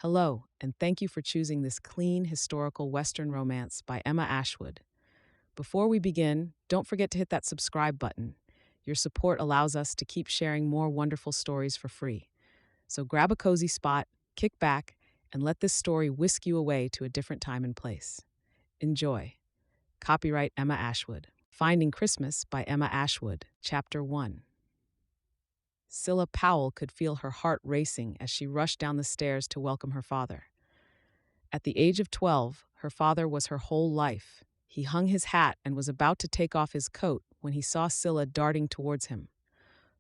Hello, and thank you for choosing this clean, historical Western romance by Emma Ashwood. Before we begin, don't forget to hit that subscribe button. Your support allows us to keep sharing more wonderful stories for free. So grab a cozy spot, kick back, and let this story whisk you away to a different time and place. Enjoy. Copyright Emma Ashwood. Finding Christmas by Emma Ashwood, Chapter 1. Cilla Powell could feel her heart racing as she rushed down the stairs to welcome her father. At the age of 12, her father was her whole life. He hung his hat and was about to take off his coat when he saw Cilla darting towards him.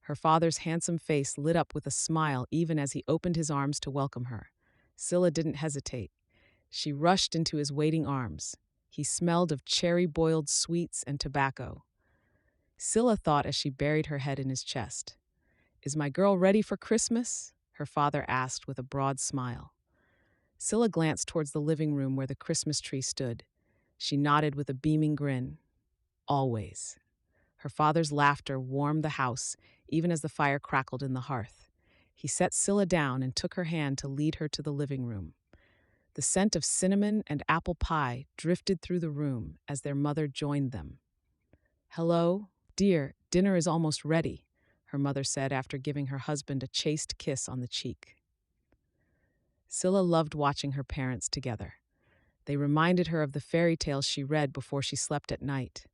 Her father's handsome face lit up with a smile even as he opened his arms to welcome her. Cilla didn't hesitate. She rushed into his waiting arms. He smelled of cherry-boiled sweets and tobacco. Cilla thought as she buried her head in his chest. "Is my girl ready for Christmas?" her father asked with a broad smile. Cilla glanced towards the living room where the Christmas tree stood. She nodded with a beaming grin. Always. Her father's laughter warmed the house, even as the fire crackled in the hearth. He set Cilla down and took her hand to lead her to the living room. The scent of cinnamon and apple pie drifted through the room as their mother joined them. "Hello, dear, dinner is almost ready," her mother said after giving her husband a chaste kiss on the cheek. Cilla loved watching her parents together. They reminded her of the fairy tales she read before she slept at night.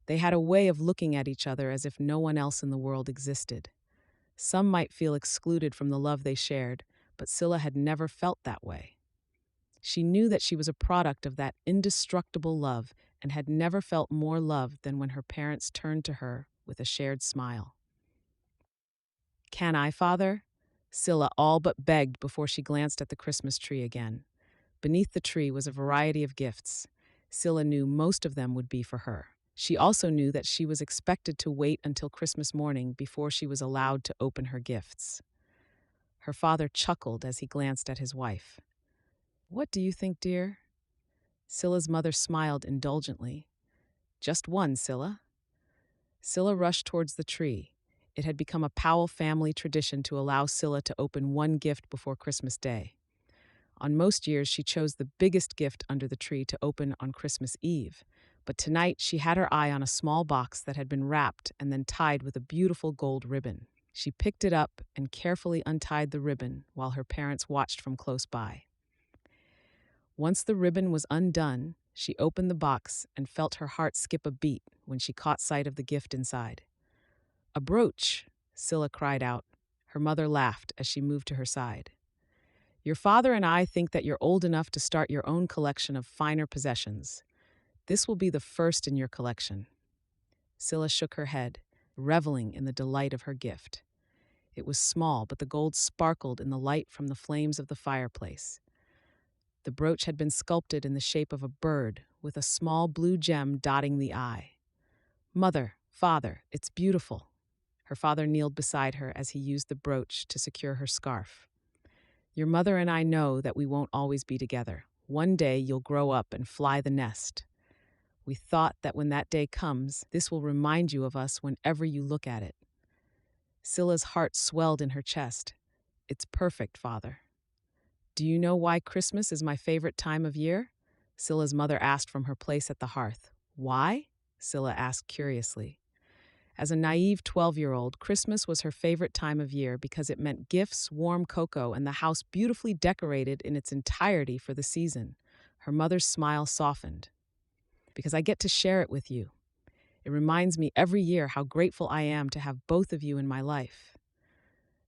They had a way of looking at each other as if no one else in the world existed. Some might feel excluded from the love they shared, but Cilla had never felt that way. She knew that she was a product of that indestructible love and had never felt more loved than when her parents turned to her with a shared smile. "Can I, Father?" Cilla all but begged before she glanced at the Christmas tree again. Beneath the tree was a variety of gifts. Cilla knew most of them would be for her. She also knew that she was expected to wait until Christmas morning before she was allowed to open her gifts. Her father chuckled as he glanced at his wife. "What do you think, dear?" Cilla's mother smiled indulgently. "Just one, Cilla." Cilla rushed towards the tree. It had become a Powell family tradition to allow Cilla to open one gift before Christmas Day. On most years, she chose the biggest gift under the tree to open on Christmas Eve, but tonight she had her eye on a small box that had been wrapped and then tied with a beautiful gold ribbon. She picked it up and carefully untied the ribbon while her parents watched from close by. Once the ribbon was undone, she opened the box and felt her heart skip a beat when she caught sight of the gift inside. "A brooch," Cilla cried out. Her mother laughed as she moved to her side. "Your father and I think that you're old enough to start your own collection of finer possessions. This will be the first in your collection." Cilla shook her head, reveling in the delight of her gift. It was small, but the gold sparkled in the light from the flames of the fireplace. The brooch had been sculpted in the shape of a bird, with a small blue gem dotting the eye. "Mother, father, it's beautiful." Her father kneeled beside her as he used the brooch to secure her scarf. "Your mother and I know that we won't always be together. One day you'll grow up and fly the nest. We thought that when that day comes, this will remind you of us whenever you look at it." Cilla's heart swelled in her chest. "It's perfect, Father." "Do you know why Christmas is my favorite time of year?" Cilla's mother asked from her place at the hearth. "Why?" Cilla asked curiously. As a naive 12-year-old, Christmas was her favorite time of year because it meant gifts, warm cocoa, and the house beautifully decorated in its entirety for the season. Her mother's smile softened. "Because I get to share it with you. It reminds me every year how grateful I am to have both of you in my life."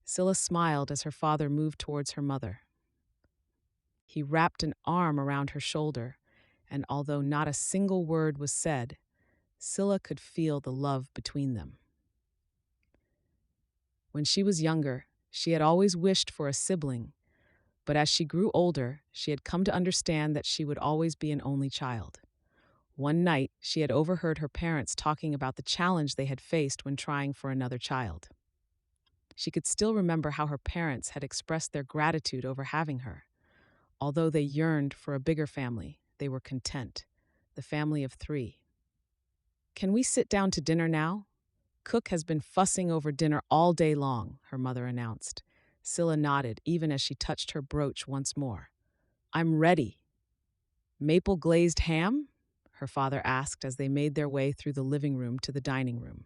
Cilla smiled as her father moved towards her mother. He wrapped an arm around her shoulder, and although not a single word was said, Cilla could feel the love between them. When she was younger, she had always wished for a sibling, but as she grew older, she had come to understand that she would always be an only child. One night, she had overheard her parents talking about the challenge they had faced when trying for another child. She could still remember how her parents had expressed their gratitude over having her. Although they yearned for a bigger family, they were content, the family of 3. "Can we sit down to dinner now? Cook has been fussing over dinner all day long," her mother announced. Cilla nodded, even as she touched her brooch once more. I'm ready. Maple glazed ham? Her father asked as they made their way through the living room to the dining room.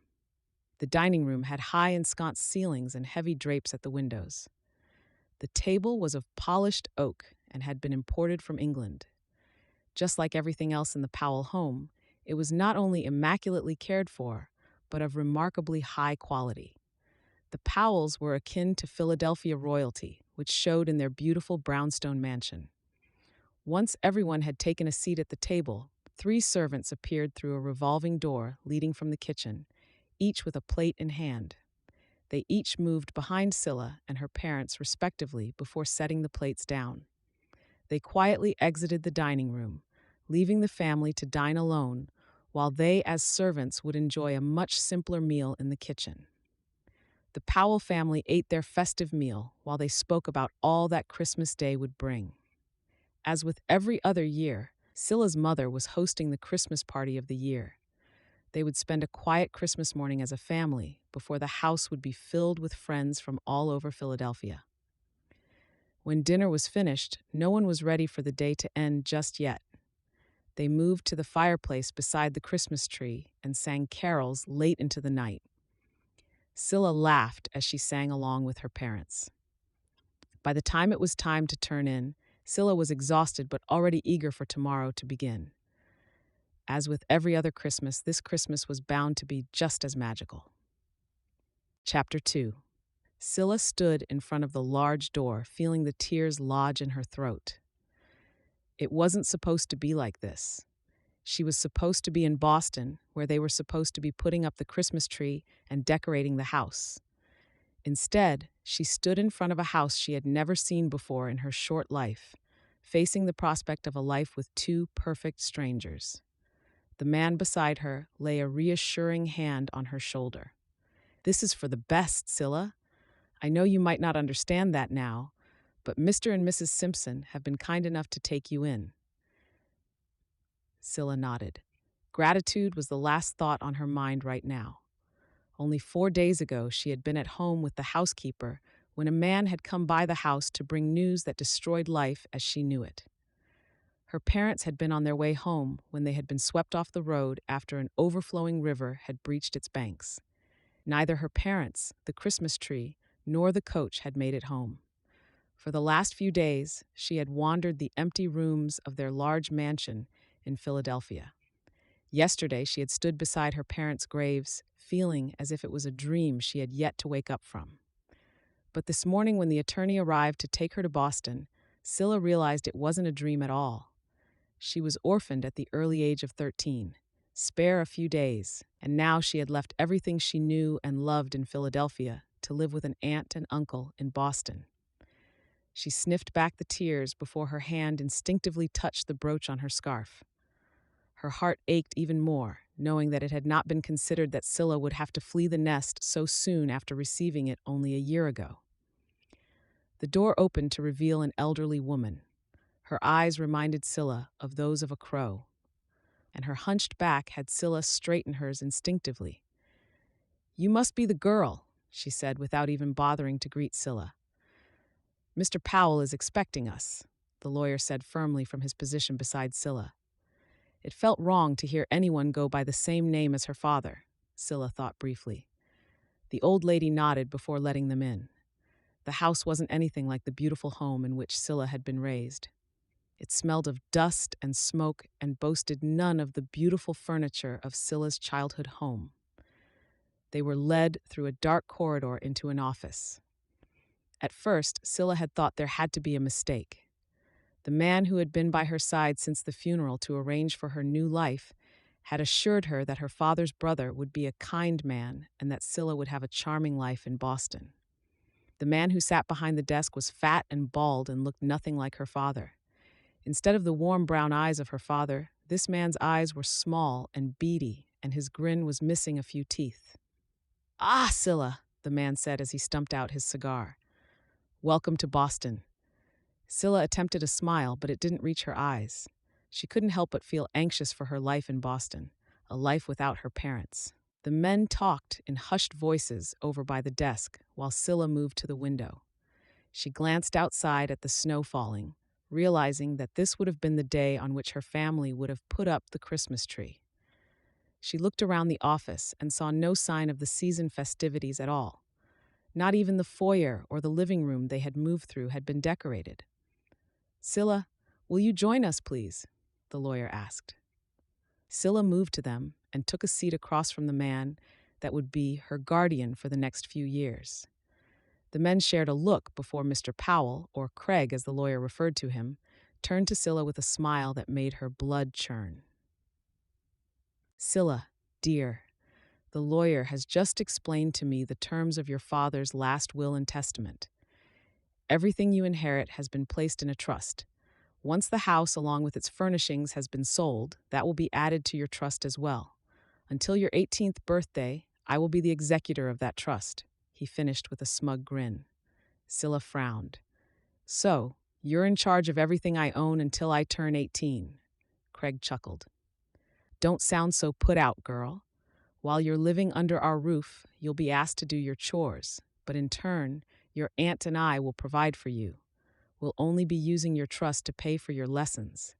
The dining room had high ensconced ceilings and heavy drapes at the windows. The table was of polished oak and had been imported from England. Just like everything else in the Powell home, it was not only immaculately cared for, but of remarkably high quality. The Powells were akin to Philadelphia royalty, which showed in their beautiful brownstone mansion. Once everyone had taken a seat at the table, 3 servants appeared through a revolving door leading from the kitchen, each with a plate in hand. They each moved behind Cilla and her parents respectively before setting the plates down. They quietly exited the dining room, leaving the family to dine alone, while they as servants would enjoy a much simpler meal in the kitchen. The Powell family ate their festive meal while they spoke about all that Christmas Day would bring. As with every other year, Cilla's mother was hosting the Christmas party of the year. They would spend a quiet Christmas morning as a family before the house would be filled with friends from all over Philadelphia. When dinner was finished, no one was ready for the day to end just yet. They moved to the fireplace beside the Christmas tree and sang carols late into the night. Cilla laughed as she sang along with her parents. By the time it was time to turn in, Cilla was exhausted but already eager for tomorrow to begin. As with every other Christmas, this Christmas was bound to be just as magical. Chapter 2. Cilla stood in front of the large door, feeling the tears lodge in her throat. It wasn't supposed to be like this. She was supposed to be in Boston, where they were supposed to be putting up the Christmas tree and decorating the house. Instead, she stood in front of a house she had never seen before in her short life, facing the prospect of a life with 2 perfect strangers. The man beside her lay a reassuring hand on her shoulder. This is for the best, Cilla. I know you might not understand that now, but Mr. and Mrs. Simpson have been kind enough to take you in. Cilla nodded. Gratitude was the last thought on her mind right now. Only 4 days ago, she had been at home with the housekeeper when a man had come by the house to bring news that destroyed life as she knew it. Her parents had been on their way home when they had been swept off the road after an overflowing river had breached its banks. Neither her parents, the Christmas tree, nor the coach had made it home. For the last few days, she had wandered the empty rooms of their large mansion in Philadelphia. Yesterday, she had stood beside her parents' graves, feeling as if it was a dream she had yet to wake up from. But this morning, when the attorney arrived to take her to Boston, Cilla realized it wasn't a dream at all. She was orphaned at the early age of 13, spare a few days, and now she had left everything she knew and loved in Philadelphia to live with an aunt and uncle in Boston. She sniffed back the tears before her hand instinctively touched the brooch on her scarf. Her heart ached even more, knowing that it had not been considered that Cilla would have to flee the nest so soon after receiving it only a year ago. The door opened to reveal an elderly woman. Her eyes reminded Cilla of those of a crow, and her hunched back had Cilla straighten hers instinctively. "You must be the girl," she said without even bothering to greet Cilla. "Mr. Powell is expecting us," the lawyer said firmly from his position beside Cilla. It felt wrong to hear anyone go by the same name as her father, Cilla thought briefly. The old lady nodded before letting them in. The house wasn't anything like the beautiful home in which Cilla had been raised. It smelled of dust and smoke and boasted none of the beautiful furniture of Cilla's childhood home. They were led through a dark corridor into an office. At first, Cilla had thought there had to be a mistake. The man who had been by her side since the funeral to arrange for her new life had assured her that her father's brother would be a kind man and that Cilla would have a charming life in Boston. The man who sat behind the desk was fat and bald and looked nothing like her father. Instead of the warm brown eyes of her father, this man's eyes were small and beady, and his grin was missing a few teeth. "Ah, Cilla," the man said as he stumped out his cigar. "Welcome to Boston." Cilla attempted a smile, but it didn't reach her eyes. She couldn't help but feel anxious for her life in Boston, a life without her parents. The men talked in hushed voices over by the desk while Cilla moved to the window. She glanced outside at the snow falling, realizing that this would have been the day on which her family would have put up the Christmas tree. She looked around the office and saw no sign of the season festivities at all. Not even the foyer or the living room they had moved through had been decorated. "Cilla, will you join us, please?" the lawyer asked. Cilla moved to them and took a seat across from the man that would be her guardian for the next few years. The men shared a look before Mr. Powell, or Craig as the lawyer referred to him, turned to Cilla with a smile that made her blood churn. "Cilla, dear, the lawyer has just explained to me the terms of your father's last will and testament. Everything you inherit has been placed in a trust. Once the house, along with its furnishings, has been sold, that will be added to your trust as well. Until your 18th birthday, I will be the executor of that trust," he finished with a smug grin. Cilla frowned. "So, you're in charge of everything I own until I turn 18. Craig chuckled. "Don't sound so put out, girl. While you're living under our roof, you'll be asked to do your chores, but in turn, your aunt and I will provide for you. We'll only be using your trust to pay for your lessons."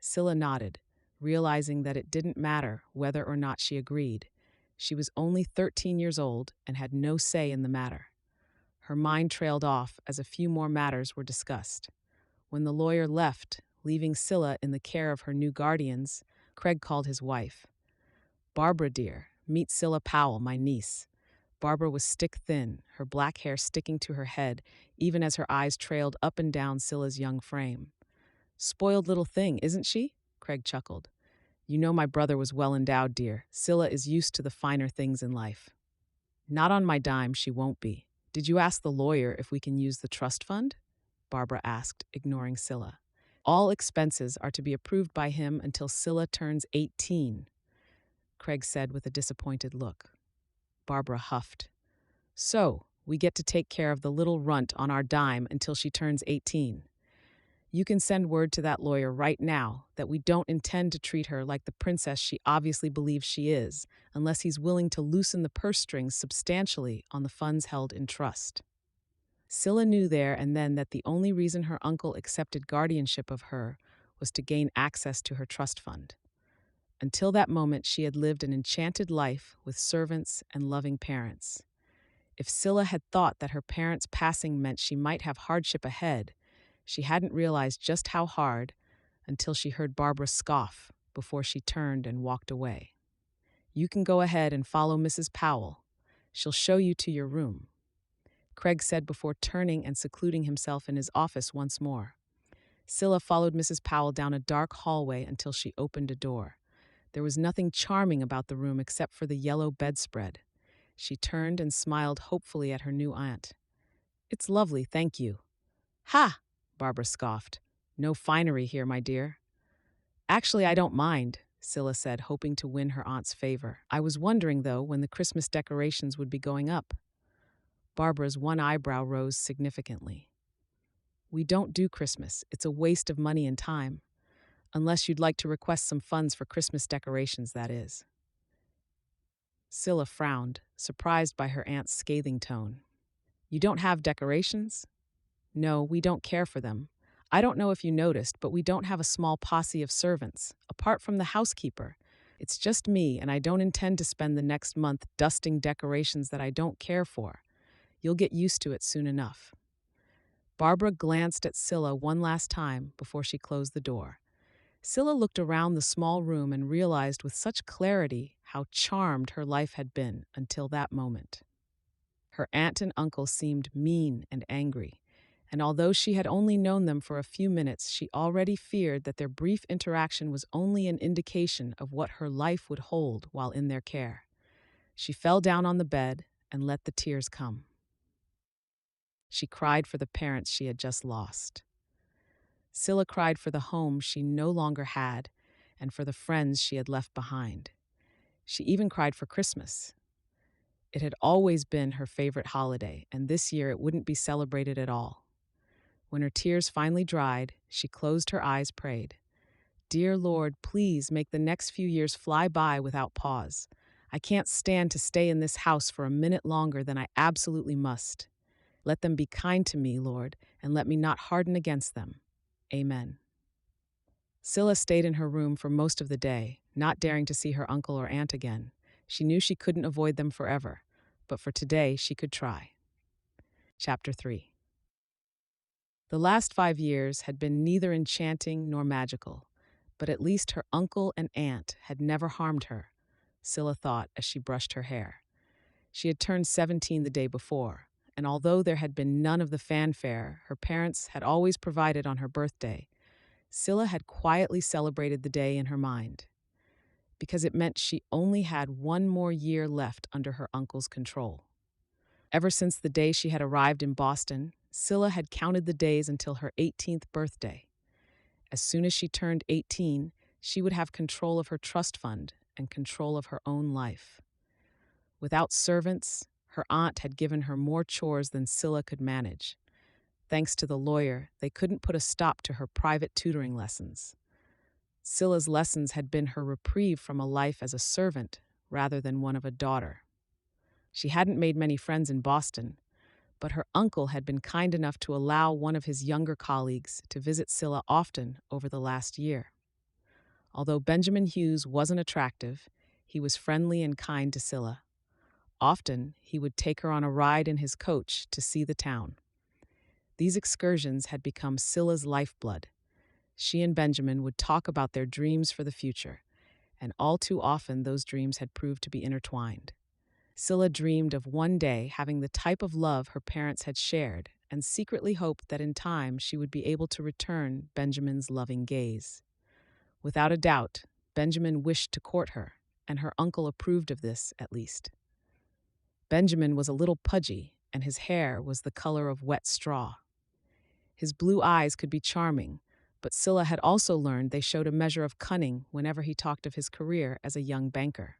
Cilla nodded, realizing that it didn't matter whether or not she agreed. She was only 13 years old and had no say in the matter. Her mind trailed off as a few more matters were discussed. When the lawyer left, leaving Cilla in the care of her new guardians, Craig called his wife. "Barbara, dear, meet Cilla Powell, my niece." Barbara was stick-thin, her black hair sticking to her head, even as her eyes trailed up and down Cilla's young frame. "Spoiled little thing, isn't she?" Craig chuckled. "You know my brother was well-endowed, dear. Cilla is used to the finer things in life." "Not on my dime, she won't be. Did you ask the lawyer if we can use the trust fund?" Barbara asked, ignoring Cilla. "All expenses are to be approved by him until Cilla turns 18, Craig said with a disappointed look. Barbara huffed. "So, we get to take care of the little runt on our dime until she turns 18. You can send word to that lawyer right now that we don't intend to treat her like the princess she obviously believes she is, unless he's willing to loosen the purse strings substantially on the funds held in trust." Cilla knew there and then that the only reason her uncle accepted guardianship of her was to gain access to her trust fund. Until that moment, she had lived an enchanted life with servants and loving parents. If Cilla had thought that her parents' passing meant she might have hardship ahead, she hadn't realized just how hard until she heard Barbara scoff before she turned and walked away. "You can go ahead and follow Mrs. Powell. She'll show you to your room," Craig said before turning and secluding himself in his office once more. Cilla followed Mrs. Powell down a dark hallway until she opened a door. There was nothing charming about the room except for the yellow bedspread. She turned and smiled hopefully at her new aunt. "It's lovely, thank you." "Ha!" Barbara scoffed. "No finery here, my dear." "Actually, I don't mind," Cilla said, hoping to win her aunt's favor. "I was wondering, though, when the Christmas decorations would be going up." Barbara's one eyebrow rose significantly. "We don't do Christmas. It's a waste of money and time. Unless you'd like to request some funds for Christmas decorations, that is." Cilla frowned, surprised by her aunt's scathing tone. "You don't have decorations?" "No, we don't care for them. I don't know if you noticed, but we don't have a small posse of servants, apart from the housekeeper. It's just me, and I don't intend to spend the next month dusting decorations that I don't care for. You'll get used to it soon enough." Barbara glanced at Cilla one last time before she closed the door. Cilla looked around the small room and realized with such clarity how charmed her life had been until that moment. Her aunt and uncle seemed mean and angry, and although she had only known them for a few minutes, she already feared that their brief interaction was only an indication of what her life would hold while in their care. She fell down on the bed and let the tears come. She cried for the parents she had just lost. Cilla cried for the home she no longer had and for the friends she had left behind. She even cried for Christmas. It had always been her favorite holiday, and this year it wouldn't be celebrated at all. When her tears finally dried, she closed her eyes, prayed, "Dear Lord, please make the next few years fly by without pause. I can't stand to stay in this house for a minute longer than I absolutely must." Let them be kind to me, Lord, and let me not harden against them. Amen. Cilla stayed in her room for most of the day, not daring to see her uncle or aunt again. She knew she couldn't avoid them forever, but for today she could try. Chapter 3. The last 5 years had been neither enchanting nor magical, but at least her uncle and aunt had never harmed her, Cilla thought as she brushed her hair. She had turned 17 the day before, and although there had been none of the fanfare her parents had always provided on her birthday, Cilla had quietly celebrated the day in her mind, because it meant she only had one more year left under her uncle's control. Ever since the day she had arrived in Boston, Cilla had counted the days until her 18th birthday. As soon as she turned 18, she would have control of her trust fund and control of her own life. Without servants, her aunt had given her more chores than Cilla could manage. Thanks to the lawyer, they couldn't put a stop to her private tutoring lessons. Cilla's lessons had been her reprieve from a life as a servant rather than one of a daughter. She hadn't made many friends in Boston, but her uncle had been kind enough to allow one of his younger colleagues to visit Cilla often over the last year. Although Benjamin Hughes wasn't attractive, he was friendly and kind to Cilla. Often, he would take her on a ride in his coach to see the town. These excursions had become Cilla's lifeblood. She and Benjamin would talk about their dreams for the future, and all too often those dreams had proved to be intertwined. Cilla dreamed of one day having the type of love her parents had shared and secretly hoped that in time she would be able to return Benjamin's loving gaze. Without a doubt, Benjamin wished to court her, and her uncle approved of this at least. Benjamin was a little pudgy, and his hair was the color of wet straw. His blue eyes could be charming, but Cilla had also learned they showed a measure of cunning whenever he talked of his career as a young banker.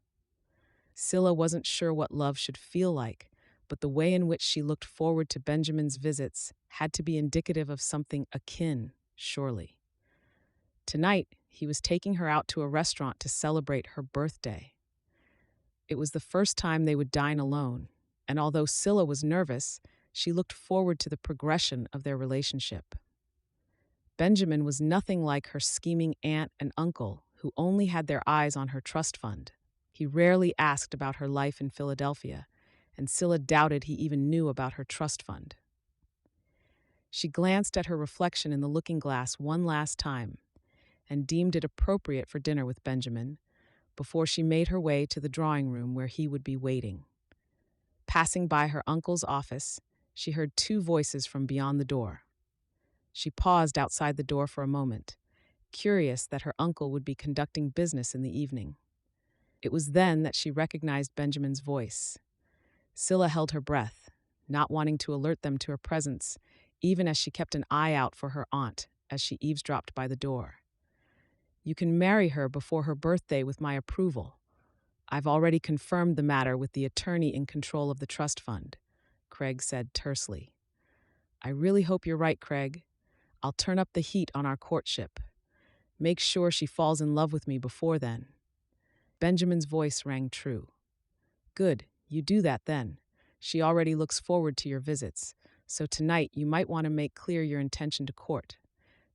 Cilla wasn't sure what love should feel like, but the way in which she looked forward to Benjamin's visits had to be indicative of something akin, surely. Tonight, he was taking her out to a restaurant to celebrate her birthday. It was the first time they would dine alone, and although Cilla was nervous, she looked forward to the progression of their relationship. Benjamin was nothing like her scheming aunt and uncle, who only had their eyes on her trust fund. He rarely asked about her life in Philadelphia, and Cilla doubted he even knew about her trust fund. She glanced at her reflection in the looking glass one last time and deemed it appropriate for dinner with Benjamin before she made her way to the drawing room where he would be waiting. Passing by her uncle's office, she heard two voices from beyond the door. She paused outside the door for a moment, curious that her uncle would be conducting business in the evening. It was then that she recognized Benjamin's voice. Cilla held her breath, not wanting to alert them to her presence, even as she kept an eye out for her aunt as she eavesdropped by the door. "You can marry her before her birthday with my approval. I've already confirmed the matter with the attorney in control of the trust fund," Craig said tersely. "I really hope you're right, Craig. I'll turn up the heat on our courtship. Make sure she falls in love with me before then." Benjamin's voice rang true. "Good, you do that then. She already looks forward to your visits, so tonight you might want to make clear your intention to court.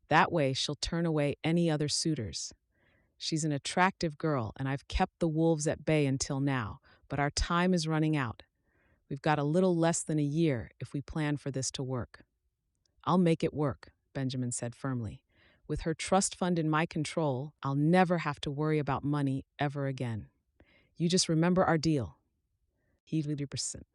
That way she'll turn away any other suitors. She's an attractive girl, and I've kept the wolves at bay until now, but our time is running out. We've got a little less than a year if we plan for this to work." "I'll make it work," Benjamin said firmly. "With her trust fund in my control, I'll never have to worry about money ever again. You just remember our deal." He 50%.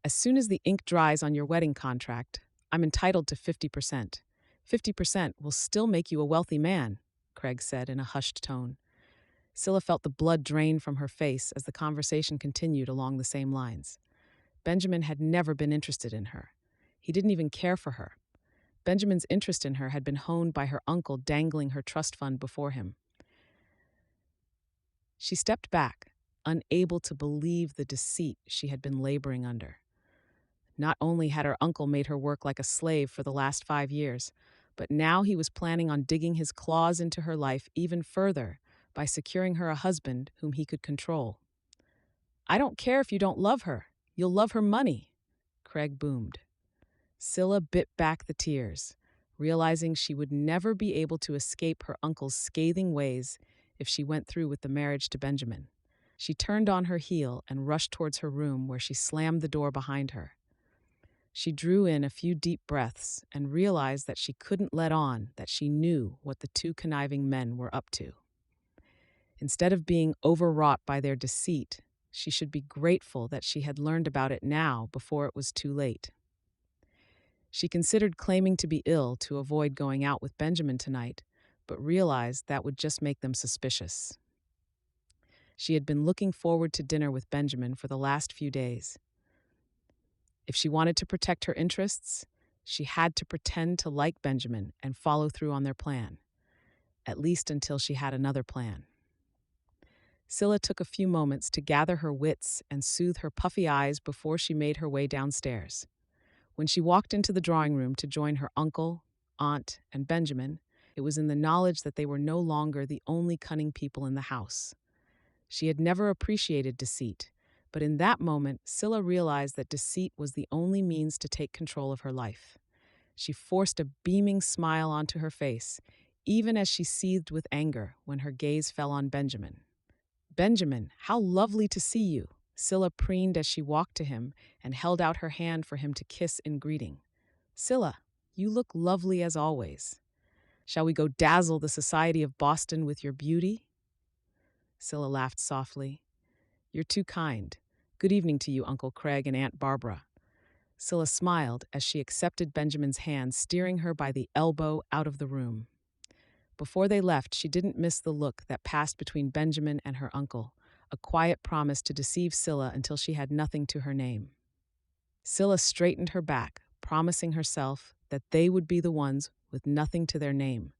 "As soon as the ink dries on your wedding contract, I'm entitled to 50%. 50% will still make you a wealthy man," Craig said in a hushed tone. Cilla felt the blood drain from her face as the conversation continued along the same lines. Benjamin had never been interested in her. He didn't even care for her. Benjamin's interest in her had been honed by her uncle dangling her trust fund before him. She stepped back, unable to believe the deceit she had been laboring under. Not only had her uncle made her work like a slave for the last 5 years, but now he was planning on digging his claws into her life even further by securing her a husband whom he could control. "I don't care if you don't love her. You'll love her money," Craig boomed. Cilla bit back the tears, realizing she would never be able to escape her uncle's scathing ways if she went through with the marriage to Benjamin. She turned on her heel and rushed towards her room, where she slammed the door behind her. She drew in a few deep breaths and realized that she couldn't let on that she knew what the two conniving men were up to. Instead of being overwrought by their deceit, she should be grateful that she had learned about it now before it was too late. She considered claiming to be ill to avoid going out with Benjamin tonight, but realized that would just make them suspicious. She had been looking forward to dinner with Benjamin for the last few days. If she wanted to protect her interests, she had to pretend to like Benjamin and follow through on their plan, at least until she had another plan. Cilla took a few moments to gather her wits and soothe her puffy eyes before she made her way downstairs. When she walked into the drawing room to join her uncle, aunt, and Benjamin, it was in the knowledge that they were no longer the only cunning people in the house. She had never appreciated deceit, but in that moment, Cilla realized that deceit was the only means to take control of her life. She forced a beaming smile onto her face, even as she seethed with anger when her gaze fell on Benjamin. "Benjamin, how lovely to see you," Cilla preened as she walked to him and held out her hand for him to kiss in greeting. "Cilla, you look lovely as always. Shall we go dazzle the society of Boston with your beauty?" Cilla laughed softly. "You're too kind. Good evening to you, Uncle Craig and Aunt Barbara." Cilla smiled as she accepted Benjamin's hand, steering her by the elbow out of the room. Before they left, she didn't miss the look that passed between Benjamin and her uncle, a quiet promise to deceive Cilla until she had nothing to her name. Cilla straightened her back, promising herself that they would be the ones with nothing to their name.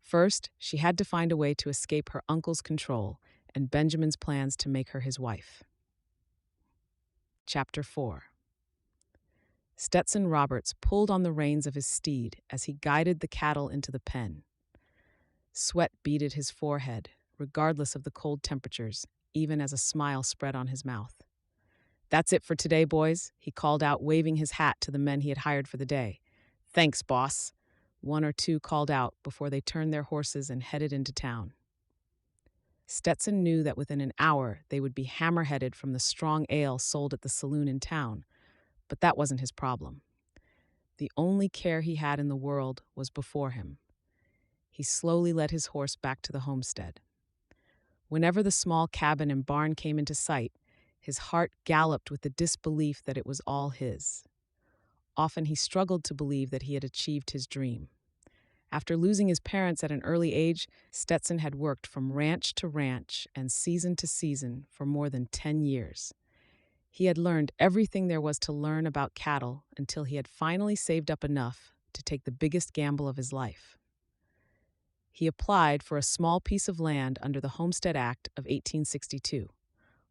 First, she had to find a way to escape her uncle's control and Benjamin's plans to make her his wife. Chapter 4. Stetson Roberts pulled on the reins of his steed as he guided the cattle into the pen. Sweat beaded his forehead, regardless of the cold temperatures, even as a smile spread on his mouth. "That's it for today, boys," he called out, waving his hat to the men he had hired for the day. "Thanks, boss," one or two called out before they turned their horses and headed into town. Stetson knew that within an hour they would be hammer-headed from the strong ale sold at the saloon in town, but that wasn't his problem. The only care he had in the world was before him. He slowly led his horse back to the homestead. Whenever the small cabin and barn came into sight, his heart galloped with the disbelief that it was all his. Often he struggled to believe that he had achieved his dream. After losing his parents at an early age, Stetson had worked from ranch to ranch and season to season for more than 10 years. He had learned everything there was to learn about cattle until he had finally saved up enough to take the biggest gamble of his life. He applied for a small piece of land under the Homestead Act of 1862.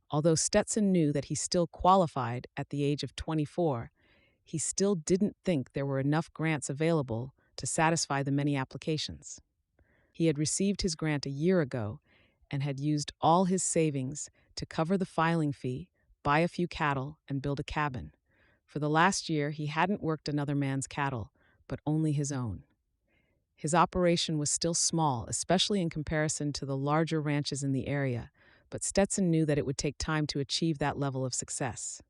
Although Stetson knew that he still qualified at the age of 24, he still didn't think there were enough grants available to satisfy the many applications. He had received his grant a year ago and had used all his savings to cover the filing fee, buy a few cattle, and build a cabin. For the last year, he hadn't worked another man's cattle, but only his own. His operation was still small, especially in comparison to the larger ranches in the area, but Stetson knew that it would take time to achieve that level of success.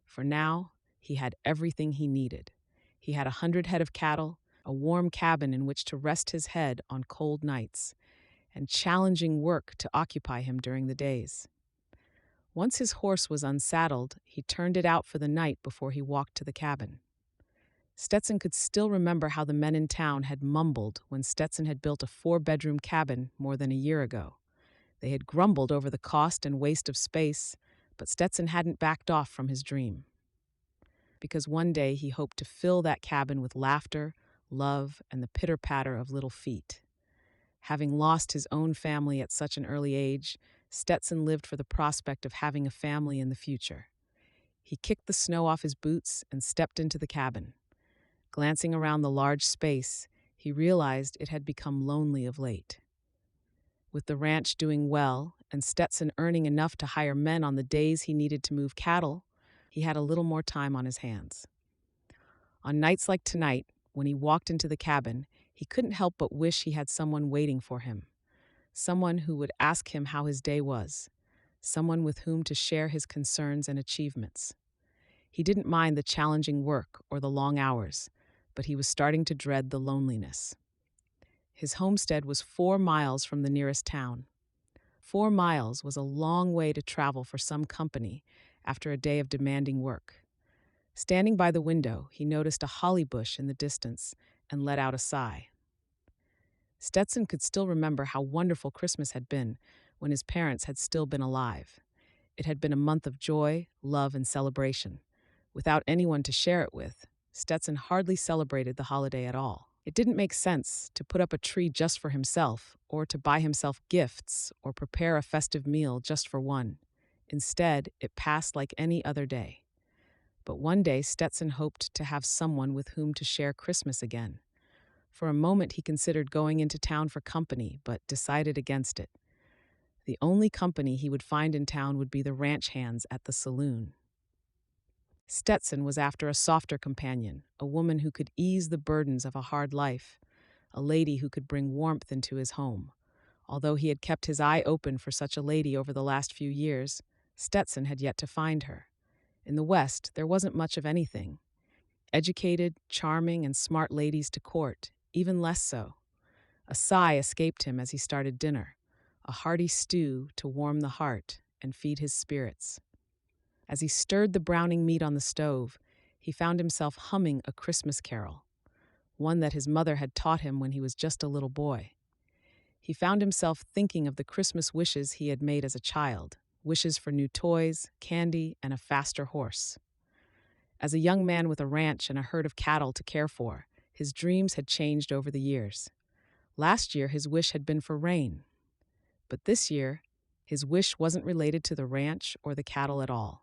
For now, he had everything he needed. He had 100 head of cattle, a warm cabin in which to rest his head on cold nights, and challenging work to occupy him during the days. Once his horse was unsaddled, he turned it out for the night before he walked to the cabin. Stetson could still remember how the men in town had mumbled when Stetson had built a 4-bedroom cabin more than a year ago. They had grumbled over the cost and waste of space, but Stetson hadn't backed off from his dream. Because one day he hoped to fill that cabin with laughter, love, and the pitter-patter of little feet. Having lost his own family at such an early age, Stetson lived for the prospect of having a family in the future. He kicked the snow off his boots and stepped into the cabin. Glancing around the large space, he realized it had become lonely of late. With the ranch doing well and Stetson earning enough to hire men on the days he needed to move cattle, he had a little more time on his hands. On nights like tonight, when he walked into the cabin, he couldn't help but wish he had someone waiting for him, someone who would ask him how his day was, someone with whom to share his concerns and achievements. He didn't mind the challenging work or the long hours, but he was starting to dread the loneliness. His homestead was 4 miles from the nearest town. 4 miles was a long way to travel for some company after a day of demanding work. Standing by the window, he noticed a holly bush in the distance and let out a sigh. Stetson could still remember how wonderful Christmas had been when his parents had still been alive. It had been a month of joy, love, and celebration. Without anyone to share it with, Stetson hardly celebrated the holiday at all. It didn't make sense to put up a tree just for himself, or to buy himself gifts, or prepare a festive meal just for one. Instead, it passed like any other day. But one day, Stetson hoped to have someone with whom to share Christmas again. For a moment, he considered going into town for company, but decided against it. The only company he would find in town would be the ranch hands at the saloon. Stetson was after a softer companion, a woman who could ease the burdens of a hard life, a lady who could bring warmth into his home. Although he had kept his eye open for such a lady over the last few years, Stetson had yet to find her. In the West, there wasn't much of anything. Educated, charming, and smart ladies to court, even less so. A sigh escaped him as he started dinner, a hearty stew to warm the heart and feed his spirits. As he stirred the browning meat on the stove, he found himself humming a Christmas carol, one that his mother had taught him when he was just a little boy. He found himself thinking of the Christmas wishes he had made as a child, wishes for new toys, candy, and a faster horse. As a young man with a ranch and a herd of cattle to care for, his dreams had changed over the years. Last year, his wish had been for rain. But this year, his wish wasn't related to the ranch or the cattle at all.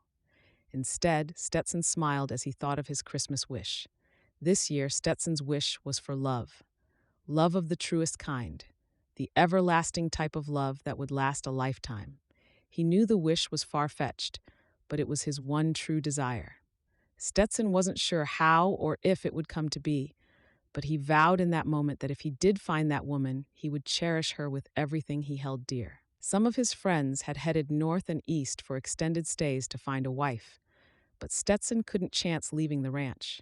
Instead, Stetson smiled as he thought of his Christmas wish. This year, Stetson's wish was for love. Love of the truest kind. The everlasting type of love that would last a lifetime. He knew the wish was far-fetched, but it was his one true desire. Stetson wasn't sure how or if it would come to be, but he vowed in that moment that if he did find that woman, he would cherish her with everything he held dear. Some of his friends had headed north and east for extended stays to find a wife, but Stetson couldn't chance leaving the ranch.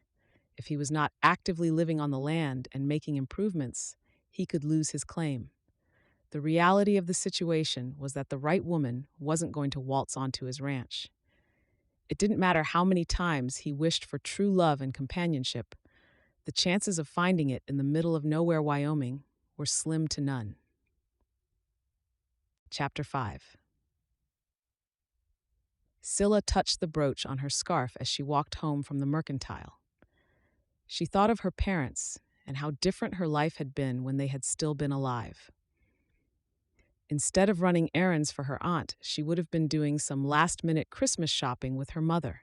If he was not actively living on the land and making improvements, he could lose his claim. The reality of the situation was that the right woman wasn't going to waltz onto his ranch. It didn't matter how many times he wished for true love and companionship. The chances of finding it in the middle of nowhere, Wyoming, were slim to none. Chapter 5. Cilla touched the brooch on her scarf as she walked home from the mercantile. She thought of her parents and how different her life had been when they had still been alive. Instead of running errands for her aunt, she would have been doing some last-minute Christmas shopping with her mother.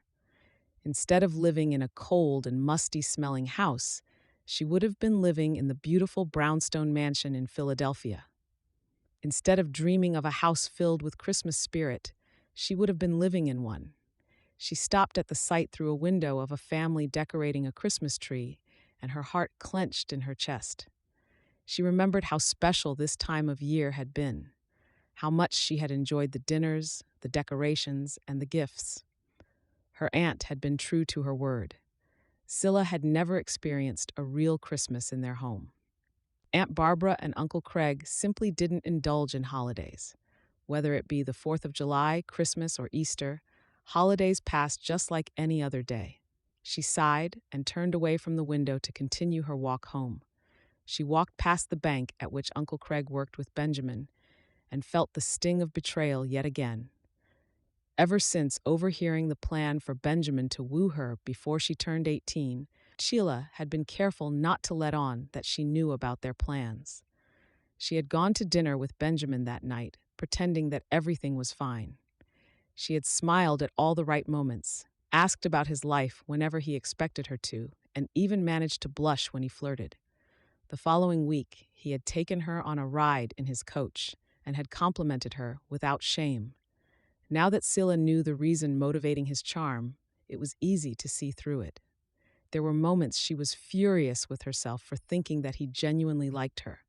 Instead of living in a cold and musty-smelling house, she would have been living in the beautiful brownstone mansion in Philadelphia. Instead of dreaming of a house filled with Christmas spirit, she would have been living in one. She stopped at the sight through a window of a family decorating a Christmas tree, and her heart clenched in her chest. She remembered how special this time of year had been, how much she had enjoyed the dinners, the decorations, and the gifts. Her aunt had been true to her word. Cilla had never experienced a real Christmas in their home. Aunt Barbara and Uncle Craig simply didn't indulge in holidays. Whether it be the 4th of July, Christmas, or Easter, holidays passed just like any other day. She sighed and turned away from the window to continue her walk home. She walked past the bank at which Uncle Craig worked with Benjamin and felt the sting of betrayal yet again. Ever since overhearing the plan for Benjamin to woo her before she turned 18, Cilla had been careful not to let on that she knew about their plans. She had gone to dinner with Benjamin that night, pretending that everything was fine. She had smiled at all the right moments, asked about his life whenever he expected her to, and even managed to blush when he flirted. The following week, he had taken her on a ride in his coach and had complimented her without shame. Now that Cilla knew the reason motivating his charm, It was easy to see through it. There were moments she was furious with herself for thinking that he genuinely liked her.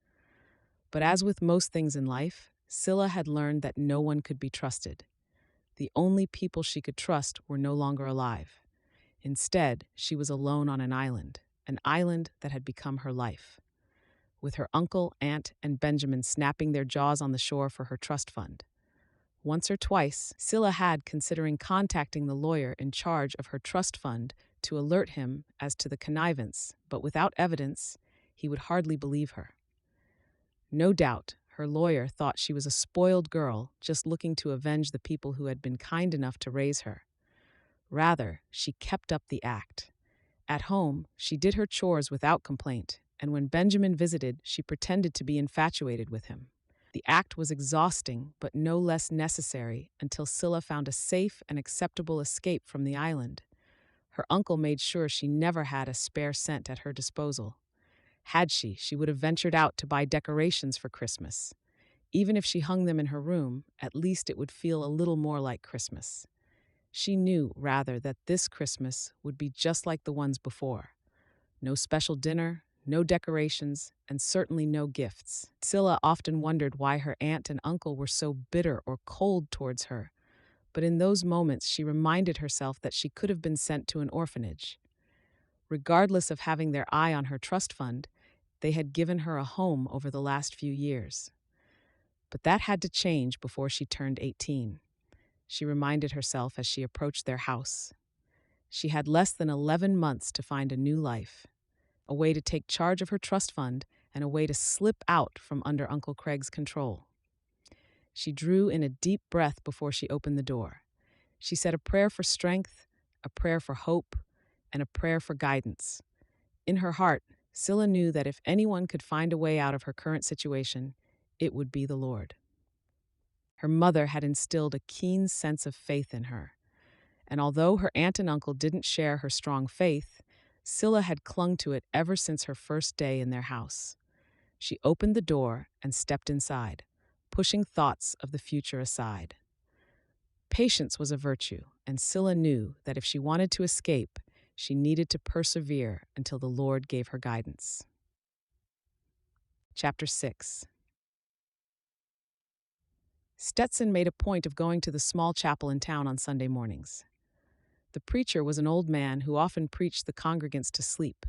But as with most things in life, Cilla had learned that no one could be trusted. The only people she could trust were no longer alive. Instead, she was alone on an island that had become her life, with her uncle, aunt, and Benjamin snapping their jaws on the shore for her trust fund. Once or twice, Cilla had considering contacting the lawyer in charge of her trust fund to alert him as to the connivance, but without evidence, he would hardly believe her. No doubt, her lawyer thought she was a spoiled girl just looking to avenge the people who had been kind enough to raise her. Rather, she kept up the act. At home, she did her chores without complaint, and when Benjamin visited, she pretended to be infatuated with him. The act was exhausting, but no less necessary until Cilla found a safe and acceptable escape from the island. Her uncle made sure she never had a spare cent at her disposal. Had she would have ventured out to buy decorations for Christmas. Even if she hung them in her room, at least it would feel a little more like Christmas. She knew, rather, that this Christmas would be just like the ones before. No special dinner, no decorations, and certainly no gifts. Cilla often wondered why her aunt and uncle were so bitter or cold towards her, but in those moments she reminded herself that she could have been sent to an orphanage. Regardless of having their eye on her trust fund, they had given her a home over the last few years. But that had to change before she turned 18. She reminded herself as she approached their house. She had less than 11 months to find a new life, a way to take charge of her trust fund, and a way to slip out from under Uncle Craig's control. She drew in a deep breath before she opened the door. She said a prayer for strength, a prayer for hope, and a prayer for guidance. In her heart, Cilla knew that if anyone could find a way out of her current situation, it would be the Lord. Her mother had instilled a keen sense of faith in her, and although her aunt and uncle didn't share her strong faith, Cilla had clung to it ever since her first day in their house. She opened the door and stepped inside, pushing thoughts of the future aside. Patience was a virtue, and Cilla knew that if she wanted to escape, she needed to persevere until the Lord gave her guidance. Chapter 6. Stetson made a point of going to the small chapel in town on Sunday mornings. The preacher was an old man who often preached the congregants to sleep.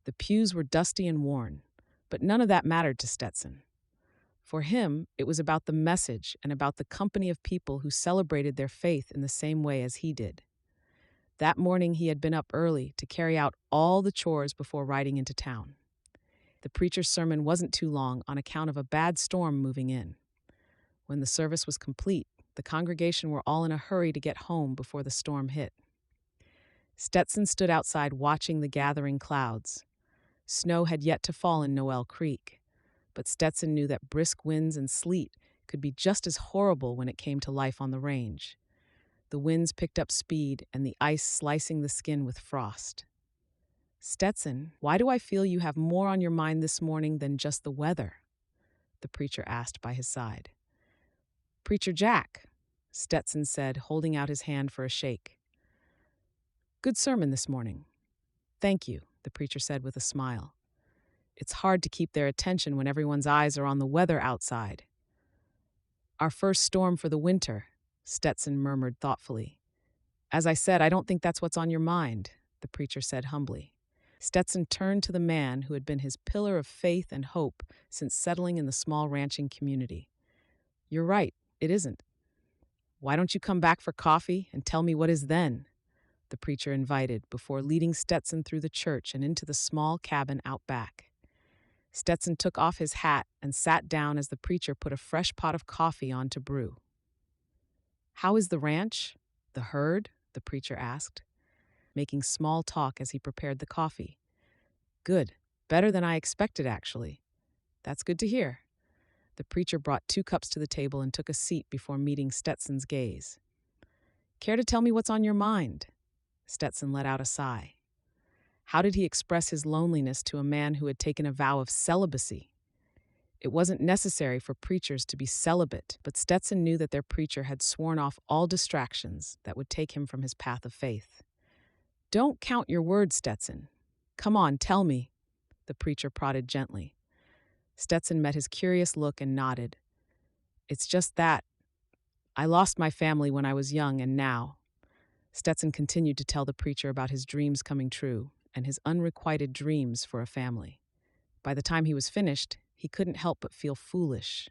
The pews were dusty and worn, but none of that mattered to Stetson. For him, it was about the message and about the company of people who celebrated their faith in the same way as he did. That morning he had been up early to carry out all the chores before riding into town. The preacher's sermon wasn't too long on account of a bad storm moving in. When the service was complete, the congregation were all in a hurry to get home before the storm hit. Stetson stood outside watching the gathering clouds. Snow had yet to fall in Noel Creek, but Stetson knew that brisk winds and sleet could be just as horrible when it came to life on the range. The winds picked up speed and the ice slicing the skin with frost. "Stetson, why do I feel you have more on your mind this morning than just the weather?" the preacher asked by his side. "Preacher Jack," Stetson said, holding out his hand for a shake. "Good sermon this morning." "Thank you," the preacher said with a smile. "It's hard to keep their attention when everyone's eyes are on the weather outside." "Our first storm for the winter," Stetson murmured thoughtfully. "As I said, I don't think that's what's on your mind," the preacher said humbly. Stetson turned to the man who had been his pillar of faith and hope since settling in the small ranching community. "You're right, it isn't. Why don't you come back for coffee and tell me what is then?" the preacher invited before leading Stetson through the church and into the small cabin out back. Stetson took off his hat and sat down as the preacher put a fresh pot of coffee on to brew. "How is the ranch? The herd?" the preacher asked, making small talk as he prepared the coffee. "Good. Better than I expected, actually." "That's good to hear." The preacher brought 2 cups to the table and took a seat before meeting Stetson's gaze. "Care to tell me what's on your mind?" Stetson let out a sigh. How did he express his loneliness to a man who had taken a vow of celibacy? It wasn't necessary for preachers to be celibate, but Stetson knew that their preacher had sworn off all distractions that would take him from his path of faith. "Don't count your words, Stetson. Come on, tell me," the preacher prodded gently. Stetson met his curious look and nodded. "It's just that. I lost my family when I was young, and now." Stetson continued to tell the preacher about his dreams coming true and his unrequited dreams for a family. By the time he was finished, he couldn't help but feel foolish.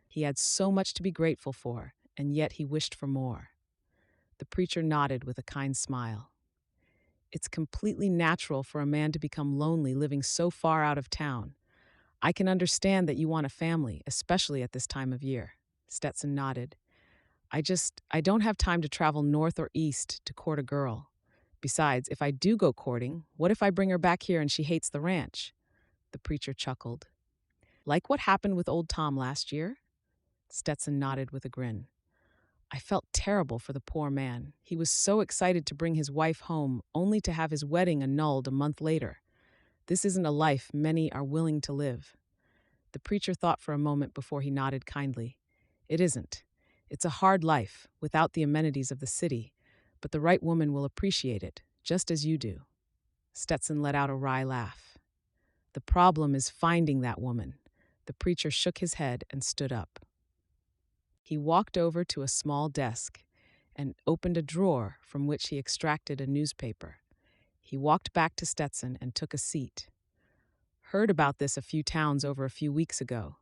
He had so much to be grateful for, and yet he wished for more. The preacher nodded with a kind smile. "It's completely natural for a man to become lonely living so far out of town. I can understand that you want a family, especially at this time of year." Stetson nodded. I don't have time to travel north or east to court a girl. Besides, if I do go courting, what if I bring her back here and she hates the ranch?" The preacher chuckled. "Like what happened with old Tom last year?" Stetson nodded with a grin. "I felt terrible for the poor man. He was so excited to bring his wife home, only to have his wedding annulled a month later. This isn't a life many are willing to live." The preacher thought for a moment before he nodded kindly. "It isn't. It's a hard life, without the amenities of the city, but the right woman will appreciate it, just as you do." Stetson let out a wry laugh. "The problem is finding that woman." The preacher shook his head and stood up. He walked over to a small desk and opened a drawer from which he extracted a newspaper. He walked back to Stetson and took a seat. "Heard about this a few towns over a few weeks ago.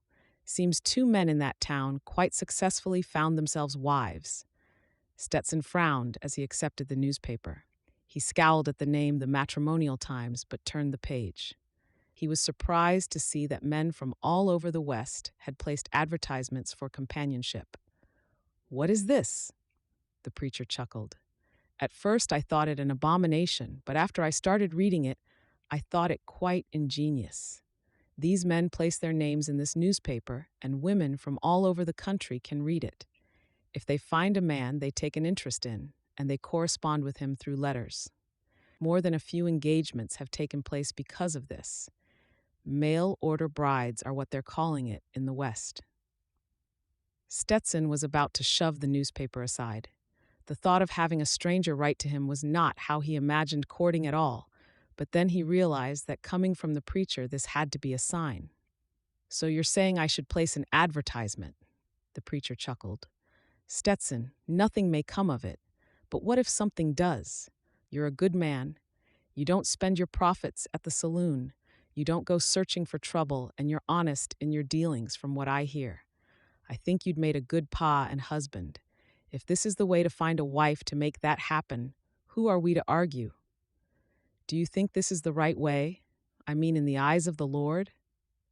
Seems 2 men in that town quite successfully found themselves wives." Stetson frowned as he accepted the newspaper. He scowled at the name The Matrimonial Times, but turned the page. He was surprised to see that men from all over the West had placed advertisements for companionship. "What is this?" The preacher chuckled. "At first I thought it an abomination, but after I started reading it, I thought it quite ingenious. These men place their names in this newspaper, and women from all over the country can read it. If they find a man they take an interest in, and they correspond with him through letters. More than a few engagements have taken place because of this. Mail-order brides are what they're calling it in the West." Stetson was about to shove the newspaper aside. The thought of having a stranger write to him was not how he imagined courting at all, but then he realized that coming from the preacher, this had to be a sign. "So you're saying I should place an advertisement?" The preacher chuckled. "Stetson, nothing may come of it, but what if something does? You're a good man. You don't spend your profits at the saloon. You don't go searching for trouble, and you're honest in your dealings from what I hear. I think you'd made a good pa and husband. If this is the way to find a wife to make that happen, who are we to argue?" "Do you think this is the right way? I mean, in the eyes of the Lord?"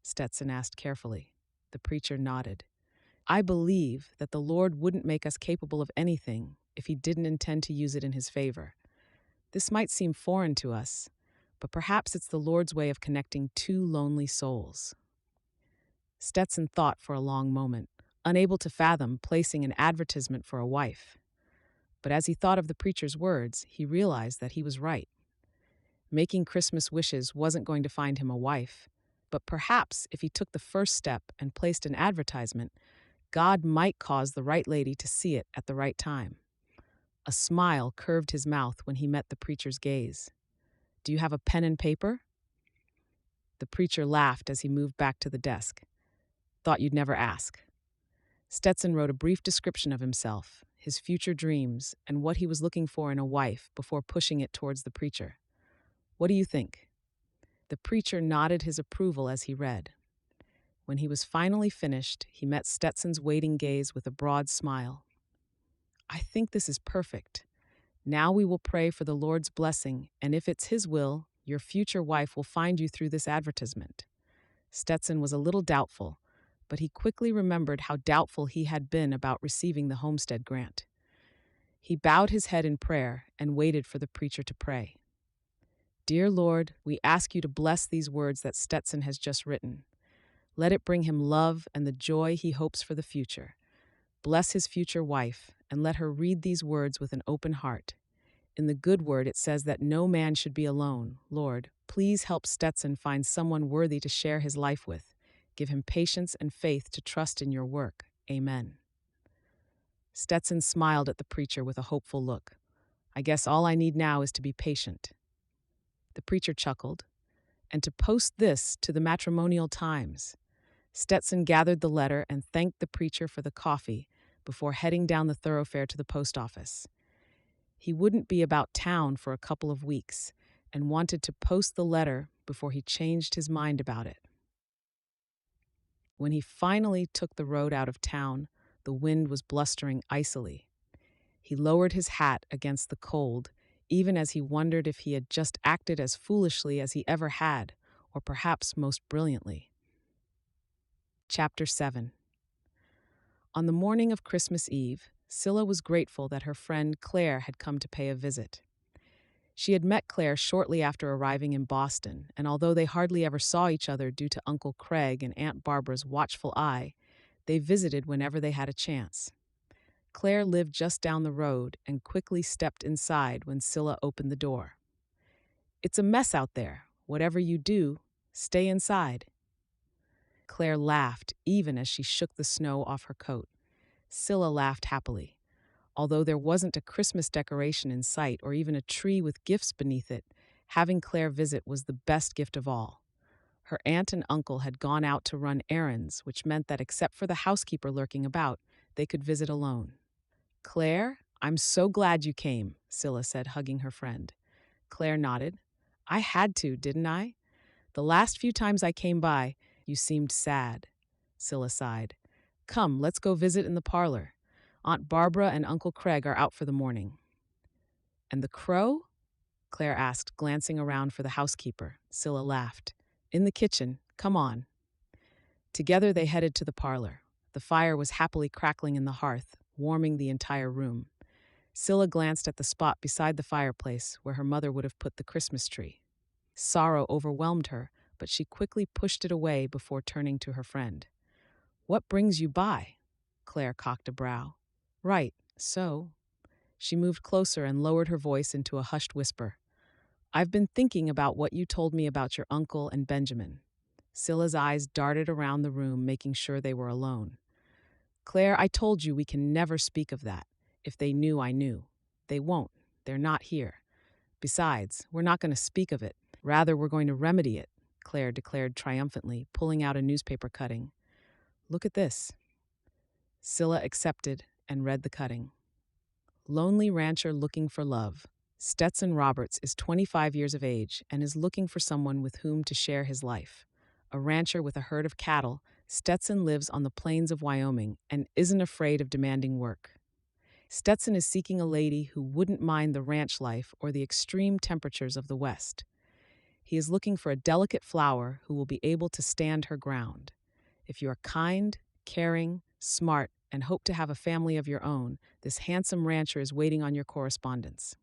Stetson asked carefully. The preacher nodded. "I believe that the Lord wouldn't make us capable of anything if he didn't intend to use it in his favor. This might seem foreign to us, but perhaps it's the Lord's way of connecting 2 lonely souls." Stetson thought for a long moment, unable to fathom placing an advertisement for a wife. But as he thought of the preacher's words, he realized that he was right. Making Christmas wishes wasn't going to find him a wife, but perhaps if he took the first step and placed an advertisement, God might cause the right lady to see it at the right time. A smile curved his mouth when he met the preacher's gaze. "Do you have a pen and paper?" The preacher laughed as he moved back to the desk. "Thought you'd never ask." Stetson wrote a brief description of himself, his future dreams, and what he was looking for in a wife before pushing it towards the preacher. "What do you think?" The preacher nodded his approval as he read. When he was finally finished, he met Stetson's waiting gaze with a broad smile. "I think this is perfect. Now we will pray for the Lord's blessing, and if it's his will, your future wife will find you through this advertisement." Stetson was a little doubtful, but he quickly remembered how doubtful he had been about receiving the homestead grant. He bowed his head in prayer and waited for the preacher to pray. "Dear Lord, we ask you to bless these words that Stetson has just written. Let it bring him love and the joy he hopes for the future. Bless his future wife, and let her read these words with an open heart. In the good word it says that no man should be alone. Lord, please help Stetson find someone worthy to share his life with. Give him patience and faith to trust in your work. Amen. Stetson smiled at the preacher with a hopeful look. I guess all I need now is to be patient. The preacher chuckled. And to post this to the Matrimonial Times. Stetson gathered the letter and thanked the preacher for the coffee before heading down the thoroughfare to the post office. He wouldn't be about town for a couple of weeks and wanted to post the letter before he changed his mind about it. When he finally took the road out of town, the wind was blustering icily. He lowered his hat against the cold, even as he wondered if he had just acted as foolishly as he ever had, or perhaps most brilliantly. Chapter 7. On the morning of Christmas Eve, Cilla was grateful that her friend Claire had come to pay a visit. She had met Claire shortly after arriving in Boston, and although they hardly ever saw each other due to Uncle Craig and Aunt Barbara's watchful eye, they visited whenever they had a chance. Claire lived just down the road and quickly stepped inside when Cilla opened the door. It's a mess out there. Whatever you do, stay inside. Claire laughed even as she shook the snow off her coat. Cilla laughed happily. Although there wasn't a Christmas decoration in sight or even a tree with gifts beneath it, having Claire visit was the best gift of all. Her aunt and uncle had gone out to run errands, which meant that except for the housekeeper lurking about, they could visit alone. Claire, I'm so glad you came, Cilla said, hugging her friend. Claire nodded. I had to, didn't I? The last few times I came by, you seemed sad. Cilla sighed. Come, let's go visit in the parlor. Aunt Barbara and Uncle Craig are out for the morning. And the crow? Claire asked, glancing around for the housekeeper. Cilla laughed. In the kitchen. Come on. Together they headed to the parlor. The fire was happily crackling in the hearth, warming the entire room. Cilla glanced at the spot beside the fireplace where her mother would have put the Christmas tree. Sorrow overwhelmed her, but she quickly pushed it away before turning to her friend. What brings you by? Claire cocked a brow. Right, so. She moved closer and lowered her voice into a hushed whisper. I've been thinking about what you told me about your uncle and Benjamin. Cilla's eyes darted around the room, making sure they were alone. Claire, I told you we can never speak of that. If they knew, I knew. They won't. They're not here. Besides, we're not going to speak of it. Rather, we're going to remedy it, Claire declared triumphantly, pulling out a newspaper cutting. Look at this. Cilla accepted and read the cutting. Lonely rancher looking for love. Stetson Roberts is 25 years of age and is looking for someone with whom to share his life. A rancher with a herd of cattle, Stetson lives on the plains of Wyoming and isn't afraid of demanding work. Stetson is seeking a lady who wouldn't mind the ranch life or the extreme temperatures of the West. He is looking for a delicate flower who will be able to stand her ground. If you are kind, caring, smart, and hope to have a family of your own, this handsome rancher is waiting on your correspondence.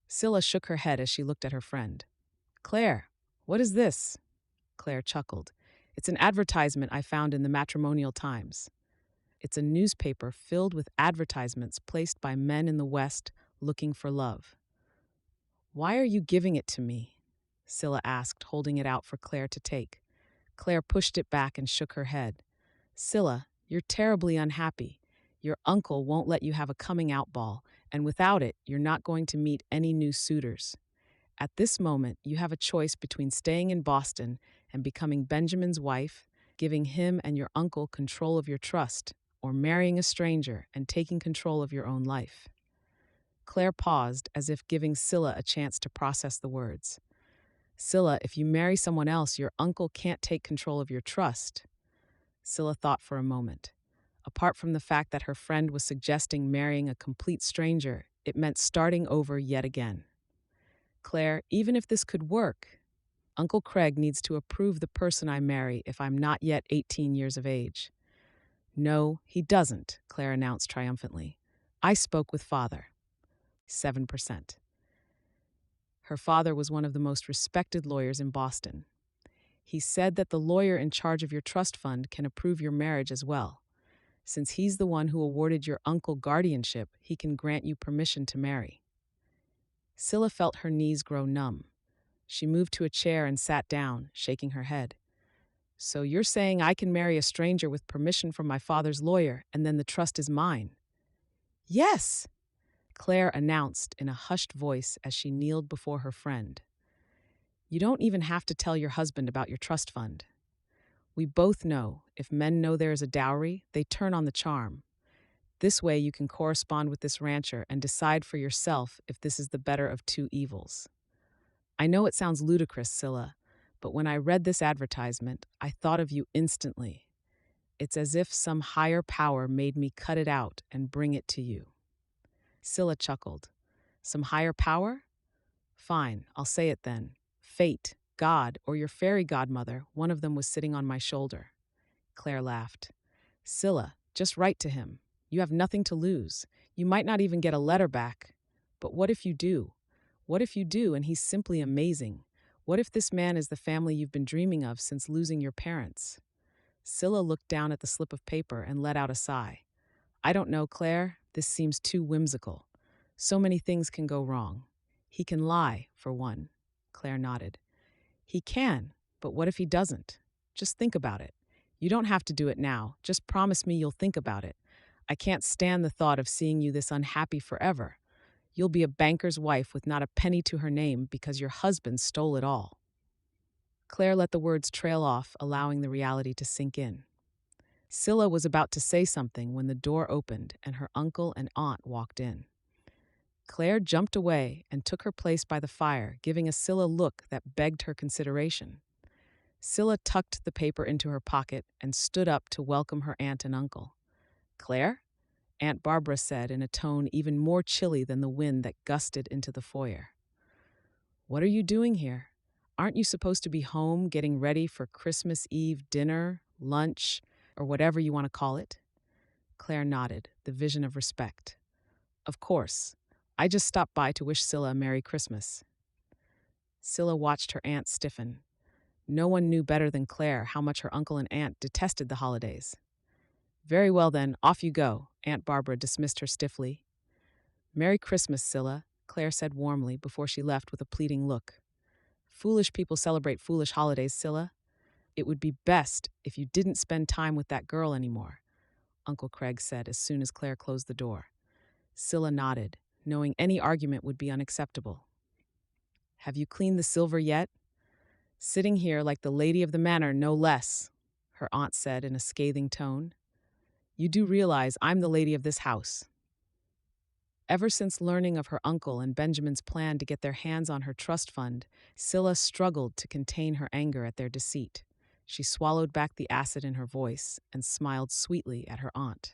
Cilla shook her head as she looked at her friend. Claire, what is this? Claire chuckled. It's an advertisement I found in the Matrimonial Times. It's a newspaper filled with advertisements placed by men in the West looking for love. Why are you giving it to me? Cilla asked, holding it out for Claire to take. Claire pushed it back and shook her head. Cilla, you're terribly unhappy. Your uncle won't let you have a coming-out ball, and without it, you're not going to meet any new suitors. At this moment, you have a choice between staying in Boston and becoming Benjamin's wife, giving him and your uncle control of your trust, or marrying a stranger and taking control of your own life. Claire paused, as if giving Cilla a chance to process the words. Cilla, if you marry someone else, your uncle can't take control of your trust. Cilla thought for a moment. Apart from the fact that her friend was suggesting marrying a complete stranger, it meant starting over yet again. Claire, even if this could work, Uncle Craig needs to approve the person I marry if I'm not yet 18 years of age. No, he doesn't, Claire announced triumphantly. I spoke with Father. 7%. Her father was one of the most respected lawyers in Boston. He said that the lawyer in charge of your trust fund can approve your marriage as well. Since he's the one who awarded your uncle guardianship, he can grant you permission to marry. Cilla felt her knees grow numb. She moved to a chair and sat down, shaking her head. So you're saying I can marry a stranger with permission from my father's lawyer, and then the trust is mine? Yes, Claire announced in a hushed voice as she kneeled before her friend. You don't even have to tell your husband about your trust fund. We both know if men know there is a dowry, they turn on the charm. This way you can correspond with this rancher and decide for yourself if this is the better of two evils. I know it sounds ludicrous, Cilla, but when I read this advertisement, I thought of you instantly. It's as if some higher power made me cut it out and bring it to you. Cilla chuckled. Some higher power? Fine, I'll say it then. Fate, God, or your fairy godmother, one of them was sitting on my shoulder. Claire laughed. Cilla, just write to him. You have nothing to lose. You might not even get a letter back. But what if you do? What if you do and he's simply amazing? What if this man is the family you've been dreaming of since losing your parents? Cilla looked down at the slip of paper and let out a sigh. I don't know, Claire. This seems too whimsical. So many things can go wrong. He can lie, for one. Claire nodded. He can, but what if he doesn't? Just think about it. You don't have to do it now. Just promise me you'll think about it. I can't stand the thought of seeing you this unhappy forever. You'll be a banker's wife with not a penny to her name because your husband stole it all. Claire let the words trail off, allowing the reality to sink in. Cilla was about to say something when the door opened and her uncle and aunt walked in. Claire jumped away and took her place by the fire, giving a Cilla look that begged her consideration. Cilla tucked the paper into her pocket and stood up to welcome her aunt and uncle. Claire? Aunt Barbara said in a tone even more chilly than the wind that gusted into the foyer. What are you doing here? Aren't you supposed to be home getting ready for Christmas Eve dinner, lunch, or whatever you want to call it? Claire nodded, the vision of respect. Of course. I just stopped by to wish Cilla a Merry Christmas. Cilla watched her aunt stiffen. No one knew better than Claire how much her uncle and aunt detested the holidays. Very well then, off you go, Aunt Barbara dismissed her stiffly. Merry Christmas, Cilla, Claire said warmly before she left with a pleading look. Foolish people celebrate foolish holidays, Cilla. It would be best if you didn't spend time with that girl anymore, Uncle Craig said as soon as Claire closed the door. Cilla nodded, knowing any argument would be unacceptable. Have you cleaned the silver yet? Sitting here like the lady of the manor, no less, her aunt said in a scathing tone. You do realize I'm the lady of this house. Ever since learning of her uncle and Benjamin's plan to get their hands on her trust fund, Cilla struggled to contain her anger at their deceit. She swallowed back the acid in her voice and smiled sweetly at her aunt.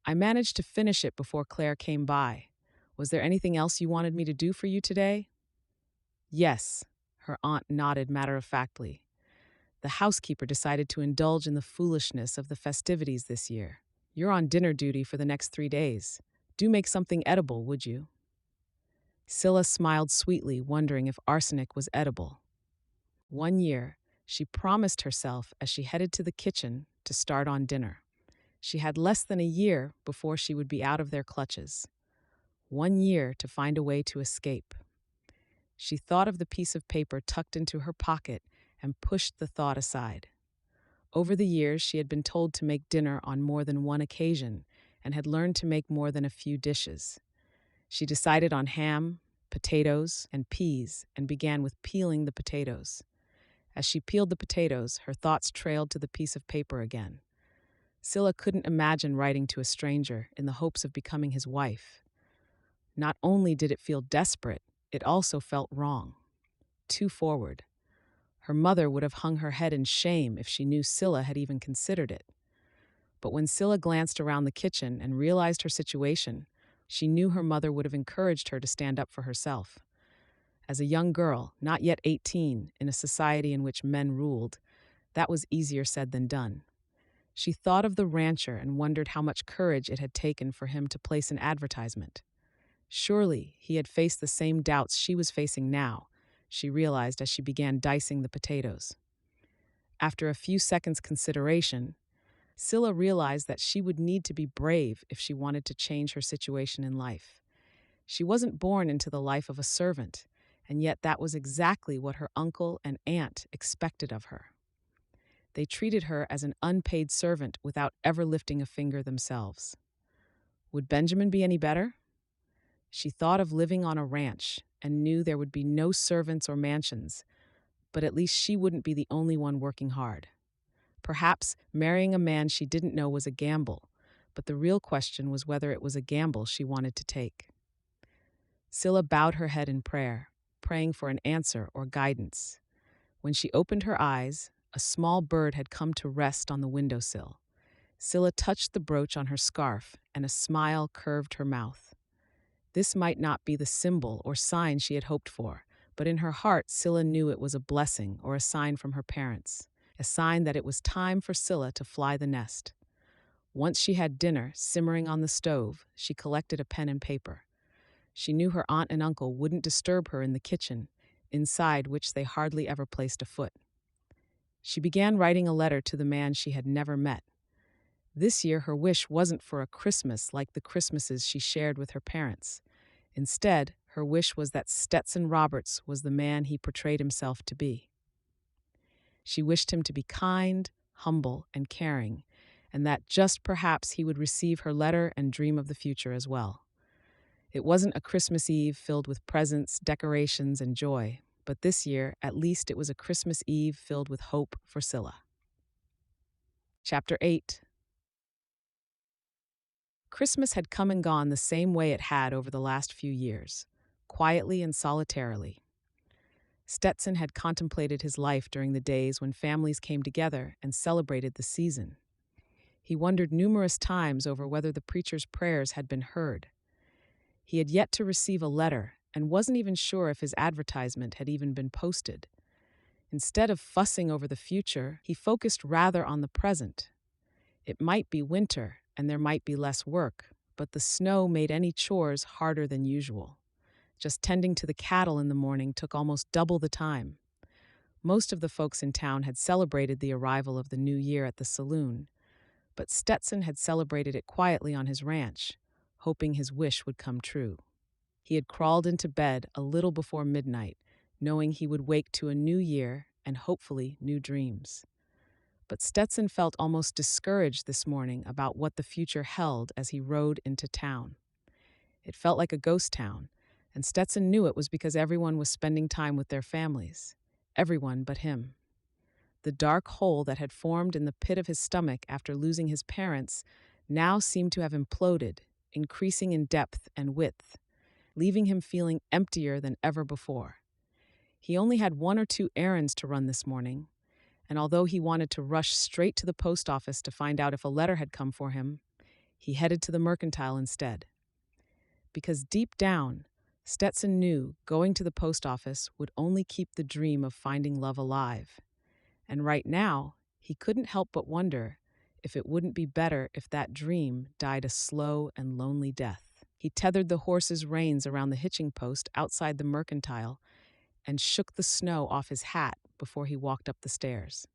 I managed to finish it before Claire came by. Was there anything else you wanted me to do for you today? Yes, her aunt nodded matter-of-factly. The housekeeper decided to indulge in the foolishness of the festivities this year. You're on dinner duty for the next 3 days. Do make something edible, would you? Cilla smiled sweetly, wondering if arsenic was edible. One year, she promised herself as she headed to the kitchen to start on dinner. She had less than a year before she would be out of their clutches. 1 year to find a way to escape. She thought of the piece of paper tucked into her pocket and pushed the thought aside. Over the years, she had been told to make dinner on more than one occasion and had learned to make more than a few dishes. She decided on ham, potatoes, and peas and began with peeling the potatoes. As she peeled the potatoes, her thoughts trailed to the piece of paper again. Cilla couldn't imagine writing to a stranger in the hopes of becoming his wife. Not only did it feel desperate, it also felt wrong. Too forward. Her mother would have hung her head in shame if she knew Cilla had even considered it. But when Cilla glanced around the kitchen and realized her situation, she knew her mother would have encouraged her to stand up for herself. As a young girl, not yet 18, in a society in which men ruled, that was easier said than done. She thought of the rancher and wondered how much courage it had taken for him to place an advertisement. Surely he had faced the same doubts she was facing now, she realized as she began dicing the potatoes. After a few seconds' consideration, Cilla realized that she would need to be brave if she wanted to change her situation in life. She wasn't born into the life of a servant, and yet that was exactly what her uncle and aunt expected of her. They treated her as an unpaid servant without ever lifting a finger themselves. Would Benjamin be any better? She thought of living on a ranch and knew there would be no servants or mansions, but at least she wouldn't be the only one working hard. Perhaps marrying a man she didn't know was a gamble, but the real question was whether it was a gamble she wanted to take. Cilla bowed her head in prayer, praying for an answer or guidance. When she opened her eyes, a small bird had come to rest on the windowsill. Cilla touched the brooch on her scarf, and a smile curved her mouth. This might not be the symbol or sign she had hoped for, but in her heart, Cilla knew it was a blessing or a sign from her parents, a sign that it was time for Cilla to fly the nest. Once she had dinner simmering on the stove, she collected a pen and paper. She knew her aunt and uncle wouldn't disturb her in the kitchen, inside which they hardly ever placed a foot. She began writing a letter to the man she had never met. This year, her wish wasn't for a Christmas like the Christmases she shared with her parents. Instead, her wish was that Stetson Roberts was the man he portrayed himself to be. She wished him to be kind, humble, and caring, and that just perhaps he would receive her letter and dream of the future as well. It wasn't a Christmas Eve filled with presents, decorations, and joy, but this year, at least it was a Christmas Eve filled with hope for Cilla. Chapter 8. Christmas had come and gone the same way it had over the last few years, quietly and solitarily. Stetson had contemplated his life during the days when families came together and celebrated the season. He wondered numerous times over whether the preacher's prayers had been heard. He had yet to receive a letter and wasn't even sure if his advertisement had even been posted. Instead of fussing over the future, he focused rather on the present. It might be winter, and there might be less work, but the snow made any chores harder than usual. Just tending to the cattle in the morning took almost double the time. Most of the folks in town had celebrated the arrival of the new year at the saloon, but Stetson had celebrated it quietly on his ranch, hoping his wish would come true. He had crawled into bed a little before midnight, knowing he would wake to a new year and hopefully new dreams. But Stetson felt almost discouraged this morning about what the future held as he rode into town. It felt like a ghost town, and Stetson knew it was because everyone was spending time with their families. Everyone but him. The dark hole that had formed in the pit of his stomach after losing his parents now seemed to have imploded, increasing in depth and width, leaving him feeling emptier than ever before. He only had 1 or 2 errands to run this morning, and although he wanted to rush straight to the post office to find out if a letter had come for him, he headed to the mercantile instead. Because deep down, Stetson knew going to the post office would only keep the dream of finding love alive. And right now, he couldn't help but wonder if it wouldn't be better if that dream died a slow and lonely death. He tethered the horse's reins around the hitching post outside the mercantile and shook the snow off his hat before he walked up the stairs.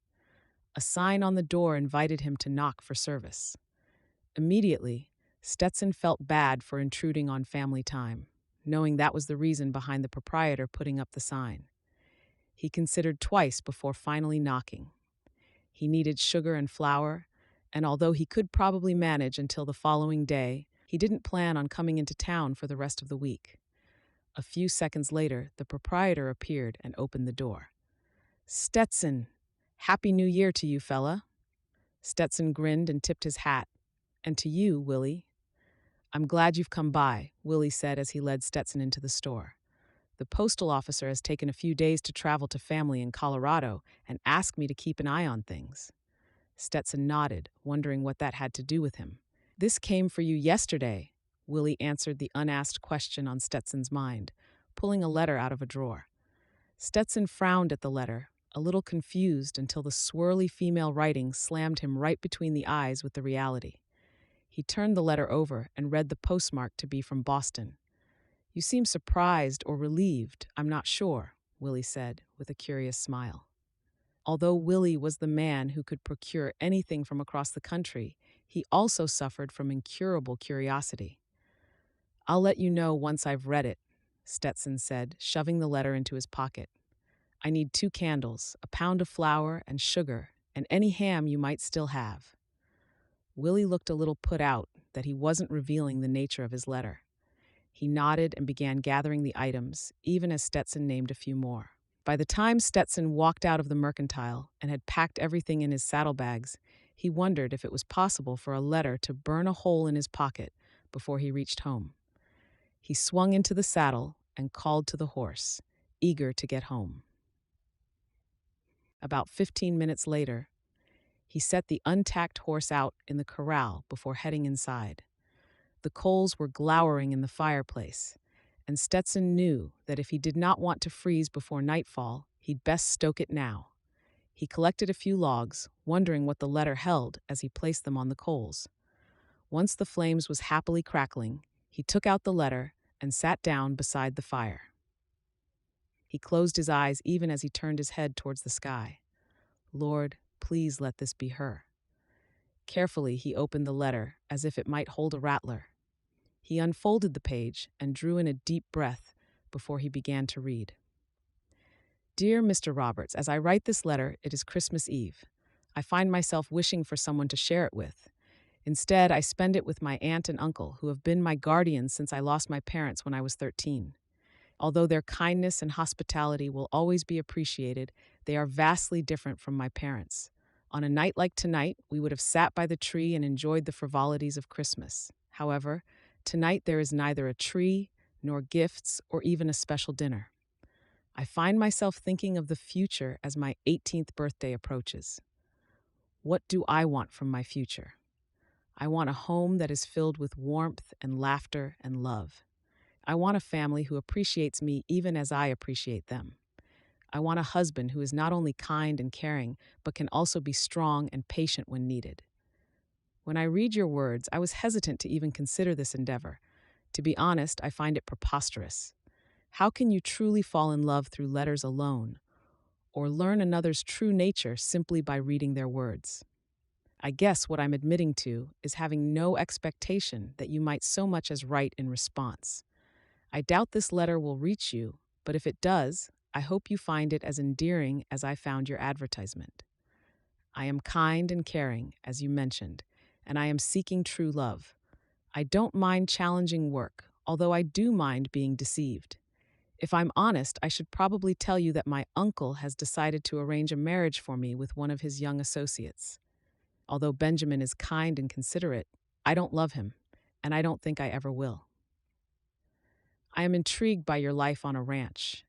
A sign on the door invited him to knock for service. Immediately, Stetson felt bad for intruding on family time, knowing that was the reason behind the proprietor putting up the sign. He considered twice before finally knocking. He needed sugar and flour, and although he could probably manage until the following day, he didn't plan on coming into town for the rest of the week. A few seconds later, the proprietor appeared and opened the door. "Stetson, Happy New Year to you, fella." Stetson grinned and tipped his hat. "And to you, Willie." "I'm glad you've come by," Willie said as he led Stetson into the store. "The postal officer has taken a few days to travel to family in Colorado and asked me to keep an eye on things." Stetson nodded, wondering what that had to do with him. "This came for you yesterday," Willie answered the unasked question on Stetson's mind, pulling a letter out of a drawer. Stetson frowned at the letter, a little confused until the swirly female writing slammed him right between the eyes with the reality. He turned the letter over and read the postmark to be from Boston. "You seem surprised or relieved, I'm not sure," Willie said, with a curious smile. Although Willie was the man who could procure anything from across the country, he also suffered from incurable curiosity. "I'll let you know once I've read it," Stetson said, shoving the letter into his pocket. "I need 2 candles, a pound of flour, and sugar, and any ham you might still have. Willie looked a little put out that he wasn't revealing the nature of his letter. He nodded and began gathering the items, even as Stetson named a few more. By the time Stetson walked out of the mercantile and had packed everything in his saddlebags, he wondered if it was possible for a letter to burn a hole in his pocket before he reached home. He swung into the saddle and called to the horse, eager to get home. About 15 minutes later, he set the untacked horse out in the corral before heading inside. The coals were glowering in the fireplace, and Stetson knew that if he did not want to freeze before nightfall, he'd best stoke it now. He collected a few logs, wondering what the letter held as he placed them on the coals. Once the flames was happily crackling, he took out the letter and sat down beside the fire. He closed his eyes even as he turned his head towards the sky. Lord, please let this be her. Carefully, he opened the letter as if it might hold a rattler. He unfolded the page and drew in a deep breath before he began to read. Dear Mr. Roberts, as I write this letter, it is Christmas Eve. I find myself wishing for someone to share it with. Instead, I spend it with my aunt and uncle, who have been my guardians since I lost my parents when I was 13. Although their kindness and hospitality will always be appreciated, they are vastly different from my parents. On a night like tonight, we would have sat by the tree and enjoyed the frivolities of Christmas. However, tonight there is neither a tree, nor gifts, or even a special dinner. I find myself thinking of the future as my 18th birthday approaches. What do I want from my future? I want a home that is filled with warmth and laughter and love. I want a family who appreciates me even as I appreciate them. I want a husband who is not only kind and caring, but can also be strong and patient when needed. When I read your words, I was hesitant to even consider this endeavor. To be honest, I find it preposterous. How can you truly fall in love through letters alone, or learn another's true nature simply by reading their words? I guess what I'm admitting to is having no expectation that you might so much as write in response. I doubt this letter will reach you, but if it does, I hope you find it as endearing as I found your advertisement. I am kind and caring, as you mentioned, and I am seeking true love. I don't mind challenging work, although I do mind being deceived. If I'm honest, I should probably tell you that my uncle has decided to arrange a marriage for me with one of his young associates. Although Benjamin is kind and considerate, I don't love him, and I don't think I ever will. I am intrigued by your life on a ranch.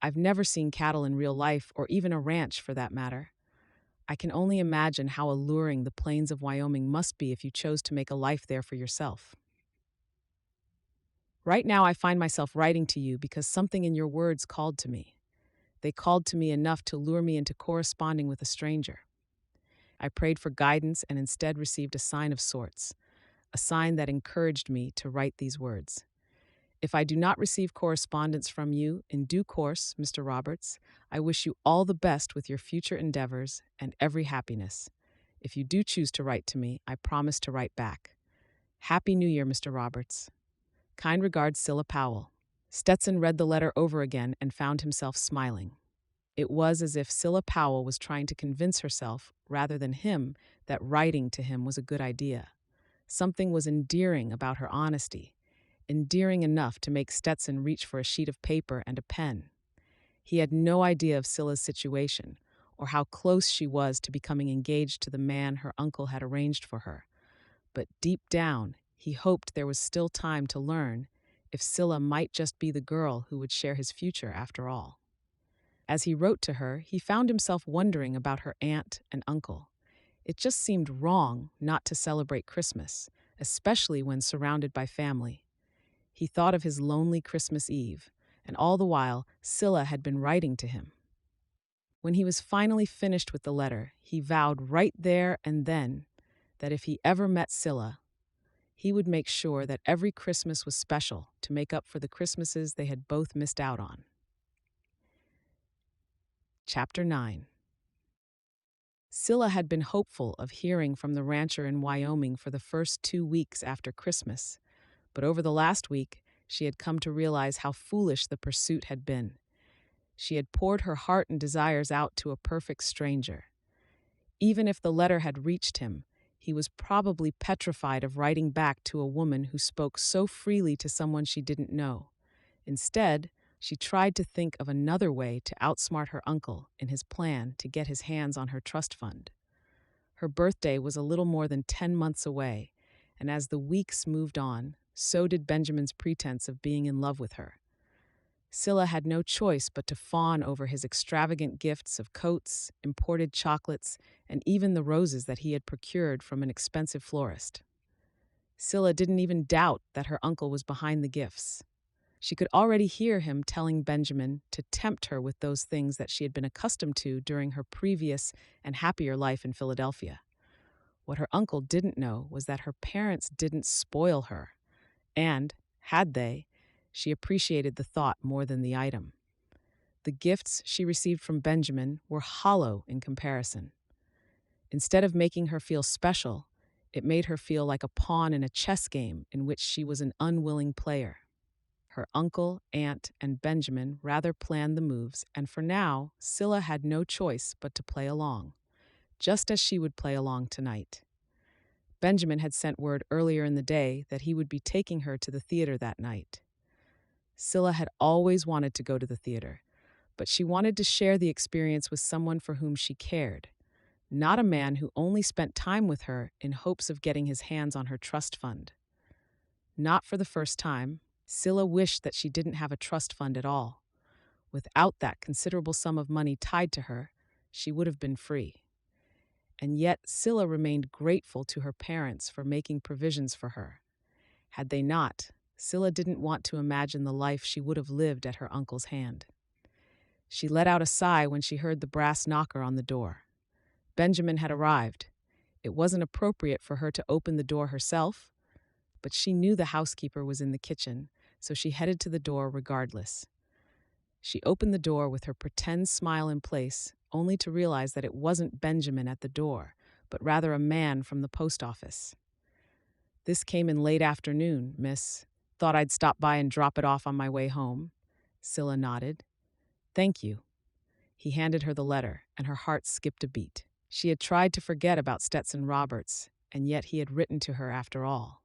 I've never seen cattle in real life, or even a ranch for that matter. I can only imagine how alluring the plains of Wyoming must be if you chose to make a life there for yourself. Right now, I find myself writing to you because something in your words called to me. They called to me enough to lure me into corresponding with a stranger. I prayed for guidance and instead received a sign of sorts, a sign that encouraged me to write these words. If I do not receive correspondence from you in due course, Mr. Roberts, I wish you all the best with your future endeavors and every happiness. If you do choose to write to me, I promise to write back. Happy New Year, Mr. Roberts. Kind regards, Cilla Powell. Stetson read the letter over again and found himself smiling. It was as if Cilla Powell was trying to convince herself, rather than him, that writing to him was a good idea. Something was endearing about her honesty, endearing enough to make Stetson reach for a sheet of paper and a pen. He had no idea of Cilla's situation, or how close she was to becoming engaged to the man her uncle had arranged for her. But deep down, he hoped there was still time to learn if Cilla might just be the girl who would share his future after all. As he wrote to her, he found himself wondering about her aunt and uncle. It just seemed wrong not to celebrate Christmas, especially when surrounded by family. He thought of his lonely Christmas Eve, and all the while, Cilla had been writing to him. When he was finally finished with the letter, he vowed right there and then that if he ever met Cilla, he would make sure that every Christmas was special to make up for the Christmases they had both missed out on. Chapter 9. Cilla had been hopeful of hearing from the rancher in Wyoming for the first 2 weeks after Christmas, but over the last week, she had come to realize how foolish the pursuit had been. She had poured her heart and desires out to a perfect stranger. Even if the letter had reached him, he was probably petrified of writing back to a woman who spoke so freely to someone she didn't know. Instead, she tried to think of another way to outsmart her uncle in his plan to get his hands on her trust fund. Her birthday was a little more than 10 months away, and as the weeks moved on, so did Benjamin's pretense of being in love with her. Cilla had no choice but to fawn over his extravagant gifts of coats, imported chocolates, and even the roses that he had procured from an expensive florist. Cilla didn't even doubt that her uncle was behind the gifts. She could already hear him telling Benjamin to tempt her with those things that she had been accustomed to during her previous and happier life in Philadelphia. What her uncle didn't know was that her parents didn't spoil her, and, had they, she appreciated the thought more than the item. The gifts she received from Benjamin were hollow in comparison. Instead of making her feel special, it made her feel like a pawn in a chess game in which she was an unwilling player. Her uncle, aunt, and Benjamin rather planned the moves, and for now, Cilla had no choice but to play along, just as she would play along tonight. Benjamin had sent word earlier in the day that he would be taking her to the theater that night. Cilla had always wanted to go to the theater, but she wanted to share the experience with someone for whom she cared, not a man who only spent time with her in hopes of getting his hands on her trust fund. Not for the first time, Cilla wished that she didn't have a trust fund at all. Without that considerable sum of money tied to her, she would have been free. And yet Cilla remained grateful to her parents for making provisions for her. Had they not, Cilla didn't want to imagine the life she would have lived at her uncle's hand. She let out a sigh when she heard the brass knocker on the door. Benjamin had arrived. It wasn't appropriate for her to open the door herself, but she knew the housekeeper was in the kitchen, so she headed to the door regardless. She opened the door with her pretend smile in place, only to realize that it wasn't Benjamin at the door, but rather a man from the post office. "This came in late afternoon, miss. Thought I'd stop by and drop it off on my way home." Cilla nodded. "Thank you." He handed her the letter, and her heart skipped a beat. She had tried to forget about Stetson Roberts, and yet he had written to her after all.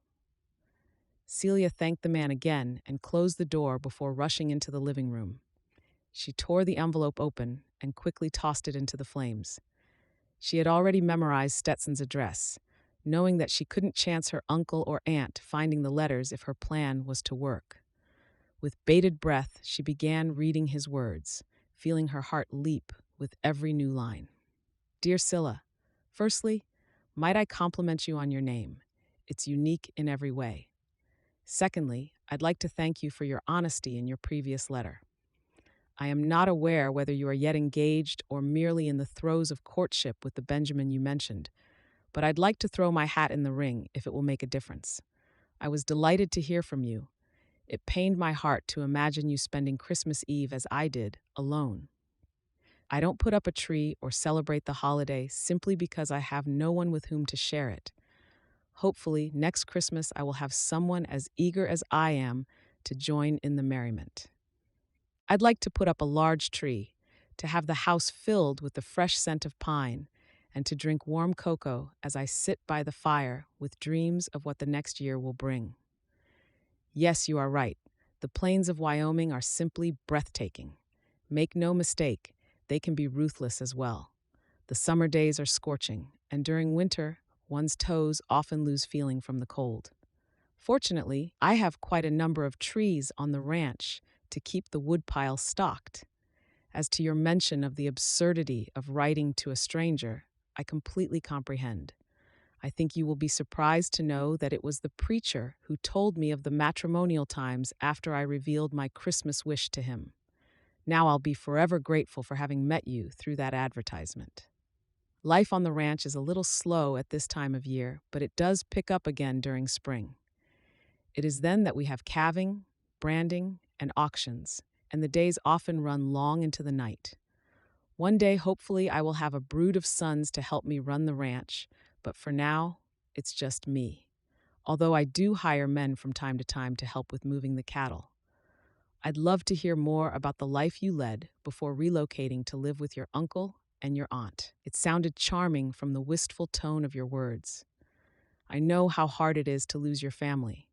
Celia thanked the man again and closed the door before rushing into the living room. She tore the envelope open and quickly tossed it into the flames. She had already memorized Stetson's address, knowing that she couldn't chance her uncle or aunt finding the letters if her plan was to work. With bated breath, she began reading his words, feeling her heart leap with every new line. "Dear Cilla, firstly, might I compliment you on your name? It's unique in every way. Secondly, I'd like to thank you for your honesty in your previous letter. I am not aware whether you are yet engaged or merely in the throes of courtship with the Benjamin you mentioned, but I'd like to throw my hat in the ring if it will make a difference. I was delighted to hear from you. It pained my heart to imagine you spending Christmas Eve as I did, alone. I don't put up a tree or celebrate the holiday simply because I have no one with whom to share it. Hopefully, next Christmas I will have someone as eager as I am to join in the merriment. I'd like to put up a large tree, to have the house filled with the fresh scent of pine, and to drink warm cocoa as I sit by the fire with dreams of what the next year will bring. Yes, you are right. The plains of Wyoming are simply breathtaking. Make no mistake, they can be ruthless as well. The summer days are scorching, and during winter, one's toes often lose feeling from the cold. Fortunately, I have quite a number of trees on the ranch to keep the woodpile stocked. As to your mention of the absurdity of writing to a stranger, I completely comprehend. I think you will be surprised to know that it was the preacher who told me of the matrimonial times after I revealed my Christmas wish to him. Now I'll be forever grateful for having met you through that advertisement. Life on the ranch is a little slow at this time of year, but it does pick up again during spring. It is then that we have calving, branding, and auctions, and the days often run long into the night. One day, hopefully, I will have a brood of sons to help me run the ranch, but for now, it's just me. Although I do hire men from time to time to help with moving the cattle. I'd love to hear more about the life you led before relocating to live with your uncle and your aunt. It sounded charming from the wistful tone of your words. I know how hard it is to lose your family.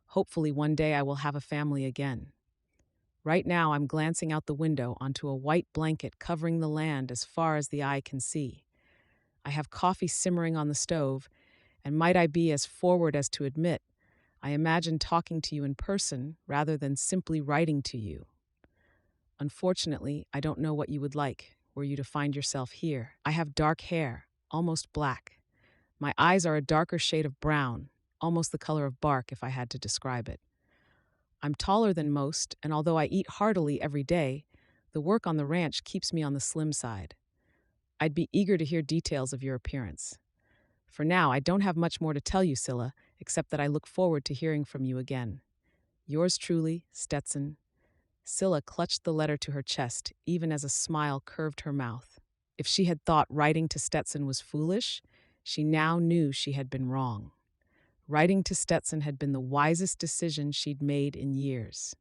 Hopefully, one day I will have a family again. Right now, I'm glancing out the window onto a white blanket covering the land as far as the eye can see. I have coffee simmering on the stove, and might I be as forward as to admit, I imagine talking to you in person rather than simply writing to you. Unfortunately, I don't know what you would like were you to find yourself here. I have dark hair, almost black. My eyes are a darker shade of brown, almost the color of bark if I had to describe it. I'm taller than most, and although I eat heartily every day, the work on the ranch keeps me on the slim side. I'd be eager to hear details of your appearance. For now, I don't have much more to tell you, Cilla, except that I look forward to hearing from you again. Yours truly, Stetson. Cilla clutched the letter to her chest, even as a smile curved her mouth. If she had thought writing to Stetson was foolish, she now knew she had been wrong. Writing to Stetson had been the wisest decision she'd made in years.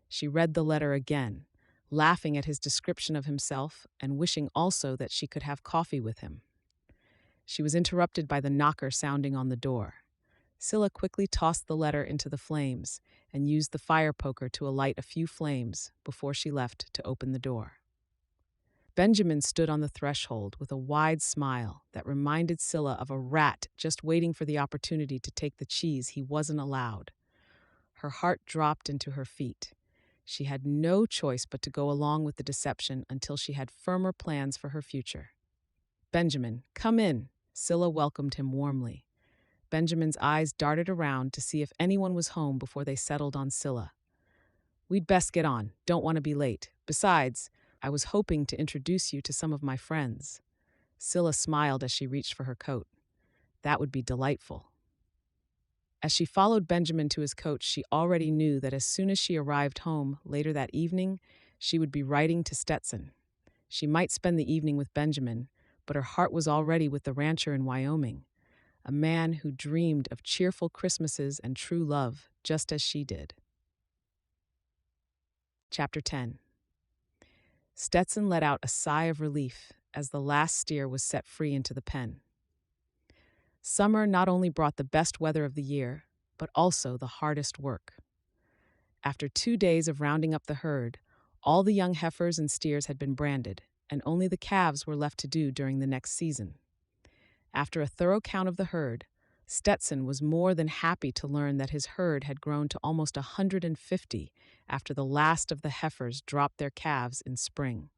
She read the letter again, laughing at his description of himself and wishing also that she could have coffee with him. She was interrupted by the knocker sounding on the door. Cilla quickly tossed the letter into the flames and used the fire poker to alight a few flames before she left to open the door. Benjamin stood on the threshold with a wide smile that reminded Cilla of a rat just waiting for the opportunity to take the cheese he wasn't allowed. Her heart dropped into her feet. She had no choice but to go along with the deception until she had firmer plans for her future. "Benjamin, come in," Cilla welcomed him warmly. Benjamin's eyes darted around to see if anyone was home before they settled on Cilla. "We'd best get on. Don't want to be late. Besides, I was hoping to introduce you to some of my friends." Cilla smiled as she reached for her coat. That would be delightful. As she followed Benjamin to his coach, she already knew that as soon as she arrived home later that evening, she would be writing to Stetson. She might spend the evening with Benjamin, but her heart was already with the rancher in Wyoming, a man who dreamed of cheerful Christmases and true love, just as she did. Chapter 10. Stetson let out a sigh of relief as the last steer was set free into the pen. Summer not only brought the best weather of the year, but also the hardest work. After 2 days of rounding up the herd, all the young heifers and steers had been branded, and only the calves were left to do during the next season. After a thorough count of the herd, Stetson was more than happy to learn that his herd had grown to almost 150 after the last of the heifers dropped their calves in spring.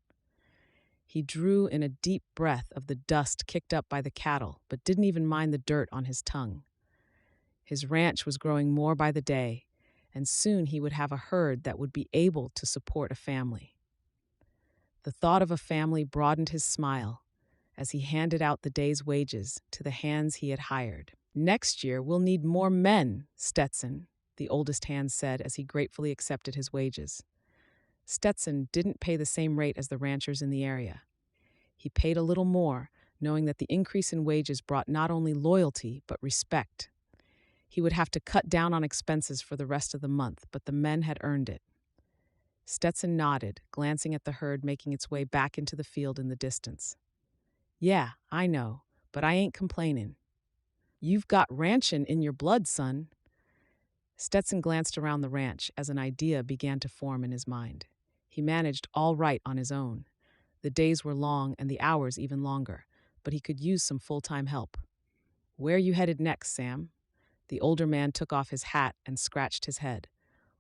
He drew in a deep breath of the dust kicked up by the cattle, but didn't even mind the dirt on his tongue. His ranch was growing more by the day, and soon he would have a herd that would be able to support a family. The thought of a family broadened his smile as he handed out the day's wages to the hands he had hired. "Next year, we'll need more men, Stetson," the oldest hand said as he gratefully accepted his wages. Stetson didn't pay the same rate as the ranchers in the area. He paid a little more, knowing that the increase in wages brought not only loyalty, but respect. He would have to cut down on expenses for the rest of the month, but the men had earned it. Stetson nodded, glancing at the herd making its way back into the field in the distance. "Yeah, I know, but I ain't complaining. You've got ranchin' in your blood, son." Stetson glanced around the ranch as an idea began to form in his mind. He managed all right on his own. The days were long and the hours even longer, but he could use some full-time help. "Where you headed next, Sam?" The older man took off his hat and scratched his head.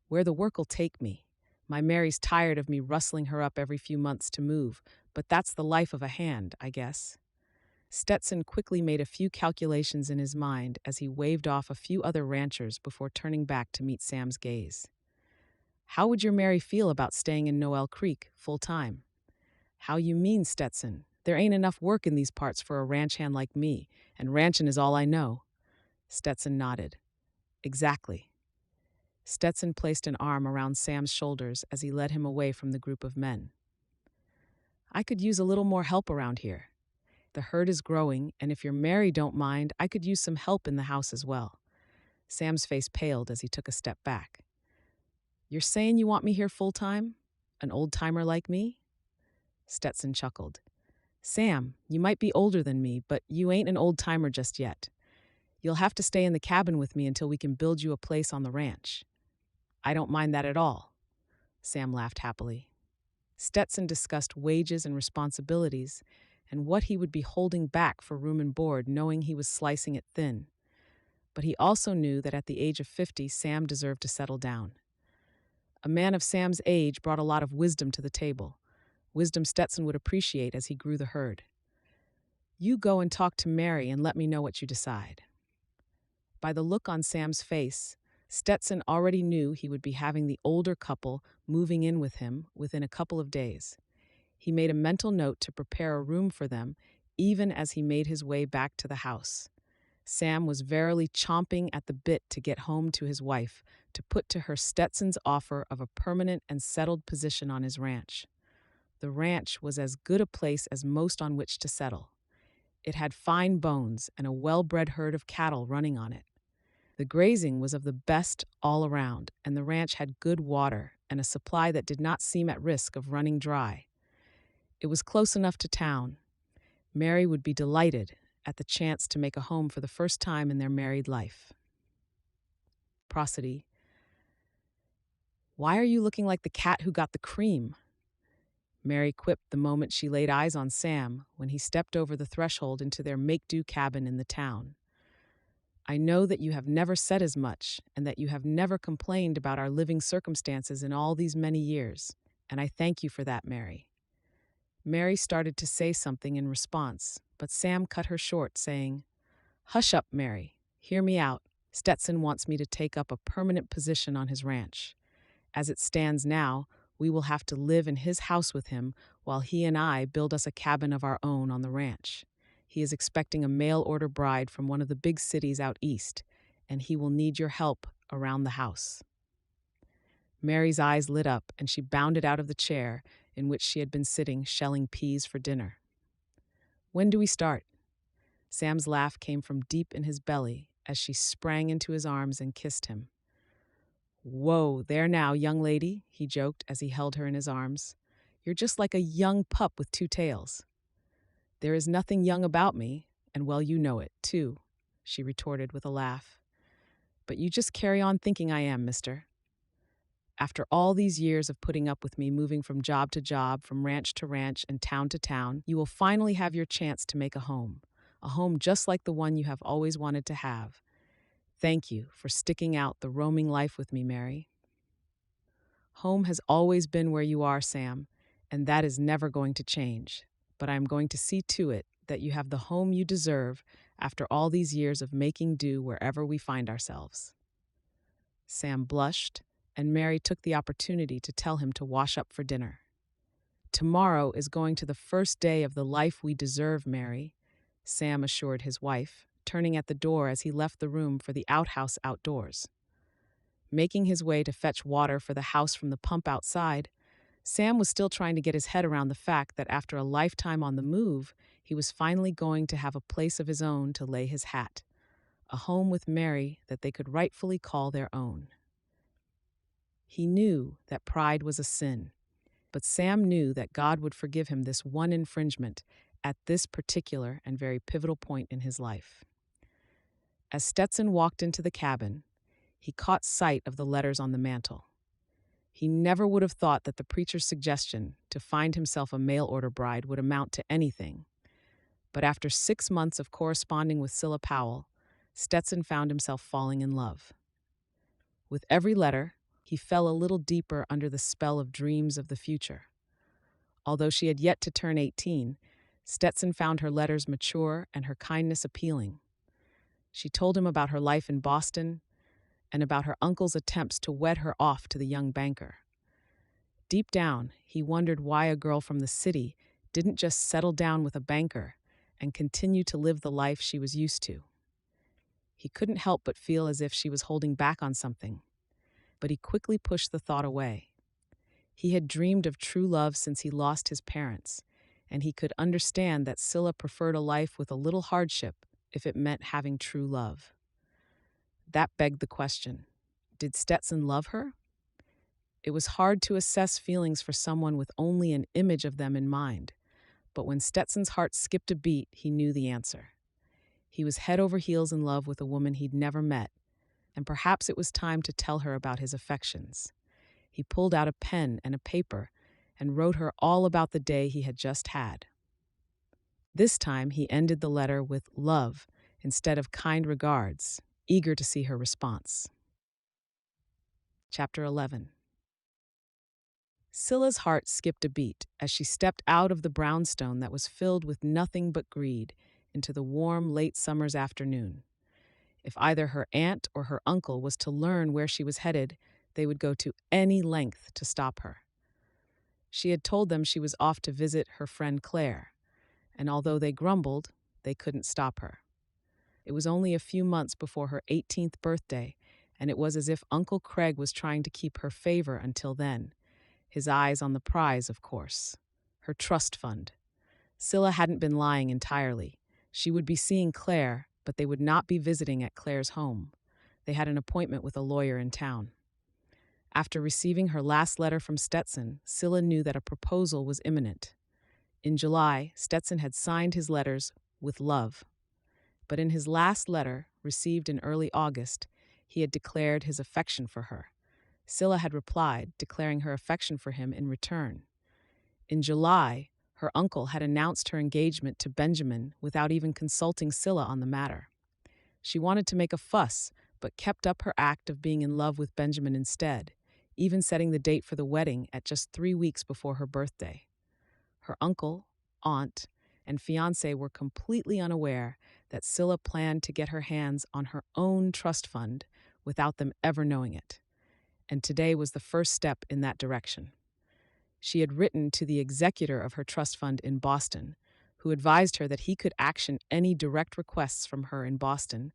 "Where the work'll take me. My Mary's tired of me rustling her up every few months to move, but that's the life of a hand, I guess." Stetson quickly made a few calculations in his mind as he waved off a few other ranchers before turning back to meet Sam's gaze. "How would your Mary feel about staying in Noel Creek full-time?" "How you mean, Stetson? There ain't enough work in these parts for a ranch hand like me, and ranchin' is all I know." Stetson nodded. "Exactly." Stetson placed an arm around Sam's shoulders as he led him away from the group of men. "I could use a little more help around here. The herd is growing, and if your Mary don't mind, I could use some help in the house as well." Sam's face paled as he took a step back. "You're saying you want me here full-time? An old-timer like me?" Stetson chuckled. Sam, you might be older than me, but you ain't an old-timer just yet. You'll have to stay in the cabin with me until we can build you a place on the ranch. I don't mind that at all. Sam laughed happily. Stetson discussed wages and responsibilities and what he would be holding back for room and board, knowing he was slicing it thin. But he also knew that at the age of 50, Sam deserved to settle down. A man of Sam's age brought a lot of wisdom to the table, wisdom Stetson would appreciate as he grew the herd. You go and talk to Mary and let me know what you decide. By the look on Sam's face, Stetson already knew he would be having the older couple moving in with him within a couple of days. He made a mental note to prepare a room for them, even as he made his way back to the house. Sam was verily chomping at the bit to get home to his wife, to put to her Stetson's offer of a permanent and settled position on his ranch. The ranch was as good a place as most on which to settle. It had fine bones and a well-bred herd of cattle running on it. The grazing was of the best all around, and the ranch had good water and a supply that did not seem at risk of running dry. It was close enough to town. Mary would be delighted at the chance to make a home for the first time in their married life. Prosody. Why are you looking like the cat who got the cream? Mary quipped the moment she laid eyes on Sam when he stepped over the threshold into their make-do cabin in the town. I know that you have never said as much and that you have never complained about our living circumstances in all these many years, and I thank you for that, Mary. Mary started to say something in response, but Sam cut her short, saying, Hush up, Mary. Hear me out. Stetson wants me to take up a permanent position on his ranch. As it stands now, we will have to live in his house with him while he and I build us a cabin of our own on the ranch. He is expecting a mail-order bride from one of the big cities out east, and he will need your help around the house. Mary's eyes lit up, and she bounded out of the chair in which she had been sitting, shelling peas for dinner. When do we start? Sam's laugh came from deep in his belly as she sprang into his arms and kissed him. Whoa, there now, young lady, he joked as he held her in his arms. You're just like a young pup with two tails. There is nothing young about me, and well, you know it, too, she retorted with a laugh. But you just carry on thinking I am, mister. After all these years of putting up with me moving from job to job, from ranch to ranch, and town to town, you will finally have your chance to make a home just like the one you have always wanted to have. Thank you for sticking out the roaming life with me, Mary. Home has always been where you are, Sam, and that is never going to change. But I am going to see to it that you have the home you deserve after all these years of making do wherever we find ourselves. Sam blushed, and Mary took the opportunity to tell him to wash up for dinner. Tomorrow is going to the first day of the life we deserve, Mary, Sam assured his wife, turning at the door as he left the room for the outhouse outdoors. Making his way to fetch water for the house from the pump outside, Sam was still trying to get his head around the fact that after a lifetime on the move, he was finally going to have a place of his own to lay his hat, a home with Mary that they could rightfully call their own. He knew that pride was a sin, but Sam knew that God would forgive him this one infringement at this particular and very pivotal point in his life. As Stetson walked into the cabin, he caught sight of the letters on the mantel. He never would have thought that the preacher's suggestion to find himself a mail-order bride would amount to anything. But after 6 months of corresponding with Cilla Powell, Stetson found himself falling in love. With every letter, he fell a little deeper under the spell of dreams of the future. Although she had yet to turn 18, Stetson found her letters mature and her kindness appealing. She told him about her life in Boston and about her uncle's attempts to wed her off to the young banker. Deep down, he wondered why a girl from the city didn't just settle down with a banker and continue to live the life she was used to. He couldn't help but feel as if she was holding back on something, but he quickly pushed the thought away. He had dreamed of true love since he lost his parents, and he could understand that Cilla preferred a life with a little hardship if it meant having true love. That begged the question, did Stetson love her? It was hard to assess feelings for someone with only an image of them in mind, But when Stetson's heart skipped a beat, he knew the answer. He was head over heels in love with a woman he'd never met, and perhaps it was time to tell her about his affections. He pulled out a pen and a paper and wrote her all about the day he had just had. This time he ended the letter with love instead of kind regards, eager to see her response. Chapter 11. Cilla's heart skipped a beat as she stepped out of the brownstone that was filled with nothing but greed into the warm, late summer's afternoon. If either her aunt or her uncle was to learn where she was headed, they would go to any length to stop her. She had told them she was off to visit her friend Claire, and although they grumbled, they couldn't stop her. It was only a few months before her 18th birthday, and it was as if Uncle Craig was trying to keep her favor until then. His eyes on the prize, of course. Her trust fund. Cilla hadn't been lying entirely. She would be seeing Claire, but they would not be visiting at Claire's home. They had an appointment with a lawyer in town. After receiving her last letter from Stetson, Cilla knew that a proposal was imminent. In July, Stetson had signed his letters with love. But in his last letter, received in early August, he had declared his affection for her. Cilla had replied, declaring her affection for him in return. In July, her uncle had announced her engagement to Benjamin without even consulting Cilla on the matter. She wanted to make a fuss, but kept up her act of being in love with Benjamin instead, even setting the date for the wedding at just 3 weeks before her birthday. Her uncle, aunt, and fiancé were completely unaware that Cilla planned to get her hands on her own trust fund without them ever knowing it. And today was the first step in that direction. She had written to the executor of her trust fund in Boston, who advised her that he could action any direct requests from her in Boston,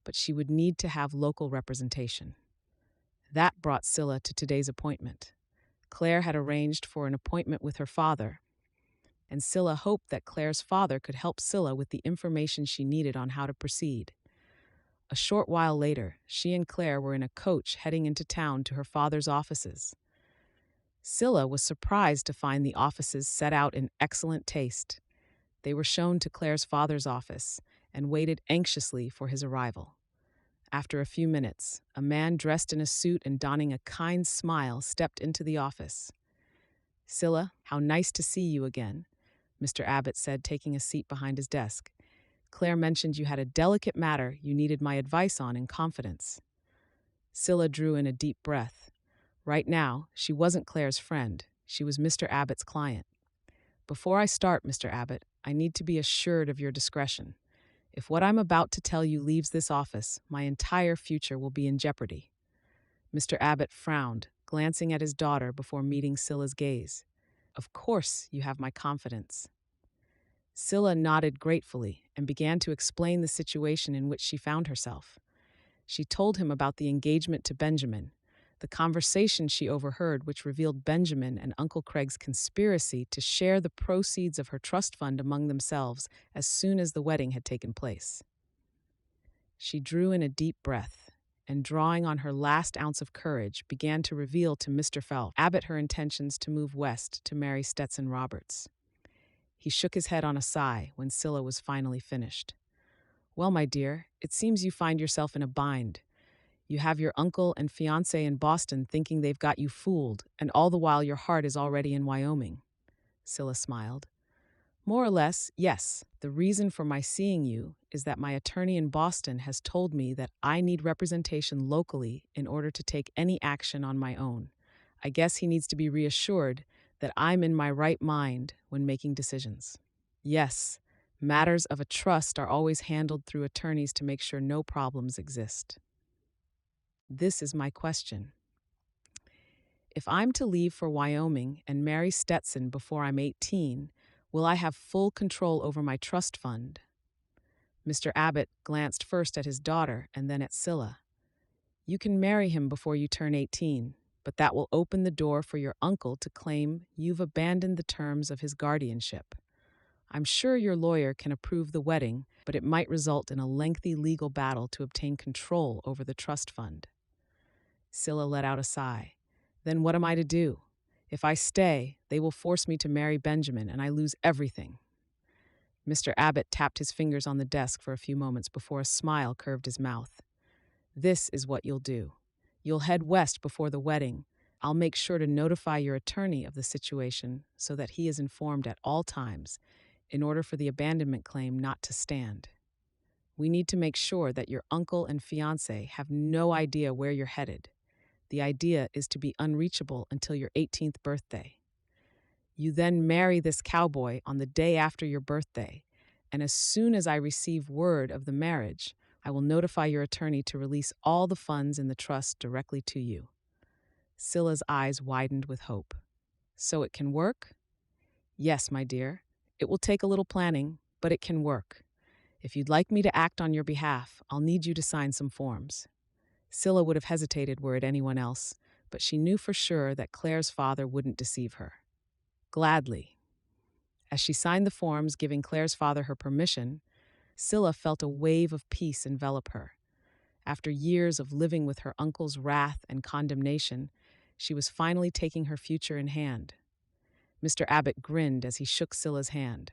but she would need to have local representation. That brought Cilla to today's appointment. Claire had arranged for an appointment with her father, and Cilla hoped that Claire's father could help Cilla with the information she needed on how to proceed. A short while later, she and Claire were in a coach heading into town to her father's offices. Cilla was surprised to find the offices set out in excellent taste. They were shown to Claire's father's office and waited anxiously for his arrival. After a few minutes, a man dressed in a suit and donning a kind smile stepped into the office. "Cilla, how nice to see you again," Mr. Abbott said, taking a seat behind his desk. "Claire mentioned you had a delicate matter you needed my advice on in confidence." Cilla drew in a deep breath. Right now, she wasn't Claire's friend. She was Mr. Abbott's client. "Before I start, Mr. Abbott, I need to be assured of your discretion. If what I'm about to tell you leaves this office, my entire future will be in jeopardy." Mr. Abbott frowned, glancing at his daughter before meeting Cilla's gaze. "Of course you have my confidence." Cilla nodded gratefully and began to explain the situation in which she found herself. She told him about the engagement to Benjamin, the conversation she overheard which revealed Benjamin and Uncle Craig's conspiracy to share the proceeds of her trust fund among themselves as soon as the wedding had taken place. She drew in a deep breath and, drawing on her last ounce of courage, began to reveal to Mr. Abbott her intentions to move west to marry Stetson Roberts. He shook his head on a sigh when Cilla was finally finished. "Well, my dear, it seems you find yourself in a bind. You have your uncle and fiancé in Boston thinking they've got you fooled, and all the while your heart is already in Wyoming." Cilla smiled. "More or less, yes. The reason for my seeing you is that my attorney in Boston has told me that I need representation locally in order to take any action on my own. I guess he needs to be reassured that I'm in my right mind when making decisions. Yes, matters of a trust are always handled through attorneys to make sure no problems exist. This is my question. If I'm to leave for Wyoming and marry Stetson before I'm 18, will I have full control over my trust fund?" Mr. Abbott glanced first at his daughter and then at Cilla. "You can marry him before you turn 18, but that will open the door for your uncle to claim you've abandoned the terms of his guardianship. I'm sure your lawyer can approve the wedding, but it might result in a lengthy legal battle to obtain control over the trust fund." Cilla let out a sigh. "Then what am I to do? If I stay, they will force me to marry Benjamin, and I lose everything. Mr. Abbott tapped his fingers on the desk for a few moments before a smile curved his mouth. This is what you'll do. You'll head west before the wedding. I'll make sure to notify your attorney of the situation so that he is informed at all times in order for the abandonment claim not to stand. We need to make sure that your uncle and fiancé have no idea where you're headed. The idea is to be unreachable until your 18th birthday. You then marry this cowboy on the day after your birthday, and as soon as I receive word of the marriage, I will notify your attorney to release all the funds in the trust directly to you. Cilla's eyes widened with hope. So it can work? Yes, my dear. It will take a little planning, but it can work. If you'd like me to act on your behalf, I'll need you to sign some forms. Cilla would have hesitated were it anyone else, but she knew for sure that Claire's father wouldn't deceive her. Gladly. As she signed the forms giving Claire's father her permission, Cilla felt a wave of peace envelop her. After years of living with her uncle's wrath and condemnation, she was finally taking her future in hand. Mr. Abbott grinned as he shook Cilla's hand.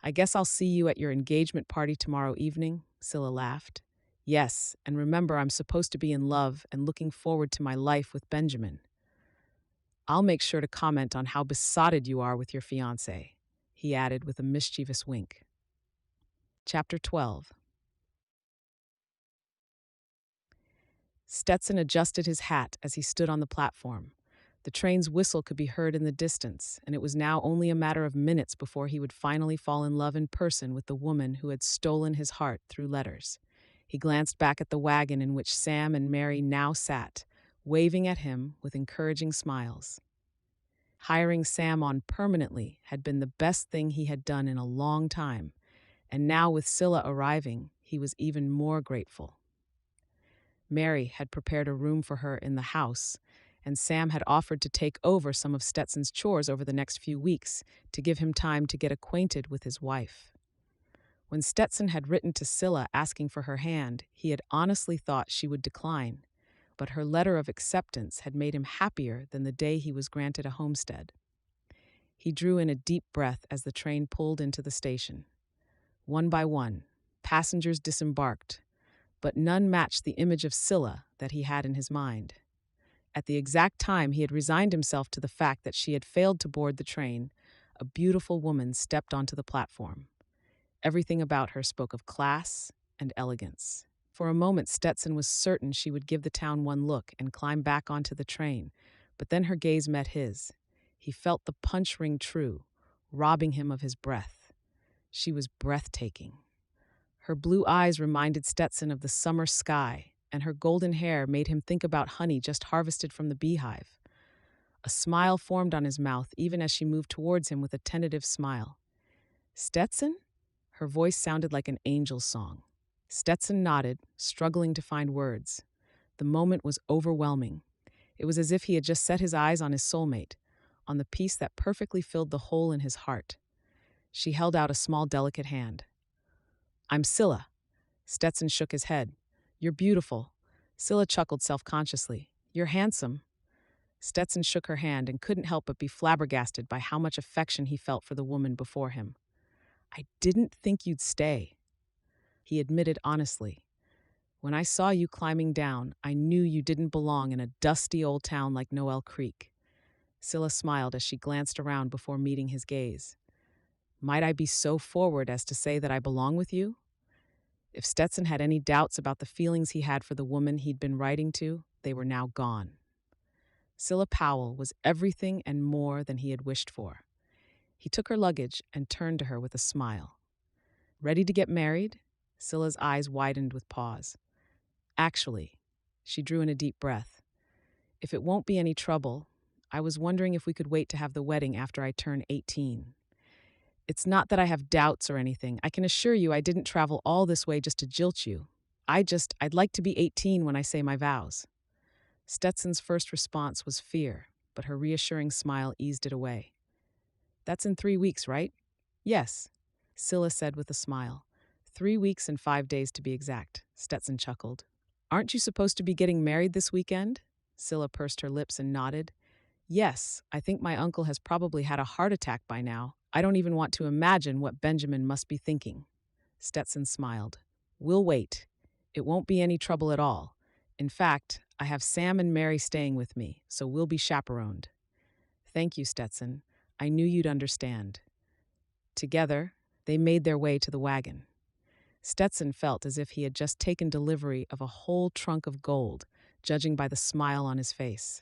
I guess I'll see you at your engagement party tomorrow evening, Cilla laughed. Yes, and remember I'm supposed to be in love and looking forward to my life with Benjamin. I'll make sure to comment on how besotted you are with your fiancé, he added with a mischievous wink. Chapter 12. Stetson adjusted his hat as he stood on the platform. The train's whistle could be heard in the distance, and it was now only a matter of minutes before he would finally fall in love in person with the woman who had stolen his heart through letters. He glanced back at the wagon in which Sam and Mary now sat, waving at him with encouraging smiles. Hiring Sam on permanently had been the best thing he had done in a long time, and now with Cilla arriving, he was even more grateful. Mary had prepared a room for her in the house, and Sam had offered to take over some of Stetson's chores over the next few weeks to give him time to get acquainted with his wife. When Stetson had written to Cilla asking for her hand, he had honestly thought she would decline, but her letter of acceptance had made him happier than the day he was granted a homestead. He drew in a deep breath as the train pulled into the station. One by one, passengers disembarked, but none matched the image of Cilla that he had in his mind. At the exact time he had resigned himself to the fact that she had failed to board the train, a beautiful woman stepped onto the platform. Everything about her spoke of class and elegance. For a moment, Stetson was certain she would give the town one look and climb back onto the train, but then her gaze met his. He felt the punch ring true, robbing him of his breath. She was breathtaking. Her blue eyes reminded Stetson of the summer sky, and her golden hair made him think about honey just harvested from the beehive. A smile formed on his mouth even as she moved towards him with a tentative smile. Stetson? Her voice sounded like an angel's song. Stetson nodded, struggling to find words. The moment was overwhelming. It was as if he had just set his eyes on his soulmate, on the piece that perfectly filled the hole in his heart. She held out a small, delicate hand. I'm Cilla. Stetson shook his head. You're beautiful. Cilla chuckled self-consciously. You're handsome. Stetson shook her hand and couldn't help but be flabbergasted by how much affection he felt for the woman before him. I didn't think you'd stay, he admitted honestly. When I saw you climbing down, I knew you didn't belong in a dusty old town like Noel Creek. Cilla smiled as she glanced around before meeting his gaze. Might I be so forward as to say that I belong with you? If Stetson had any doubts about the feelings he had for the woman he'd been writing to, they were now gone. Cilla Powell was everything and more than he had wished for. He took her luggage and turned to her with a smile. Ready to get married? Cilla's eyes widened with pause. Actually, she drew in a deep breath. If it won't be any trouble, I was wondering if we could wait to have the wedding after I turn 18. It's not that I have doubts or anything. I can assure you I didn't travel all this way just to jilt you. I'd like to be 18 when I say my vows. Stetson's first response was fear, but her reassuring smile eased it away. That's in 3 weeks, right? Yes, Cilla said with a smile. 3 weeks and 5 days to be exact, Stetson chuckled. Aren't you supposed to be getting married this weekend? Cilla pursed her lips and nodded. Yes, I think my uncle has probably had a heart attack by now. I don't even want to imagine what Benjamin must be thinking. Stetson smiled. We'll wait. It won't be any trouble at all. In fact, I have Sam and Mary staying with me, so we'll be chaperoned. Thank you, Stetson. I knew you'd understand. Together, they made their way to the wagon. Stetson felt as if he had just taken delivery of a whole trunk of gold, judging by the smile on his face.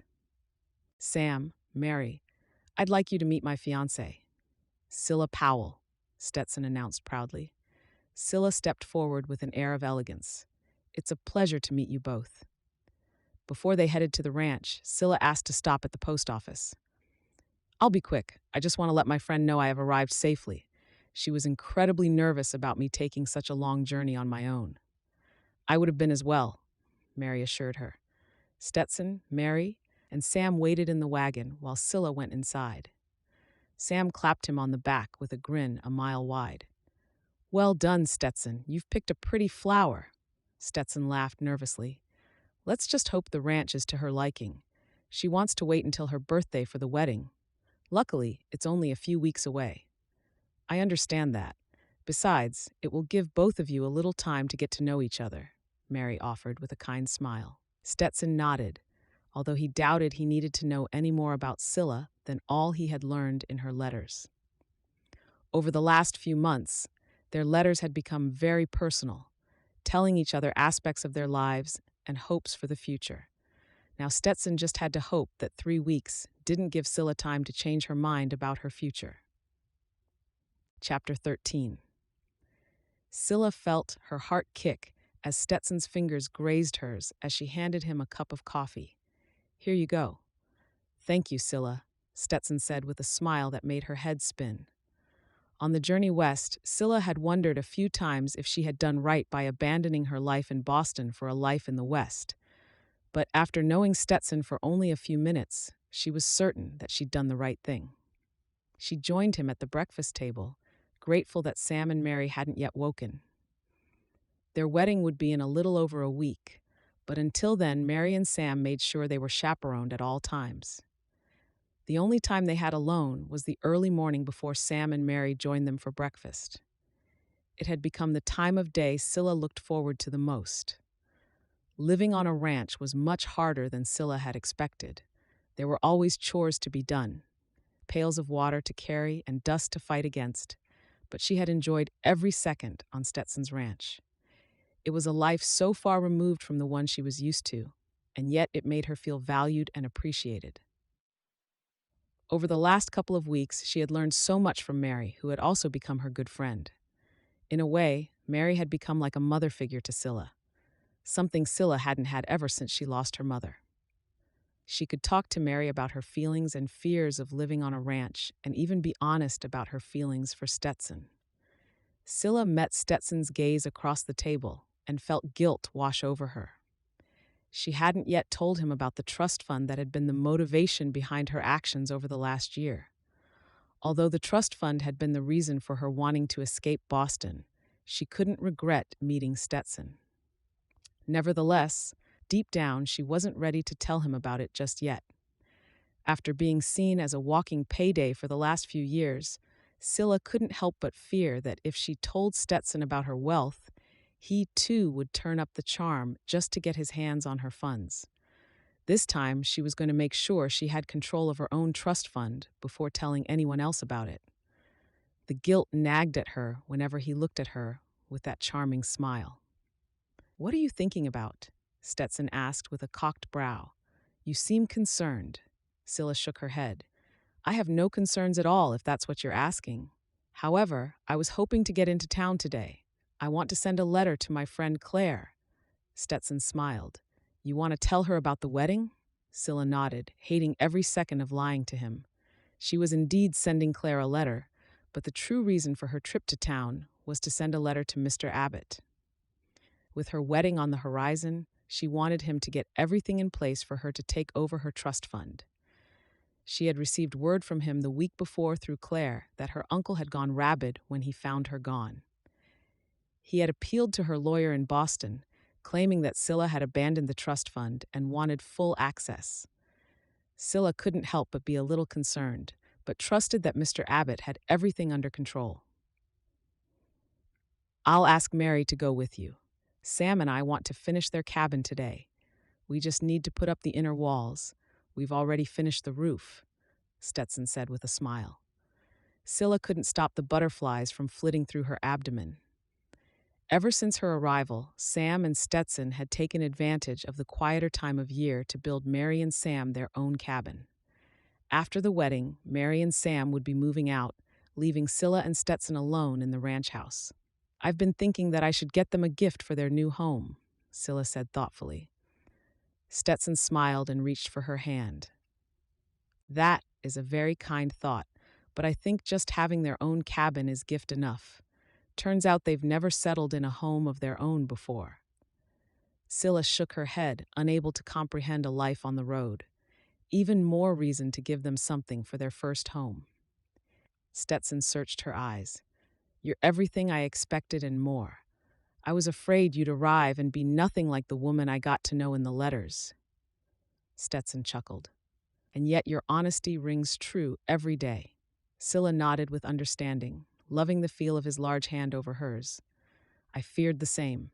Sam, Mary, I'd like you to meet my fiancée, Cilla Powell, Stetson announced proudly. Cilla stepped forward with an air of elegance. It's a pleasure to meet you both. Before they headed to the ranch, Cilla asked to stop at the post office. I'll be quick. I just want to let my friend know I have arrived safely. She was incredibly nervous about me taking such a long journey on my own. I would have been as well, Mary assured her. Stetson, Mary, and Sam waited in the wagon while Cilla went inside. Sam clapped him on the back with a grin a mile wide. Well done, Stetson. You've picked a pretty flower. Stetson laughed nervously. Let's just hope the ranch is to her liking. She wants to wait until her birthday for the wedding. Luckily, it's only a few weeks away. I understand that. Besides, it will give both of you a little time to get to know each other, Mary offered with a kind smile. Stetson nodded, although he doubted he needed to know any more about Cilla than all he had learned in her letters. Over the last few months, their letters had become very personal, telling each other aspects of their lives and hopes for the future. Now Stetson just had to hope that 3 weeks didn't give Cilla time to change her mind about her future. Chapter 13. Cilla felt her heart kick as Stetson's fingers grazed hers as she handed him a cup of coffee. Here you go. Thank you, Cilla, Stetson said with a smile that made her head spin. On the journey west, Cilla had wondered a few times if she had done right by abandoning her life in Boston for a life in the West. But after knowing Stetson for only a few minutes, she was certain that she'd done the right thing. She joined him at the breakfast table, grateful that Sam and Mary hadn't yet woken. Their wedding would be in a little over a week, but until then, Mary and Sam made sure they were chaperoned at all times. The only time they had alone was the early morning before Sam and Mary joined them for breakfast. It had become the time of day Cilla looked forward to the most. Living on a ranch was much harder than Cilla had expected. There were always chores to be done, pails of water to carry and dust to fight against, but she had enjoyed every second on Stetson's ranch. It was a life so far removed from the one she was used to, and yet it made her feel valued and appreciated. Over the last couple of weeks, she had learned so much from Mary, who had also become her good friend. In a way, Mary had become like a mother figure to Cilla, something Cilla hadn't had ever since she lost her mother. She could talk to Mary about her feelings and fears of living on a ranch and even be honest about her feelings for Stetson. Cilla met Stetson's gaze across the table and felt guilt wash over her. She hadn't yet told him about the trust fund that had been the motivation behind her actions over the last year. Although the trust fund had been the reason for her wanting to escape Boston, she couldn't regret meeting Stetson. Nevertheless, deep down, she wasn't ready to tell him about it just yet. After being seen as a walking payday for the last few years, Cilla couldn't help but fear that if she told Stetson about her wealth, he too would turn up the charm just to get his hands on her funds. This time, she was going to make sure she had control of her own trust fund before telling anyone else about it. The guilt nagged at her whenever he looked at her with that charming smile. "What are you thinking about?" Stetson asked with a cocked brow. "You seem concerned." Cilla shook her head. "I have no concerns at all, if that's what you're asking. However, I was hoping to get into town today. I want to send a letter to my friend Claire." Stetson smiled. "You want to tell her about the wedding?" Cilla nodded, hating every second of lying to him. She was indeed sending Claire a letter, but the true reason for her trip to town was to send a letter to Mr. Abbott. With her wedding on the horizon, she wanted him to get everything in place for her to take over her trust fund. She had received word from him the week before through Claire that her uncle had gone rabid when he found her gone. He had appealed to her lawyer in Boston, claiming that Cilla had abandoned the trust fund and wanted full access. Cilla couldn't help but be a little concerned, but trusted that Mr. Abbott had everything under control. "I'll ask Mary to go with you. Sam and I want to finish their cabin today. We just need to put up the inner walls. We've already finished the roof," Stetson said with a smile. Cilla couldn't stop the butterflies from flitting through her abdomen. Ever since her arrival, Sam and Stetson had taken advantage of the quieter time of year to build Mary and Sam their own cabin. After the wedding, Mary and Sam would be moving out, leaving Cilla and Stetson alone in the ranch house. "I've been thinking that I should get them a gift for their new home," Cilla said thoughtfully. Stetson smiled and reached for her hand. "That is a very kind thought, but I think just having their own cabin is gift enough. Turns out they've never settled in a home of their own before." Cilla shook her head, unable to comprehend a life on the road. Even more reason to give them something for their first home. Stetson searched her eyes. "You're everything I expected and more. I was afraid you'd arrive and be nothing like the woman I got to know in the letters." Stetson chuckled. "And yet your honesty rings true every day." Cilla nodded with understanding, loving the feel of his large hand over hers. "I feared the same.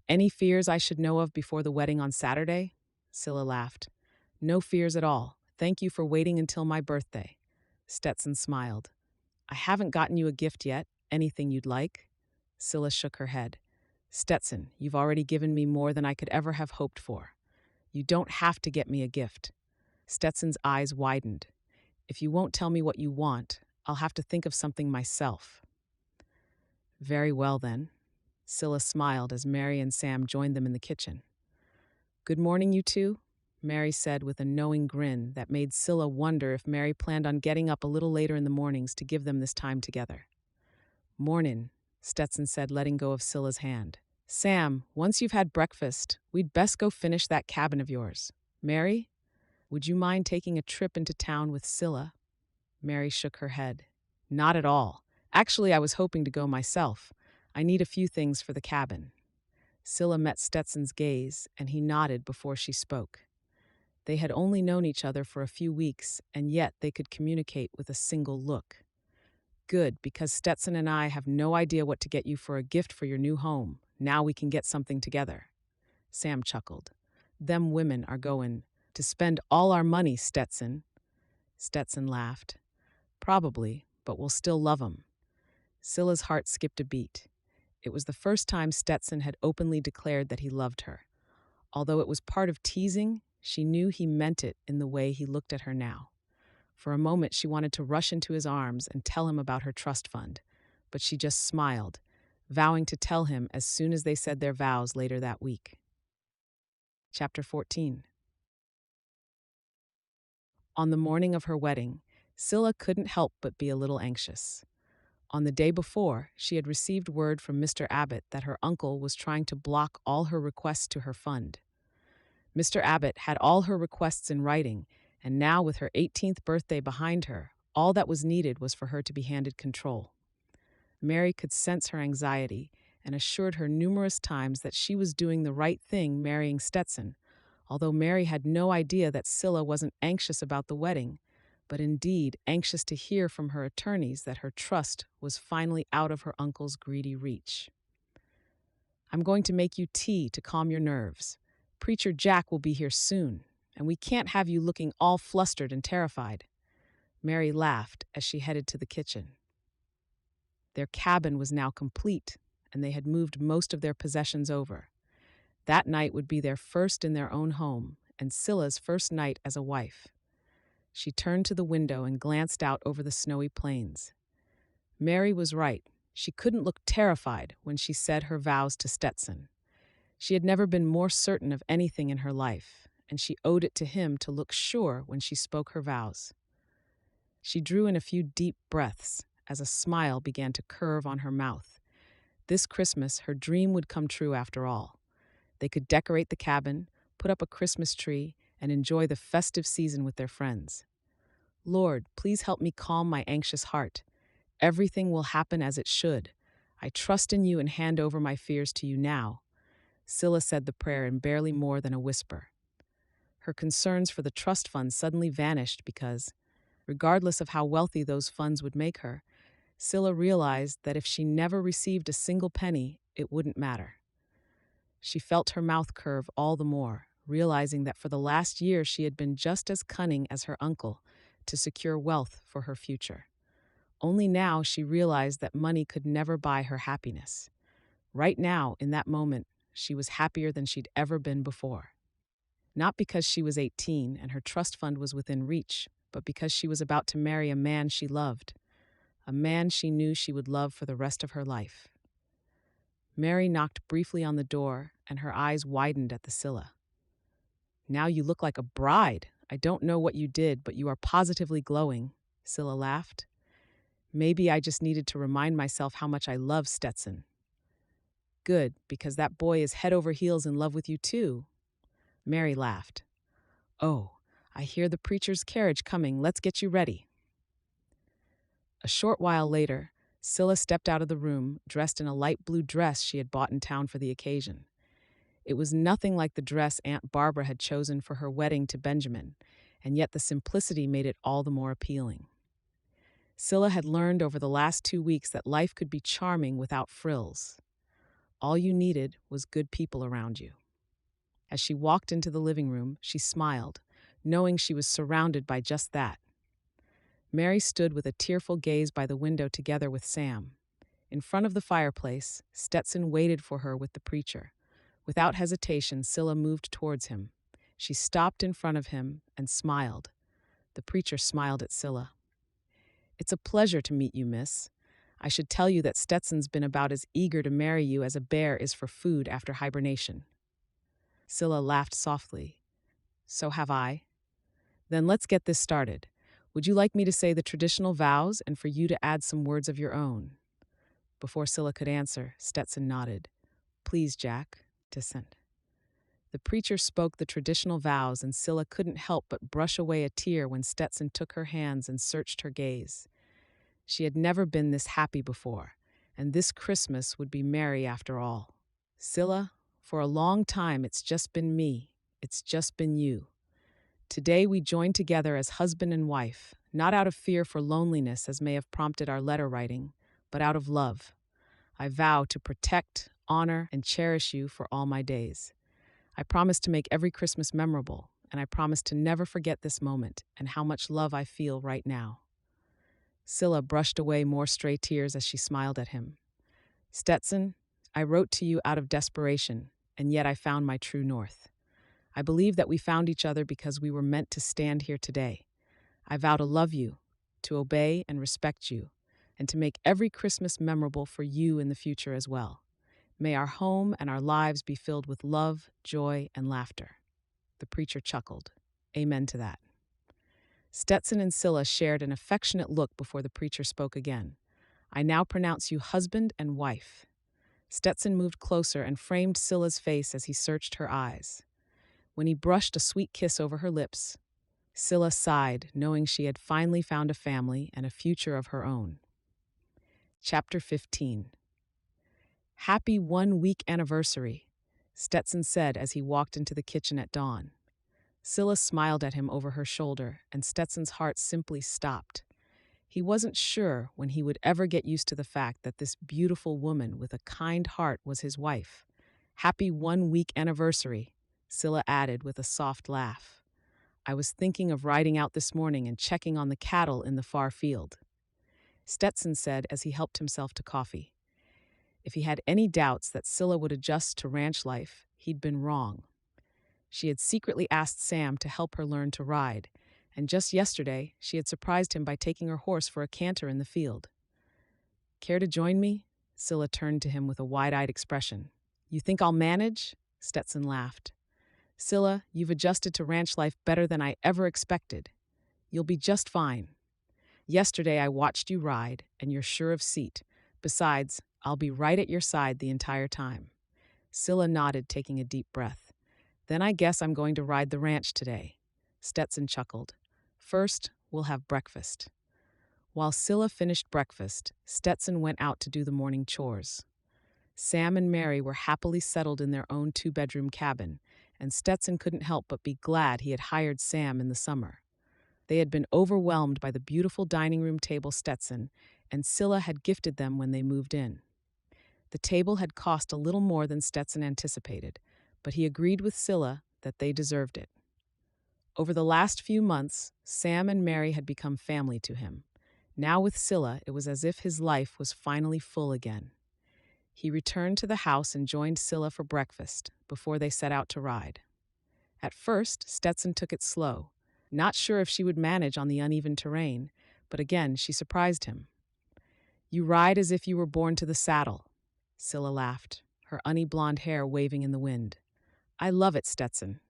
Any fears I should know of before the wedding on Saturday?" Cilla laughed. "No fears at all. Thank you for waiting until my birthday." Stetson smiled. "I haven't gotten you a gift yet. Anything you'd like?" Cilla shook her head. "Stetson, you've already given me more than I could ever have hoped for. You don't have to get me a gift." Stetson's eyes widened. "If you won't tell me what you want, I'll have to think of something myself." "Very well, then." Cilla smiled as Mary and Sam joined them in the kitchen. "Good morning, you two," Mary said with a knowing grin that made Cilla wonder if Mary planned on getting up a little later in the mornings to give them this time together. "Mornin'," Stetson said, letting go of Cilla's hand. "Sam, once you've had breakfast, we'd best go finish that cabin of yours. Mary, would you mind taking a trip into town with Cilla?" Mary shook her head. "Not at all. Actually, I was hoping to go myself. I need a few things for the cabin." Cilla met Stetson's gaze, and he nodded before she spoke. They had only known each other for a few weeks, and yet they could communicate with a single look. "Good, because Stetson and I have no idea what to get you for a gift for your new home. Now we can get something together." Sam chuckled. "Them women are going to spend all our money, Stetson." Stetson laughed. "Probably, but we'll still love 'em." Cilla's heart skipped a beat. It was the first time Stetson had openly declared that he loved her. Although it was part of teasing, she knew he meant it in the way he looked at her now. For a moment, she wanted to rush into his arms and tell him about her trust fund, but she just smiled, vowing to tell him as soon as they said their vows later that week. Chapter 14. On the morning of her wedding, Cilla couldn't help but be a little anxious. On the day before, she had received word from Mr. Abbott that her uncle was trying to block all her requests to her fund. Mr. Abbott had all her requests in writing, and now with her 18th birthday behind her, all that was needed was for her to be handed control. Mary could sense her anxiety and assured her numerous times that she was doing the right thing marrying Stetson, although Mary had no idea that Cilla wasn't anxious about the wedding, but indeed anxious to hear from her attorneys that her trust was finally out of her uncle's greedy reach. "I'm going to make you tea to calm your nerves. Preacher Jack will be here soon, and we can't have you looking all flustered and terrified." Mary laughed as she headed to the kitchen. Their cabin was now complete, and they had moved most of their possessions over. That night would be their first in their own home, and Cilla's first night as a wife. She turned to the window and glanced out over the snowy plains. Mary was right. She couldn't look terrified when she said her vows to Stetson. She had never been more certain of anything in her life, and she owed it to him to look sure when she spoke her vows. She drew in a few deep breaths as a smile began to curve on her mouth. This Christmas, her dream would come true after all. They could decorate the cabin, put up a Christmas tree, and enjoy the festive season with their friends. "Lord, please help me calm my anxious heart. Everything will happen as it should. I trust in you and hand over my fears to you now." Cilla said the prayer in barely more than a whisper. Her concerns for the trust fund suddenly vanished because, regardless of how wealthy those funds would make her, Cilla realized that if she never received a single penny, it wouldn't matter. She felt her mouth curve all the more, realizing that for the last year she had been just as cunning as her uncle to secure wealth for her future. Only now she realized that money could never buy her happiness. Right now, in that moment, she was happier than she'd ever been before. Not because she was 18 and her trust fund was within reach, but because she was about to marry a man she loved, a man she knew she would love for the rest of her life. Mary knocked briefly on the door, and her eyes widened at the Cilla. "Now you look like a bride. I don't know what you did, but you are positively glowing," Cilla laughed. "Maybe I just needed to remind myself how much I love Stetson." "Good, because that boy is head over heels in love with you too." Mary laughed. "Oh, I hear the preacher's carriage coming. Let's get you ready." A short while later, Cilla stepped out of the room, dressed in a light blue dress she had bought in town for the occasion. It was nothing like the dress Aunt Barbara had chosen for her wedding to Benjamin, and yet the simplicity made it all the more appealing. Cilla had learned over the last 2 weeks that life could be charming without frills. All you needed was good people around you. As she walked into the living room, she smiled, knowing she was surrounded by just that. Mary stood with a tearful gaze by the window together with Sam. In front of the fireplace, Stetson waited for her with the preacher. Without hesitation, Cilla moved towards him. She stopped in front of him and smiled. The preacher smiled at Cilla. "It's a pleasure to meet you, miss. I should tell you that Stetson's been about as eager to marry you as a bear is for food after hibernation." Cilla laughed softly. "So have I." "Then let's get this started. Would you like me to say the traditional vows and for you to add some words of your own?" Before Cilla could answer, Stetson nodded. "Please, Jack, descend." The preacher spoke the traditional vows, and Cilla couldn't help but brush away a tear when Stetson took her hands and searched her gaze. She had never been this happy before, and this Christmas would be merry after all. "Cilla, for a long time it's just been me. It's just been you. Today we join together as husband and wife, not out of fear for loneliness as may have prompted our letter writing, but out of love. I vow to protect, honor, and cherish you for all my days. I promise to make every Christmas memorable, and I promise to never forget this moment and how much love I feel right now." Cilla brushed away more stray tears as she smiled at him. "Stetson, I wrote to you out of desperation, and yet I found my true north. I believe that we found each other because we were meant to stand here today. I vow to love you, to obey and respect you, and to make every Christmas memorable for you in the future as well. May our home and our lives be filled with love, joy, and laughter." The preacher chuckled. "Amen to that." Stetson and Cilla shared an affectionate look before the preacher spoke again. "I now pronounce you husband and wife." Stetson moved closer and framed Cilla's face as he searched her eyes. When he brushed a sweet kiss over her lips, Cilla sighed, knowing she had finally found a family and a future of her own. Chapter 15. "Happy 1 week anniversary," Stetson said as he walked into the kitchen at dawn. Cilla smiled at him over her shoulder, and Stetson's heart simply stopped. He wasn't sure when he would ever get used to the fact that this beautiful woman with a kind heart was his wife. "Happy 1 week anniversary," Cilla added with a soft laugh. "I was thinking of riding out this morning and checking on the cattle in the far field," Stetson said as he helped himself to coffee. If he had any doubts that Cilla would adjust to ranch life, he'd been wrong. She had secretly asked Sam to help her learn to ride, and just yesterday she had surprised him by taking her horse for a canter in the field. "Care to join me?" Cilla turned to him with a wide-eyed expression. "You think I'll manage?" Stetson laughed. "Cilla, you've adjusted to ranch life better than I ever expected. You'll be just fine. Yesterday I watched you ride, and you're sure of seat. Besides, I'll be right at your side the entire time." Cilla nodded, taking a deep breath. "Then I guess I'm going to ride the ranch today." Stetson chuckled. "First, we'll have breakfast." While Cilla finished breakfast, Stetson went out to do the morning chores. Sam and Mary were happily settled in their own 2-bedroom cabin, and Stetson couldn't help but be glad he had hired Sam in the summer. They had been overwhelmed by the beautiful dining room table Stetson and Cilla had gifted them when they moved in. The table had cost a little more than Stetson anticipated, but he agreed with Cilla that they deserved it. Over the last few months, Sam and Mary had become family to him. Now with Cilla, it was as if his life was finally full again. He returned to the house and joined Cilla for breakfast before they set out to ride. At first, Stetson took it slow, not sure if she would manage on the uneven terrain, but again she surprised him. "You ride as if you were born to the saddle," Cilla laughed, her honey blonde hair waving in the wind. "I love it, Stetson."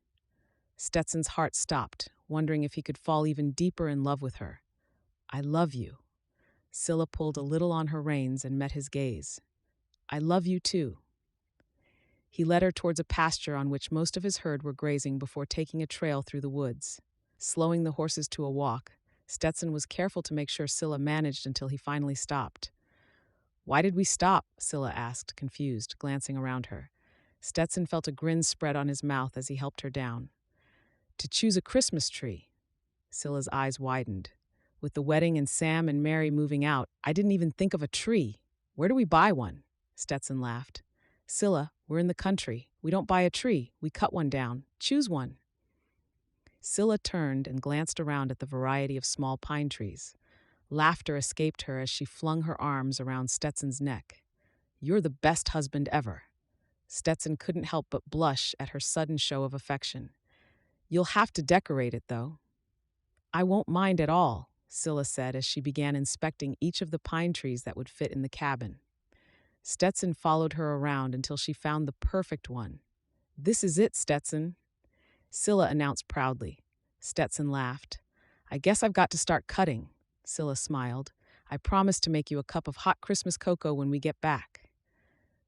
Stetson's heart stopped, wondering if he could fall even deeper in love with her. "I love you." Cilla pulled a little on her reins and met his gaze. "I love you too." He led her towards a pasture on which most of his herd were grazing before taking a trail through the woods. Slowing the horses to a walk, Stetson was careful to make sure Cilla managed until he finally stopped. "Why did we stop?" Cilla asked, confused, glancing around her. Stetson felt a grin spread on his mouth as he helped her down. "To choose a Christmas tree." Cilla's eyes widened. "With the wedding and Sam and Mary moving out, I didn't even think of a tree. Where do we buy one?" Stetson laughed. "Cilla, we're in the country. We don't buy a tree. We cut one down. Choose one." Cilla turned and glanced around at the variety of small pine trees. Laughter escaped her as she flung her arms around Stetson's neck. "You're the best husband ever." Stetson couldn't help but blush at her sudden show of affection. "You'll have to decorate it, though." "I won't mind at all," Cilla said as she began inspecting each of the pine trees that would fit in the cabin. Stetson followed her around until she found the perfect one. "This is it, Stetson," Cilla announced proudly. Stetson laughed. "I guess I've got to start cutting." Cilla smiled. "I promise to make you a cup of hot Christmas cocoa when we get back."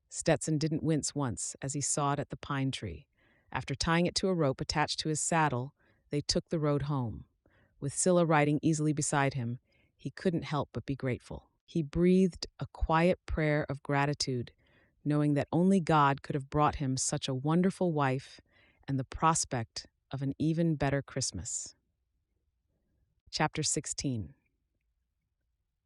Stetson didn't wince once as he sawed at the pine tree. After tying it to a rope attached to his saddle, they took the road home. With Cilla riding easily beside him, he couldn't help but be grateful. He breathed a quiet prayer of gratitude, knowing that only God could have brought him such a wonderful wife and the prospect of an even better Christmas. Chapter 16.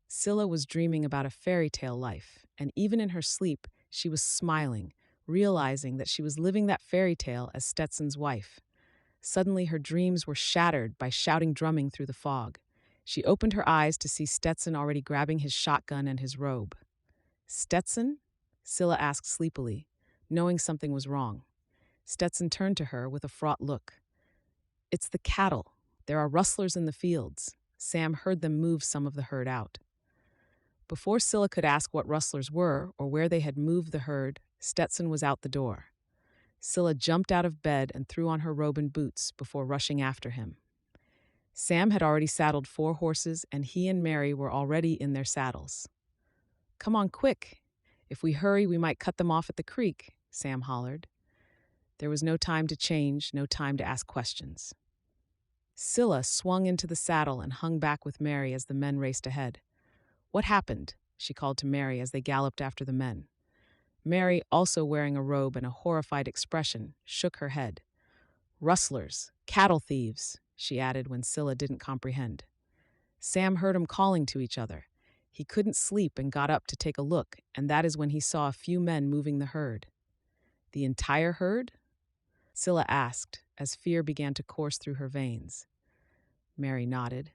Cilla was dreaming about a fairy tale life, and even in her sleep, she was smiling, realizing that she was living that fairy tale as Stetson's wife. Suddenly, her dreams were shattered by shouting drumming through the fog. She opened her eyes to see Stetson already grabbing his shotgun and his robe. "Stetson?" Cilla asked sleepily, knowing something was wrong. Stetson turned to her with a fraught look. "It's the cattle. There are rustlers in the fields. Sam heard them move some of the herd out." Before Cilla could ask what rustlers were or where they had moved the herd, Stetson was out the door. Cilla jumped out of bed and threw on her robe and boots before rushing after him. Sam had already saddled 4 horses, and he and Mary were already in their saddles. "Come on quick. If we hurry, we might cut them off at the creek," Sam hollered. There was no time to change, no time to ask questions. Cilla swung into the saddle and hung back with Mary as the men raced ahead. "What happened?" she called to Mary as they galloped after the men. Mary, also wearing a robe and a horrified expression, shook her head. "Rustlers, cattle thieves," she added when Cilla didn't comprehend. Sam heard them calling to each other. He couldn't sleep and got up to take a look, and that is when he saw a few men moving the herd. "The entire herd?" Cilla asked, as fear began to course through her veins. Mary nodded.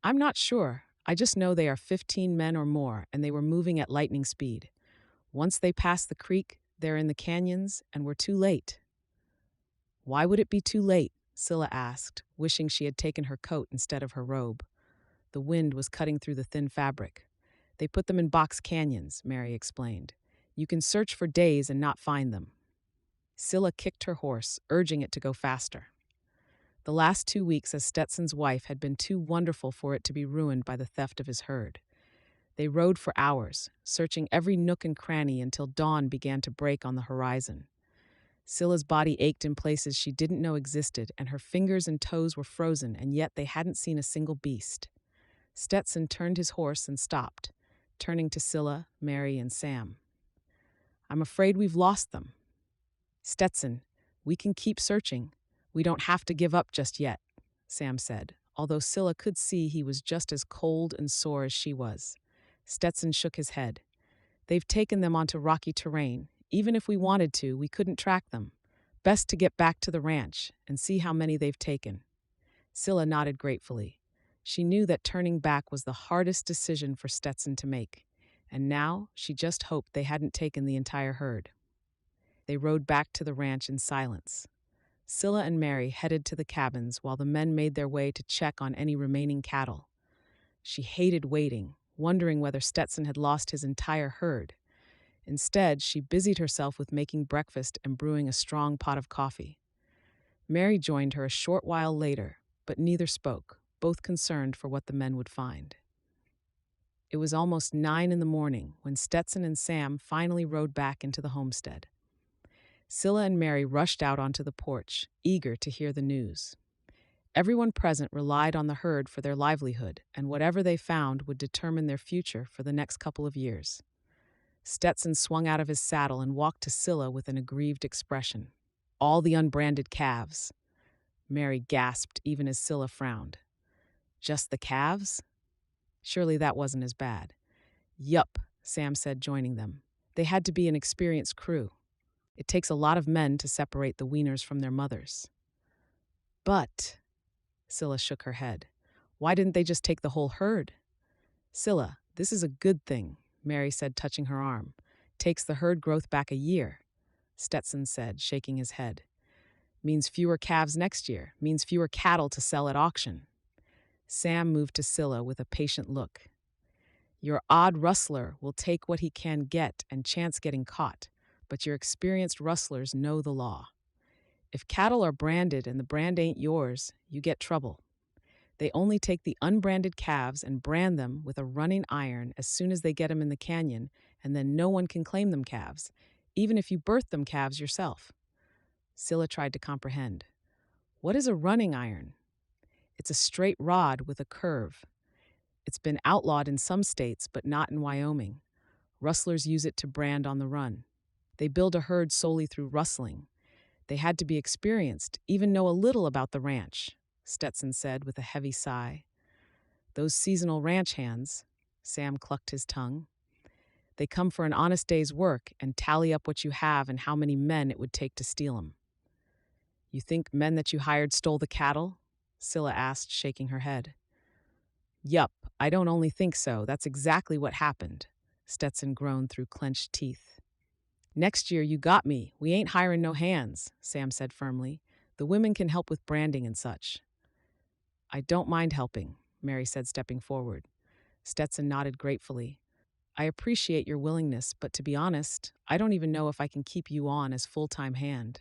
"I'm not sure. I just know they are 15 men or more, and they were moving at lightning speed. Once they passed the creek, they're in the canyons, and we're too late." "Why would it be too late?" Cilla asked, wishing she had taken her coat instead of her robe. The wind was cutting through the thin fabric. "They put them in box canyons," Mary explained. "You can search for days and not find them." Cilla kicked her horse, urging it to go faster. The last 2 weeks as Stetson's wife had been too wonderful for it to be ruined by the theft of his herd. They rode for hours, searching every nook and cranny until dawn began to break on the horizon. Cilla's body ached in places she didn't know existed, and her fingers and toes were frozen, and yet they hadn't seen a single beast. Stetson turned his horse and stopped, turning to Cilla, Mary, and Sam. "I'm afraid we've lost them." "Stetson, We can keep searching. We don't have to give up just yet, Sam said, although Cilla could see he was just as cold and sore as she was. Stetson shook his head. They've taken them onto rocky terrain. Even if we wanted to, we couldn't track them. Best to get back to the ranch and see how many they've taken. Cilla nodded gratefully. She knew that turning back was the hardest decision for Stetson to make, and now she just hoped they hadn't taken the entire herd. They rode back to the ranch in silence. Cilla and Mary headed to the cabins while the men made their way to check on any remaining cattle. She hated waiting, wondering whether Stetson had lost his entire herd. Instead, she busied herself with making breakfast and brewing a strong pot of coffee. Mary joined her a short while later, but neither spoke, both concerned for what the men would find. It was almost 9 in the morning when Stetson and Sam finally rode back into the homestead. Cilla and Mary rushed out onto the porch, eager to hear the news. Everyone present relied on the herd for their livelihood, and whatever they found would determine their future for the next couple of years. Stetson swung out of his saddle and walked to Cilla with an aggrieved expression. All the unbranded calves. Mary gasped even as Cilla frowned. Just the calves? Surely that wasn't as bad. Yup, Sam said, joining them. They had to be an experienced crew. It takes a lot of men to separate the weaners from their mothers. But, Cilla shook her head, why didn't they just take the whole herd? Cilla, this is a good thing, Mary said, touching her arm. Takes the herd growth back a year, Stetson said, shaking his head. Means fewer calves next year, means fewer cattle to sell at auction. Sam moved to Cilla with a patient look. Your odd rustler will take what he can get and chance getting caught, but your experienced rustlers know the law. If cattle are branded and the brand ain't yours, you get trouble. They only take the unbranded calves and brand them with a running iron as soon as they get them in the canyon, and then no one can claim them calves, even if you birth them calves yourself. Cilla tried to comprehend. What is a running iron? It's a straight rod with a curve. It's been outlawed in some states, but not in Wyoming. Rustlers use it to brand on the run. They build a herd solely through rustling. They had to be experienced, even know a little about the ranch, Stetson said with a heavy sigh. Those seasonal ranch hands, Sam clucked his tongue. They come for an honest day's work and tally up what you have and how many men it would take to steal them. You think men that you hired stole the cattle? Cilla asked, shaking her head. Yup, I don't only think so, that's exactly what happened, Stetson groaned through clenched teeth. Next year you got me. We ain't hiring no hands, Sam said firmly. The women can help with branding and such. I don't mind helping, Mary said, stepping forward. Stetson nodded gratefully. I appreciate your willingness, but to be honest, I don't even know if I can keep you on as full-time hand.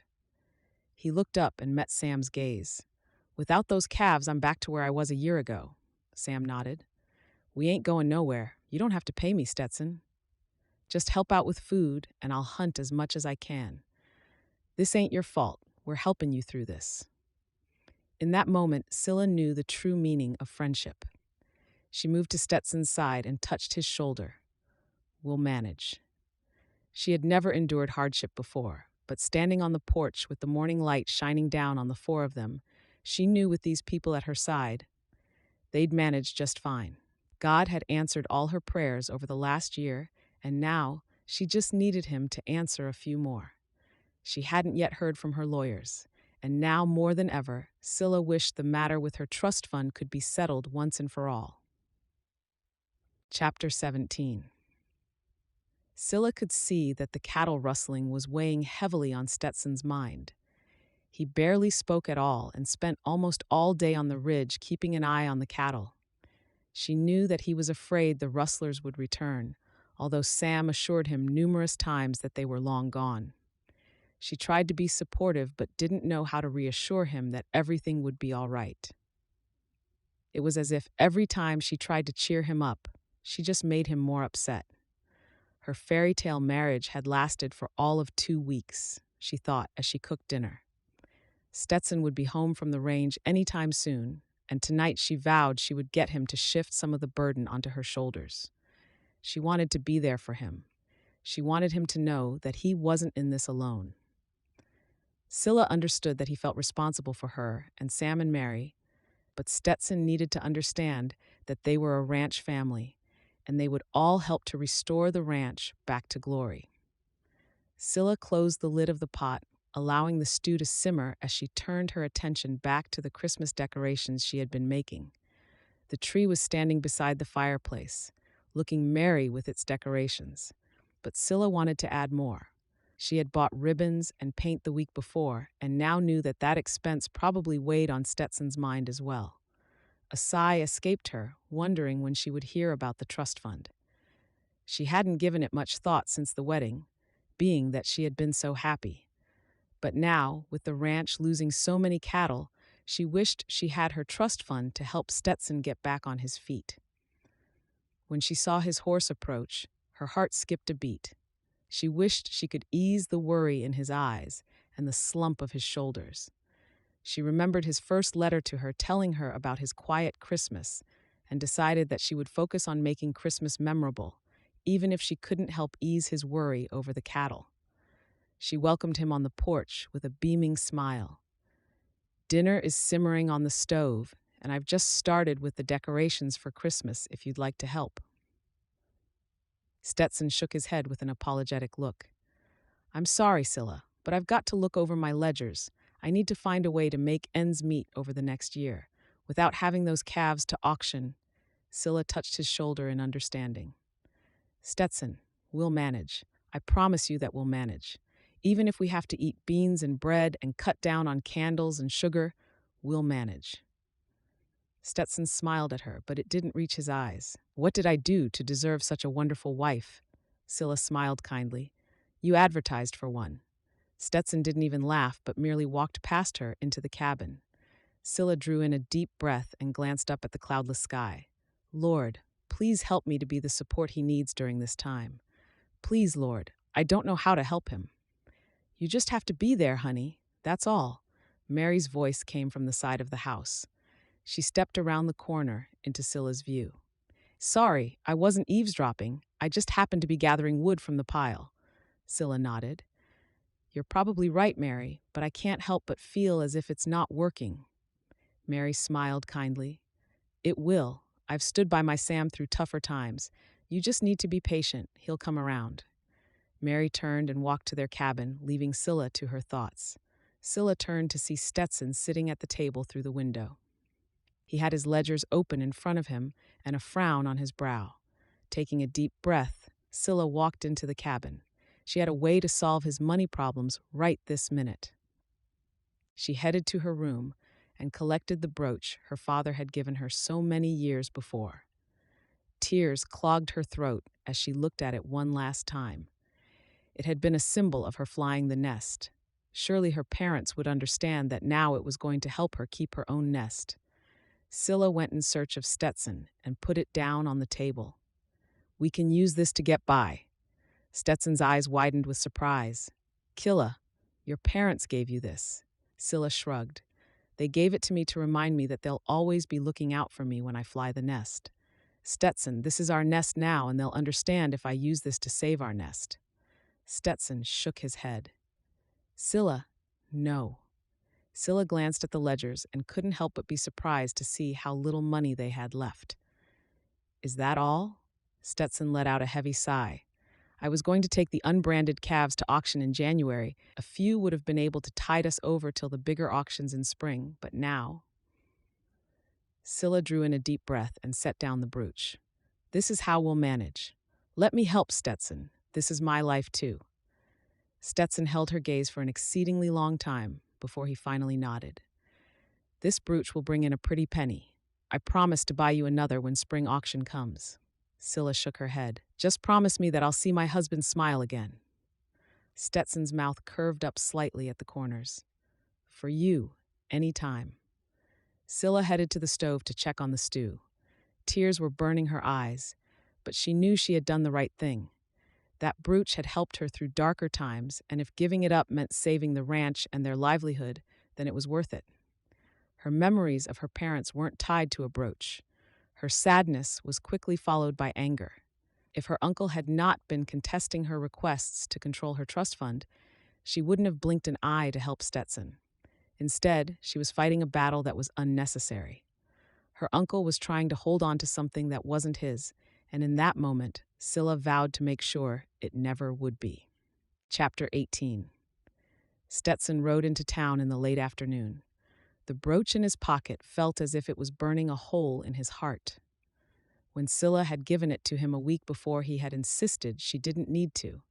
He looked up and met Sam's gaze. Without those calves, I'm back to where I was a year ago, Sam nodded. We ain't going nowhere. You don't have to pay me, Stetson. Just help out with food, and I'll hunt as much as I can. This ain't your fault. We're helping you through this. In that moment, Cilla knew the true meaning of friendship. She moved to Stetson's side and touched his shoulder. We'll manage. She had never endured hardship before, but standing on the porch with the morning light shining down on the four of them, she knew with these people at her side, they'd manage just fine. God had answered all her prayers over the last year, and now she just needed him to answer a few more. She hadn't yet heard from her lawyers, and now more than ever, Cilla wished the matter with her trust fund could be settled once and for all. Chapter 17. Cilla could see that the cattle rustling was weighing heavily on Stetson's mind. He barely spoke at all and spent almost all day on the ridge keeping an eye on the cattle. She knew that he was afraid the rustlers would return, although Sam assured him numerous times that they were long gone. She tried to be supportive but didn't know how to reassure him that everything would be all right. It was as if every time she tried to cheer him up, she just made him more upset. Her fairy tale marriage had lasted for all of 2 weeks, she thought as she cooked dinner. Stetson would be home from the range any time soon, and tonight she vowed she would get him to shift some of the burden onto her shoulders. She wanted to be there for him. She wanted him to know that he wasn't in this alone. Cilla understood that he felt responsible for her and Sam and Mary, but Stetson needed to understand that they were a ranch family, and they would all help to restore the ranch back to glory. Cilla closed the lid of the pot, allowing the stew to simmer as she turned her attention back to the Christmas decorations she had been making. The tree was standing beside the fireplace, looking merry with its decorations, but Cilla wanted to add more. She had bought ribbons and paint the week before, and now knew that that expense probably weighed on Stetson's mind as well. A sigh escaped her, wondering when she would hear about the trust fund. She hadn't given it much thought since the wedding, being that she had been so happy. But now, with the ranch losing so many cattle, she wished she had her trust fund to help Stetson get back on his feet. When she saw his horse approach, her heart skipped a beat. She wished she could ease the worry in his eyes and the slump of his shoulders. She remembered his first letter to her telling her about his quiet Christmas and decided that she would focus on making Christmas memorable, even if she couldn't help ease his worry over the cattle. She welcomed him on the porch with a beaming smile. "Dinner is simmering on the stove, and I've just started with the decorations for Christmas if you'd like to help." Stetson shook his head with an apologetic look. "I'm sorry, Cilla, but I've got to look over my ledgers. I need to find a way to make ends meet over the next year, without having those calves to auction." Cilla touched his shoulder in understanding. "Stetson, we'll manage. I promise you that we'll manage. Even if we have to eat beans and bread and cut down on candles and sugar, we'll manage." Stetson smiled at her, but it didn't reach his eyes. "What did I do to deserve such a wonderful wife?" Cilla smiled kindly. "You advertised for one." Stetson didn't even laugh, but merely walked past her into the cabin. Cilla drew in a deep breath and glanced up at the cloudless sky. "Lord, please help me to be the support he needs during this time. Please, Lord, I don't know how to help him." "You just have to be there, honey. That's all." Mary's voice came from the side of the house. She stepped around the corner into Cilla's view. "Sorry, I wasn't eavesdropping. I just happened to be gathering wood from the pile." Cilla nodded. "You're probably right, Mary, but I can't help but feel as if it's not working." Mary smiled kindly. "It will. I've stood by my Sam through tougher times. You just need to be patient. He'll come around." Mary turned and walked to their cabin, leaving Cilla to her thoughts. Cilla turned to see Stetson sitting at the table through the window. He had his ledgers open in front of him and a frown on his brow. Taking a deep breath, Cilla walked into the cabin. She had a way to solve his money problems right this minute. She headed to her room and collected the brooch her father had given her so many years before. Tears clogged her throat as she looked at it one last time. It had been a symbol of her flying the nest. Surely her parents would understand that now it was going to help her keep her own nest. Cilla went in search of Stetson and put it down on the table. "We can use this to get by." Stetson's eyes widened with surprise. "Cilla, your parents gave you this." Cilla shrugged. "They gave it to me to remind me that they'll always be looking out for me when I fly the nest. Stetson, this is our nest now, and they'll understand if I use this to save our nest." Stetson shook his head. "Cilla, no." Cilla glanced at the ledgers and couldn't help but be surprised to see how little money they had left. "Is that all?" Stetson let out a heavy sigh. "I was going to take the unbranded calves to auction in January. A few would have been able to tide us over till the bigger auctions in spring, but now—" Cilla drew in a deep breath and set down the brooch. "This is how we'll manage. Let me help, Stetson. This is my life too." Stetson held her gaze for an exceedingly long time before he finally nodded. "This brooch will bring in a pretty penny. I promise to buy you another when spring auction comes." Cilla shook her head. "Just promise me that I'll see my husband smile again." Stetson's mouth curved up slightly at the corners. "For you, any time." Cilla headed to the stove to check on the stew. Tears were burning her eyes, but she knew she had done the right thing. That brooch had helped her through darker times, and if giving it up meant saving the ranch and their livelihood, then it was worth it. Her memories of her parents weren't tied to a brooch. Her sadness was quickly followed by anger. If her uncle had not been contesting her requests to control her trust fund, She wouldn't have blinked an eye to help Stetson. Instead, she was fighting a battle that was unnecessary. Her uncle was trying to hold on to something that wasn't his, and in that moment, Cilla vowed to make sure it never would be. Chapter 18. Stetson rode into town in the late afternoon. The brooch in his pocket felt as if it was burning a hole in his heart. When Cilla had given it to him a week before, he had insisted she didn't need to.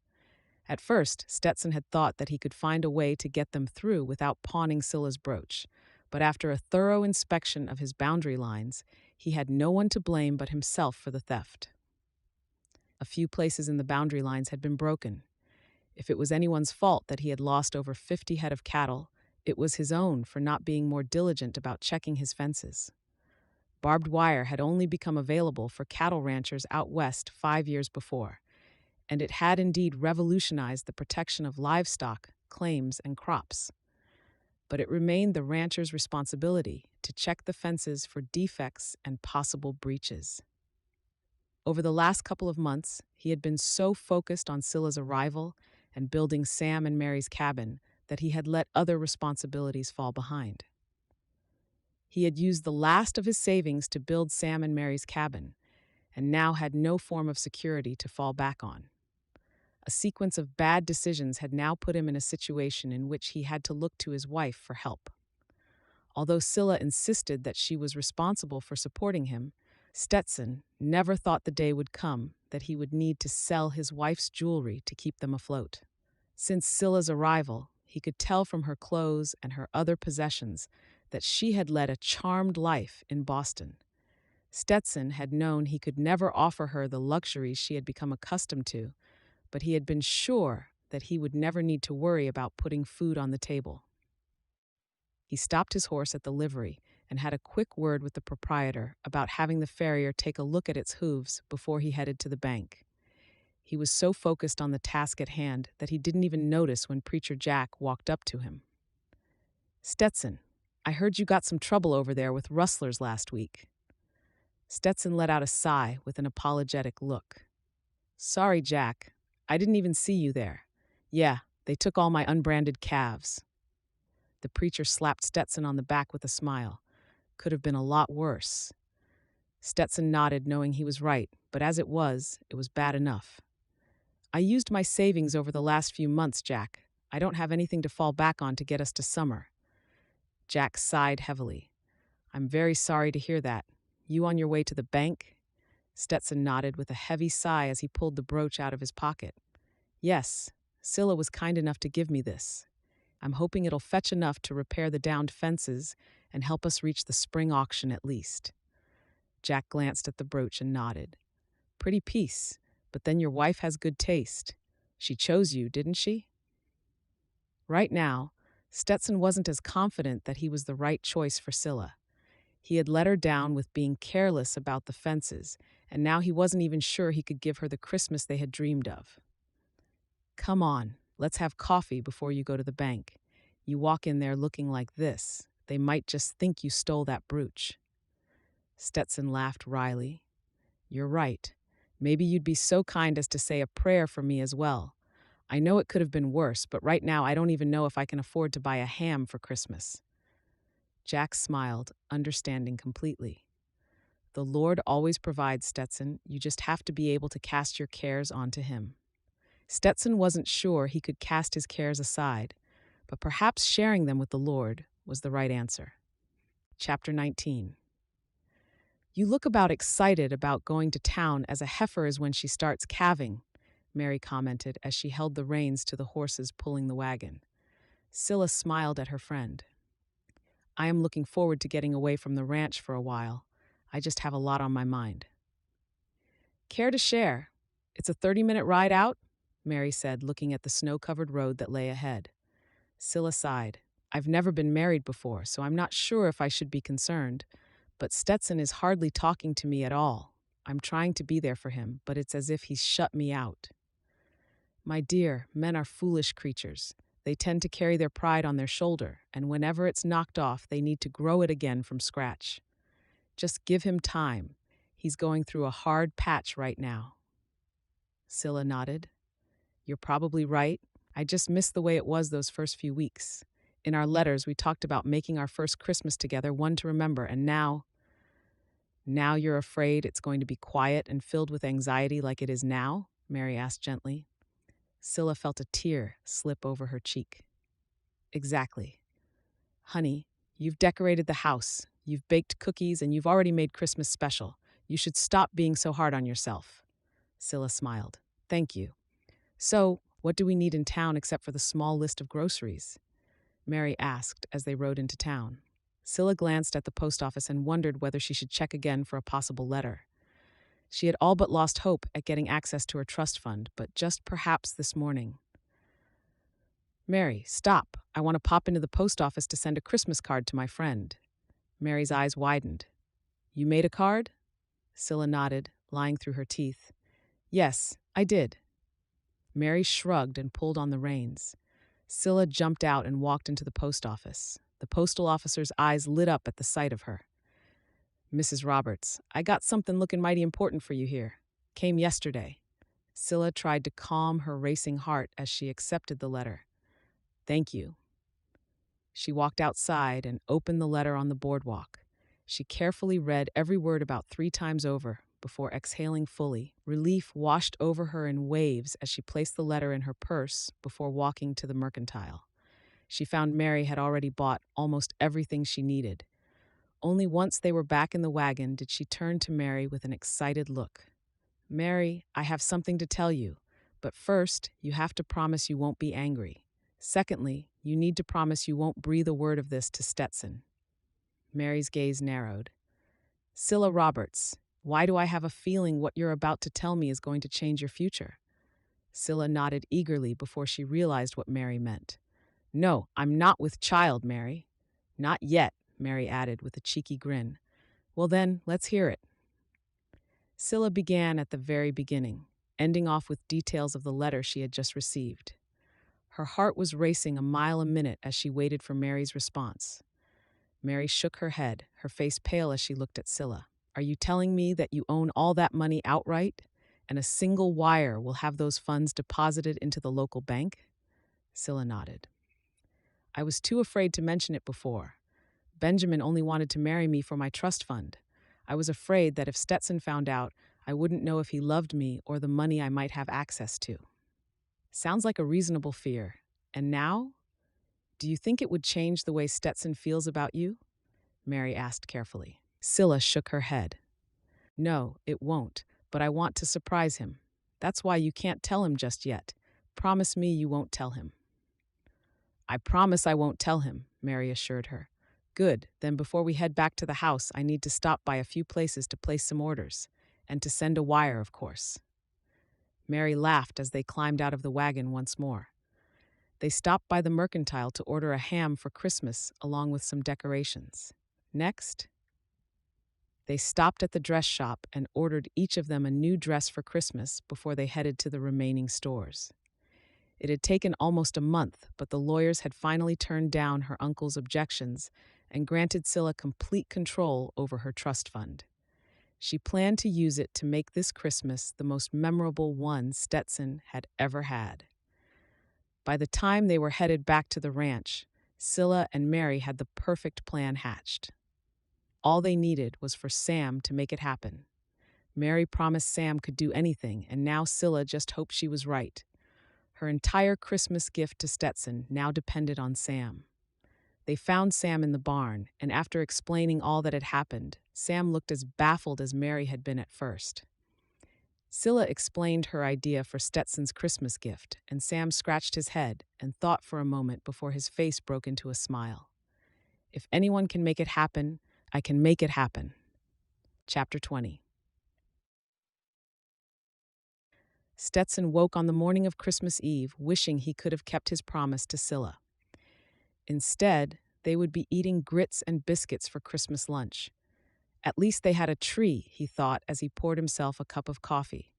At first, Stetson had thought that he could find a way to get them through without pawning Cilla's brooch, but after a thorough inspection of his boundary lines, he had no one to blame but himself for the theft. A few places in the boundary lines had been broken. If it was anyone's fault that he had lost over 50 head of cattle, it was his own for not being more diligent about checking his fences. Barbed wire had only become available for cattle ranchers out west 5 years before, and it had indeed revolutionized the protection of livestock, claims, and crops. But it remained the rancher's responsibility to check the fences for defects and possible breaches. Over the last couple of months, he had been so focused on Cilla's arrival and building Sam and Mary's cabin that he had let other responsibilities fall behind. He had used the last of his savings to build Sam and Mary's cabin, and now had no form of security to fall back on. A sequence of bad decisions had now put him in a situation in which he had to look to his wife for help. Although Cilla insisted that she was responsible for supporting him, Stetson never thought the day would come that he would need to sell his wife's jewelry to keep them afloat. Since Cilla's arrival, he could tell from her clothes and her other possessions that she had led a charmed life in Boston. Stetson had known he could never offer her the luxuries she had become accustomed to, but he had been sure that he would never need to worry about putting food on the table. He stopped his horse at the livery and had a quick word with the proprietor about having the farrier take a look at its hooves before he headed to the bank. He was so focused on the task at hand that he didn't even notice when Preacher Jack walked up to him. "Stetson, I heard you got some trouble over there with Rustlers last week." Stetson let out a sigh with an apologetic look. "Sorry, Jack. I didn't even see you there. Yeah, they took all my unbranded calves." The preacher slapped Stetson on the back with a smile. "Could have been a lot worse." Stetson nodded, knowing he was right, but as it was bad enough. "I used my savings over the last few months, Jack. I don't have anything to fall back on to get us to summer." Jack sighed heavily. "I'm very sorry to hear that. You on your way to the bank?" Stetson nodded with a heavy sigh as he pulled the brooch out of his pocket. "Yes, Cilla was kind enough to give me this. I'm hoping it'll fetch enough to repair the downed fences and help us reach the spring auction at least." Jack glanced at the brooch and nodded. "Pretty piece, but then your wife has good taste. She chose you, didn't she?" Right now, Stetson wasn't as confident that he was the right choice for Cilla. He had let her down with being careless about the fences, and now he wasn't even sure he could give her the Christmas they had dreamed of. "Come on, let's have coffee before you go to the bank. You walk in there looking like this, they might just think you stole that brooch." Stetson laughed wryly. "You're right. Maybe you'd be so kind as to say a prayer for me as well. I know it could have been worse, but right now I don't even know if I can afford to buy a ham for Christmas." Jack smiled, understanding completely. "The Lord always provides, Stetson. You just have to be able to cast your cares onto Him." Stetson wasn't sure he could cast his cares aside, but perhaps sharing them with the Lord was the right answer. Chapter 19. "You look about excited about going to town as a heifer is when she starts calving," Mary commented as she held the reins to the horses pulling the wagon. Cilla smiled at her friend. "I am looking forward to getting away from the ranch for a while. I just have a lot on my mind." "Care to share? It's a 30-minute ride out," Mary said, looking at the snow-covered road that lay ahead. Cilla sighed. "I've never been married before, so I'm not sure if I should be concerned. But Stetson is hardly talking to me at all. I'm trying to be there for him, but it's as if he's shut me out." "My dear, men are foolish creatures. They tend to carry their pride on their shoulder, and whenever it's knocked off, they need to grow it again from scratch. Just give him time. He's going through a hard patch right now." Cilla nodded. "You're probably right. I just miss the way it was those first few weeks. In our letters, we talked about making our first Christmas together, one to remember, and now you're afraid it's going to be quiet and filled with anxiety like it is now? Mary asked gently. Cilla felt a tear slip over her cheek. Exactly. Honey, you've decorated the house, you've baked cookies, and you've already made Christmas special. You should stop being so hard on yourself. Cilla smiled. Thank you. So, what do we need in town except for the small list of groceries? Mary asked as they rode into town. Cilla glanced at the post office and wondered whether she should check again for a possible letter. She had all but lost hope at getting access to her trust fund, but just perhaps this morning. Mary, stop. I want to pop into the post office to send a Christmas card to my friend. Mary's eyes widened. You made a card? Cilla nodded, lying through her teeth. Yes, I did. Mary shrugged and pulled on the reins. Cilla jumped out and walked into the post office. The postal officer's eyes lit up at the sight of her. Mrs. Roberts, I got something looking mighty important for you here. Came yesterday. Cilla tried to calm her racing heart as she accepted the letter. Thank you. She walked outside and opened the letter on the boardwalk. She carefully read every word about 3 times over before exhaling fully. Relief washed over her in waves as she placed the letter in her purse before walking to the mercantile. She found Mary had already bought almost everything she needed. Only once they were back in the wagon did she turn to Mary with an excited look. Mary, I have something to tell you, but first, you have to promise you won't be angry. Secondly, you need to promise you won't breathe a word of this to Stetson. Mary's gaze narrowed. Cilla Roberts, why do I have a feeling what you're about to tell me is going to change your future? Cilla nodded eagerly before she realized what Mary meant. No, I'm not with child, Mary. Not yet, Mary added with a cheeky grin. Well then, let's hear it. Cilla began at the very beginning, ending off with details of the letter she had just received. Her heart was racing a mile a minute as she waited for Mary's response. Mary shook her head, her face pale as she looked at Cilla. Are you telling me that you own all that money outright, and a single wire will have those funds deposited into the local bank? Cilla nodded. I was too afraid to mention it before. Benjamin only wanted to marry me for my trust fund. I was afraid that if Stetson found out, I wouldn't know if he loved me or the money I might have access to. Sounds like a reasonable fear. And now? Do you think it would change the way Stetson feels about you? Mary asked carefully. Cilla shook her head. No, it won't, but I want to surprise him. That's why you can't tell him just yet. Promise me you won't tell him. I promise I won't tell him, Mary assured her. Good, then before we head back to the house, I need to stop by a few places to place some orders, and to send a wire, of course. Mary laughed as they climbed out of the wagon once more. They stopped by the mercantile to order a ham for Christmas along with some decorations. Next, they stopped at the dress shop and ordered each of them a new dress for Christmas before they headed to the remaining stores. It had taken almost a month, but the lawyers had finally turned down her uncle's objections and granted Cilla complete control over her trust fund. She planned to use it to make this Christmas the most memorable one Stetson had ever had. By the time they were headed back to the ranch, Cilla and Mary had the perfect plan hatched. All they needed was for Sam to make it happen. Mary promised Sam could do anything, and now Cilla just hoped she was right. Her entire Christmas gift to Stetson now depended on Sam. They found Sam in the barn, and after explaining all that had happened, Sam looked as baffled as Mary had been at first. Cilla explained her idea for Stetson's Christmas gift, and Sam scratched his head and thought for a moment before his face broke into a smile. If anyone can make it happen, I can make it happen. Chapter 20. Stetson woke on the morning of Christmas Eve wishing he could have kept his promise to Cilla. Instead, they would be eating grits and biscuits for Christmas lunch. At least they had a tree, he thought as he poured himself a cup of coffee.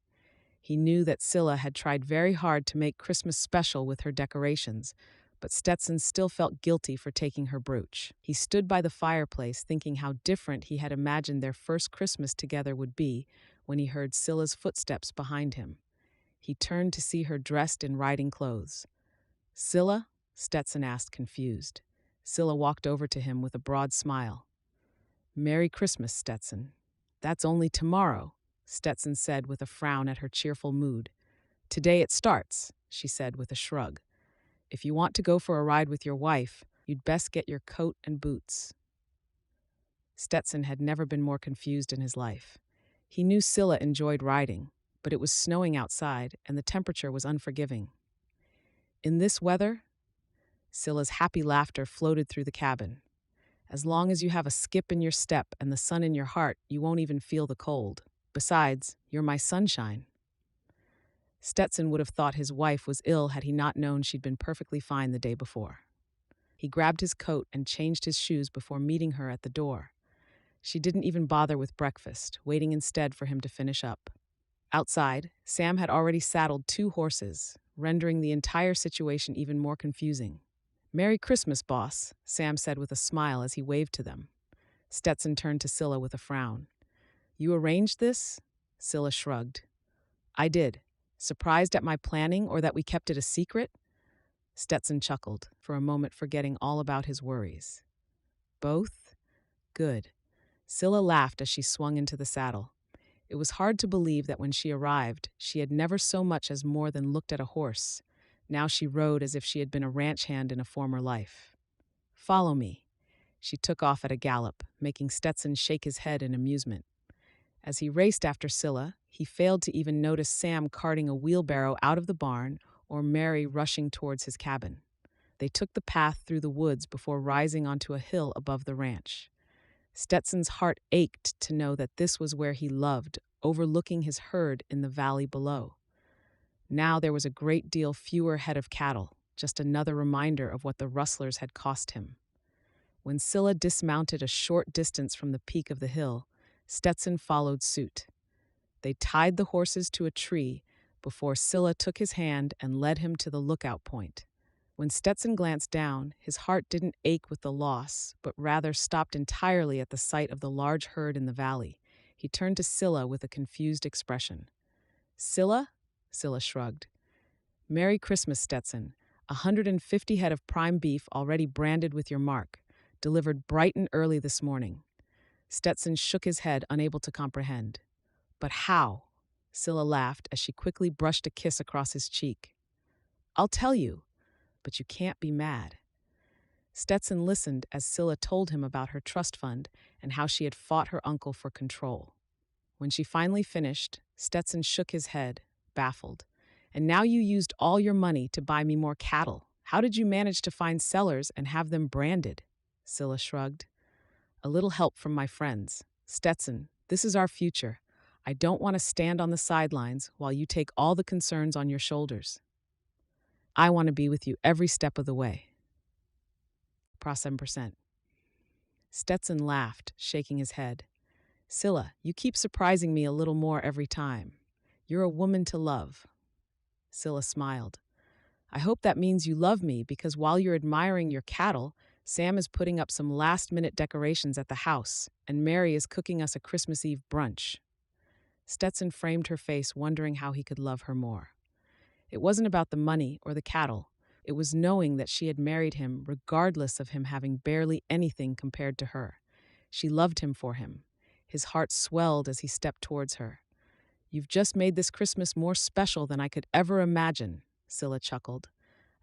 He knew that Cilla had tried very hard to make Christmas special with her decorations, but Stetson still felt guilty for taking her brooch. He stood by the fireplace thinking how different he had imagined their first Christmas together would be when he heard Cilla's footsteps behind him. He turned to see her dressed in riding clothes. Cilla? Stetson asked, confused. Cilla walked over to him with a broad smile. Merry Christmas, Stetson. That's only tomorrow, Stetson said with a frown at her cheerful mood. Today it starts, she said with a shrug. If you want to go for a ride with your wife, you'd best get your coat and boots. Stetson had never been more confused in his life. He knew Cilla enjoyed riding, but it was snowing outside and the temperature was unforgiving. In this weather? Cilla's happy laughter floated through the cabin. As long as you have a skip in your step and the sun in your heart, you won't even feel the cold. Besides, you're my sunshine. Stetson would have thought his wife was ill had he not known she'd been perfectly fine the day before. He grabbed his coat and changed his shoes before meeting her at the door. She didn't even bother with breakfast, waiting instead for him to finish up. Outside, Sam had already saddled 2 horses, rendering the entire situation even more confusing. Merry Christmas, boss, Sam said with a smile as he waved to them. Stetson turned to Cilla with a frown. You arranged this? Cilla shrugged. I did. Surprised at my planning or that we kept it a secret? Stetson chuckled, for a moment forgetting all about his worries. Both? Good. Cilla laughed as she swung into the saddle. It was hard to believe that when she arrived, she had never so much as more than looked at a horse. Now she rode as if she had been a ranch hand in a former life. Follow me. She took off at a gallop, making Stetson shake his head in amusement. As he raced after Cilla, he failed to even notice Sam carting a wheelbarrow out of the barn or Mary rushing towards his cabin. They took the path through the woods before rising onto a hill above the ranch. Stetson's heart ached to know that this was where he loved, overlooking his herd in the valley below. Now there was a great deal fewer head of cattle, just another reminder of what the Rustlers had cost him. When Cilla dismounted a short distance from the peak of the hill, Stetson followed suit. They tied the horses to a tree before Cilla took his hand and led him to the lookout point. When Stetson glanced down, his heart didn't ache with the loss, but rather stopped entirely at the sight of the large herd in the valley. He turned to Cilla with a confused expression. Cilla? Cilla shrugged. Merry Christmas, Stetson. 150 head of prime beef already branded with your mark, delivered bright and early this morning. Stetson shook his head, unable to comprehend. But how? Cilla laughed as she quickly brushed a kiss across his cheek. I'll tell you, but you can't be mad. Stetson listened as Cilla told him about her trust fund and how she had fought her uncle for control. When she finally finished, Stetson shook his head, baffled. And now you used all your money to buy me more cattle. How did you manage to find sellers and have them branded? Cilla shrugged. A little help from my friends. Stetson, this is our future. I don't want to stand on the sidelines while you take all the concerns on your shoulders. I want to be with you every step of the way. Pro 7%. Stetson laughed, shaking his head. Cilla, you keep surprising me a little more every time. You're a woman to love. Cilla smiled. I hope that means you love me because while you're admiring your cattle, Sam is putting up some last-minute decorations at the house, and Mary is cooking us a Christmas Eve brunch. Stetson framed her face, wondering how he could love her more. It wasn't about the money or the cattle. It was knowing that she had married him regardless of him having barely anything compared to her. She loved him for him. His heart swelled as he stepped towards her. You've just made this Christmas more special than I could ever imagine, Cilla chuckled.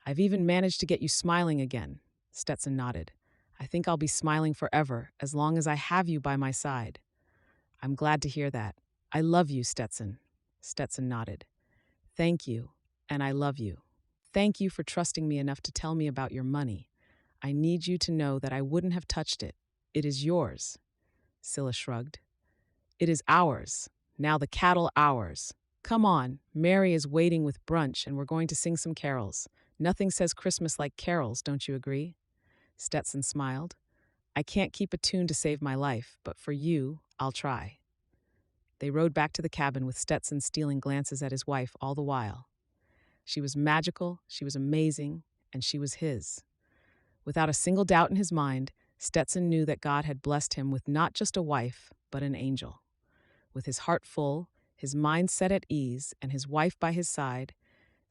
I've even managed to get you smiling again. Stetson nodded. I think I'll be smiling forever, as long as I have you by my side. I'm glad to hear that. I love you, Stetson. Stetson nodded. Thank you, and I love you. Thank you for trusting me enough to tell me about your money. I need you to know that I wouldn't have touched it. It is yours. Cilla shrugged. It is ours. Now the cattle ours. Come on, Mary is waiting with brunch and we're going to sing some carols. Nothing says Christmas like carols, don't you agree? Stetson smiled. I can't keep a tune to save my life, but for you, I'll try. They rode back to the cabin with Stetson stealing glances at his wife all the while. She was magical, she was amazing, and she was his. Without a single doubt in his mind, Stetson knew that God had blessed him with not just a wife, but an angel. With his heart full, his mind set at ease, and his wife by his side,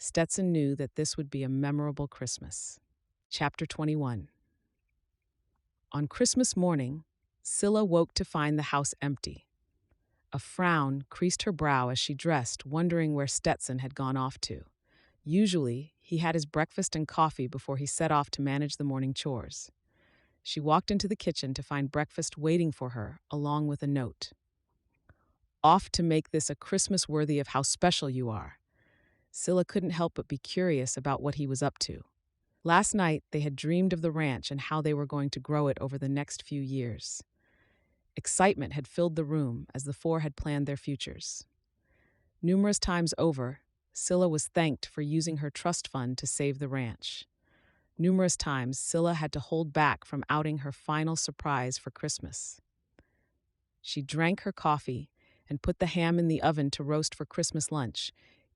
Stetson knew that this would be a memorable Christmas. Chapter 21. On Christmas morning, Cilla woke to find the house empty. A frown creased her brow as she dressed, wondering where Stetson had gone off to. Usually, he had his breakfast and coffee before he set off to manage the morning chores. She walked into the kitchen to find breakfast waiting for her, along with a note. Off to make this a Christmas worthy of how special you are. Cilla couldn't help but be curious about what he was up to. Last night, they had dreamed of the ranch and how they were going to grow it over the next few years. Excitement had filled the room as the four had planned their futures. Numerous times over, Cilla was thanked for using her trust fund to save the ranch. Numerous times, Cilla had to hold back from outing her final surprise for Christmas. She drank her coffee and put the ham in the oven to roast for Christmas lunch,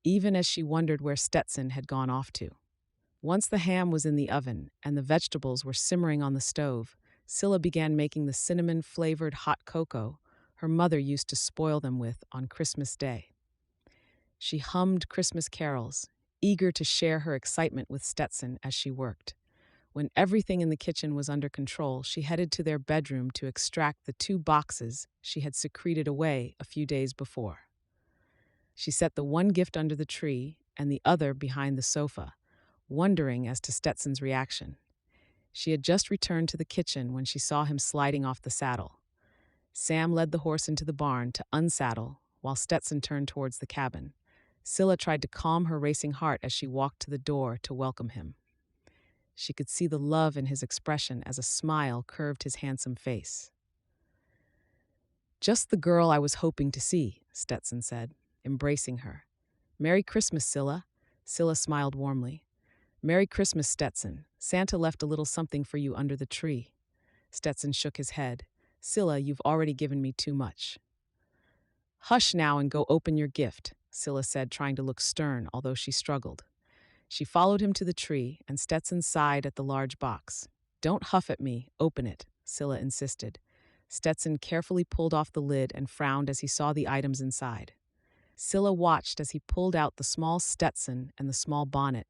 even as she wondered where Stetson had gone off to. Once the ham was in the oven and the vegetables were simmering on the stove, Cilla began making the cinnamon-flavored hot cocoa her mother used to spoil them with on Christmas Day. She hummed Christmas carols, eager to share her excitement with Stetson as she worked. When everything in the kitchen was under control, she headed to their bedroom to extract the 2 boxes she had secreted away a few days before. She set the one gift under the tree and the other behind the sofa, wondering as to Stetson's reaction. She had just returned to the kitchen when she saw him sliding off the saddle. Sam led the horse into the barn to unsaddle while Stetson turned towards the cabin. Cilla tried to calm her racing heart as she walked to the door to welcome him. She could see the love in his expression as a smile curved his handsome face. "Just the girl I was hoping to see," Stetson said, embracing her. "Merry Christmas, Cilla." Cilla smiled warmly. "Merry Christmas, Stetson. Santa left a little something for you under the tree." Stetson shook his head. "Cilla, you've already given me too much." "Hush now and go open your gift," Cilla said, trying to look stern, although she struggled. She followed him to the tree, and Stetson sighed at the large box. "Don't huff at me, open it," Cilla insisted. Stetson carefully pulled off the lid and frowned as he saw the items inside. Cilla watched as he pulled out the small Stetson and the small bonnet,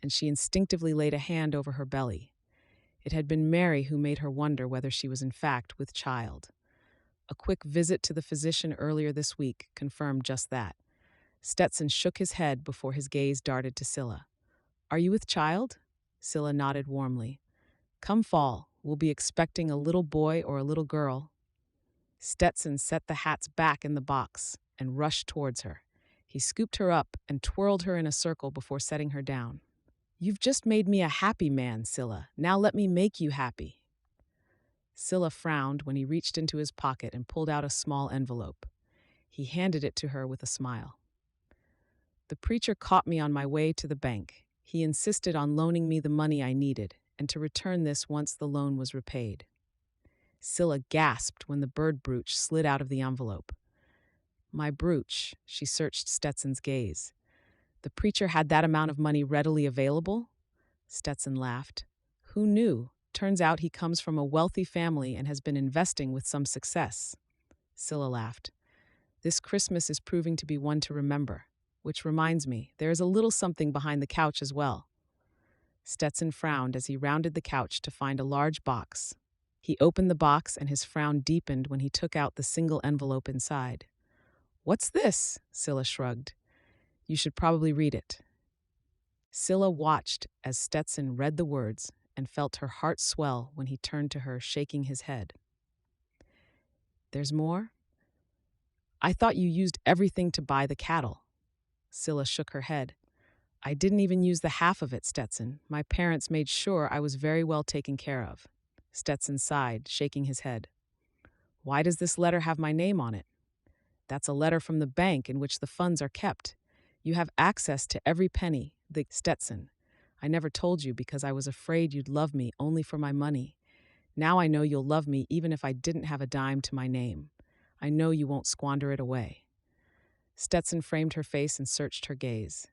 and she instinctively laid a hand over her belly. It had been Mary who made her wonder whether she was in fact with child. A quick visit to the physician earlier this week confirmed just that. Stetson shook his head before his gaze darted to Cilla. "Are you with child?" Cilla nodded warmly. "Come fall, we'll be expecting a little boy or a little girl." Stetson set the hats back in the box and rushed towards her. He scooped her up and twirled her in a circle before setting her down. "You've just made me a happy man, Cilla. Now let me make you happy." Cilla frowned when he reached into his pocket and pulled out a small envelope. He handed it to her with a smile. "The preacher caught me on my way to the bank. He insisted on loaning me the money I needed, and to return this once the loan was repaid." Cilla gasped when the bird brooch slid out of the envelope. "My brooch," she searched Stetson's gaze. "The preacher had that amount of money readily available?" Stetson laughed. "Who knew? Turns out he comes from a wealthy family and has been investing with some success." Cilla laughed. "This Christmas is proving to be one to remember. Which reminds me, there is a little something behind the couch as well." Stetson frowned as he rounded the couch to find a large box. He opened the box and his frown deepened when he took out the single envelope inside. "What's this?" Cilla shrugged. "You should probably read it." Cilla watched as Stetson read the words and felt her heart swell when he turned to her, shaking his head. "There's more?" "I thought you used everything to buy the cattle." Cilla shook her head. "I didn't even use the half of it, Stetson. My parents made sure I was very well taken care of." Stetson sighed, shaking his head. "Why does this letter have my name on it?" "That's a letter from the bank in which the funds are kept. You have access to every penny." Stetson, "I never told you because I was afraid you'd love me only for my money. Now I know you'll love me even if I didn't have a dime to my name. I know you won't squander it away." Stetson framed her face and searched her gaze.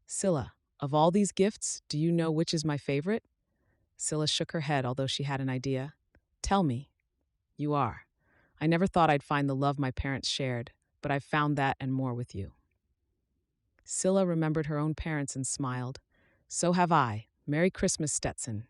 "Cilla, of all these gifts, do you know which is my favorite?" Cilla shook her head, although she had an idea. "Tell me." "You are. I never thought I'd find the love my parents shared, but I've found that and more with you." Cilla remembered her own parents and smiled. So have I. Merry Christmas, Stetson.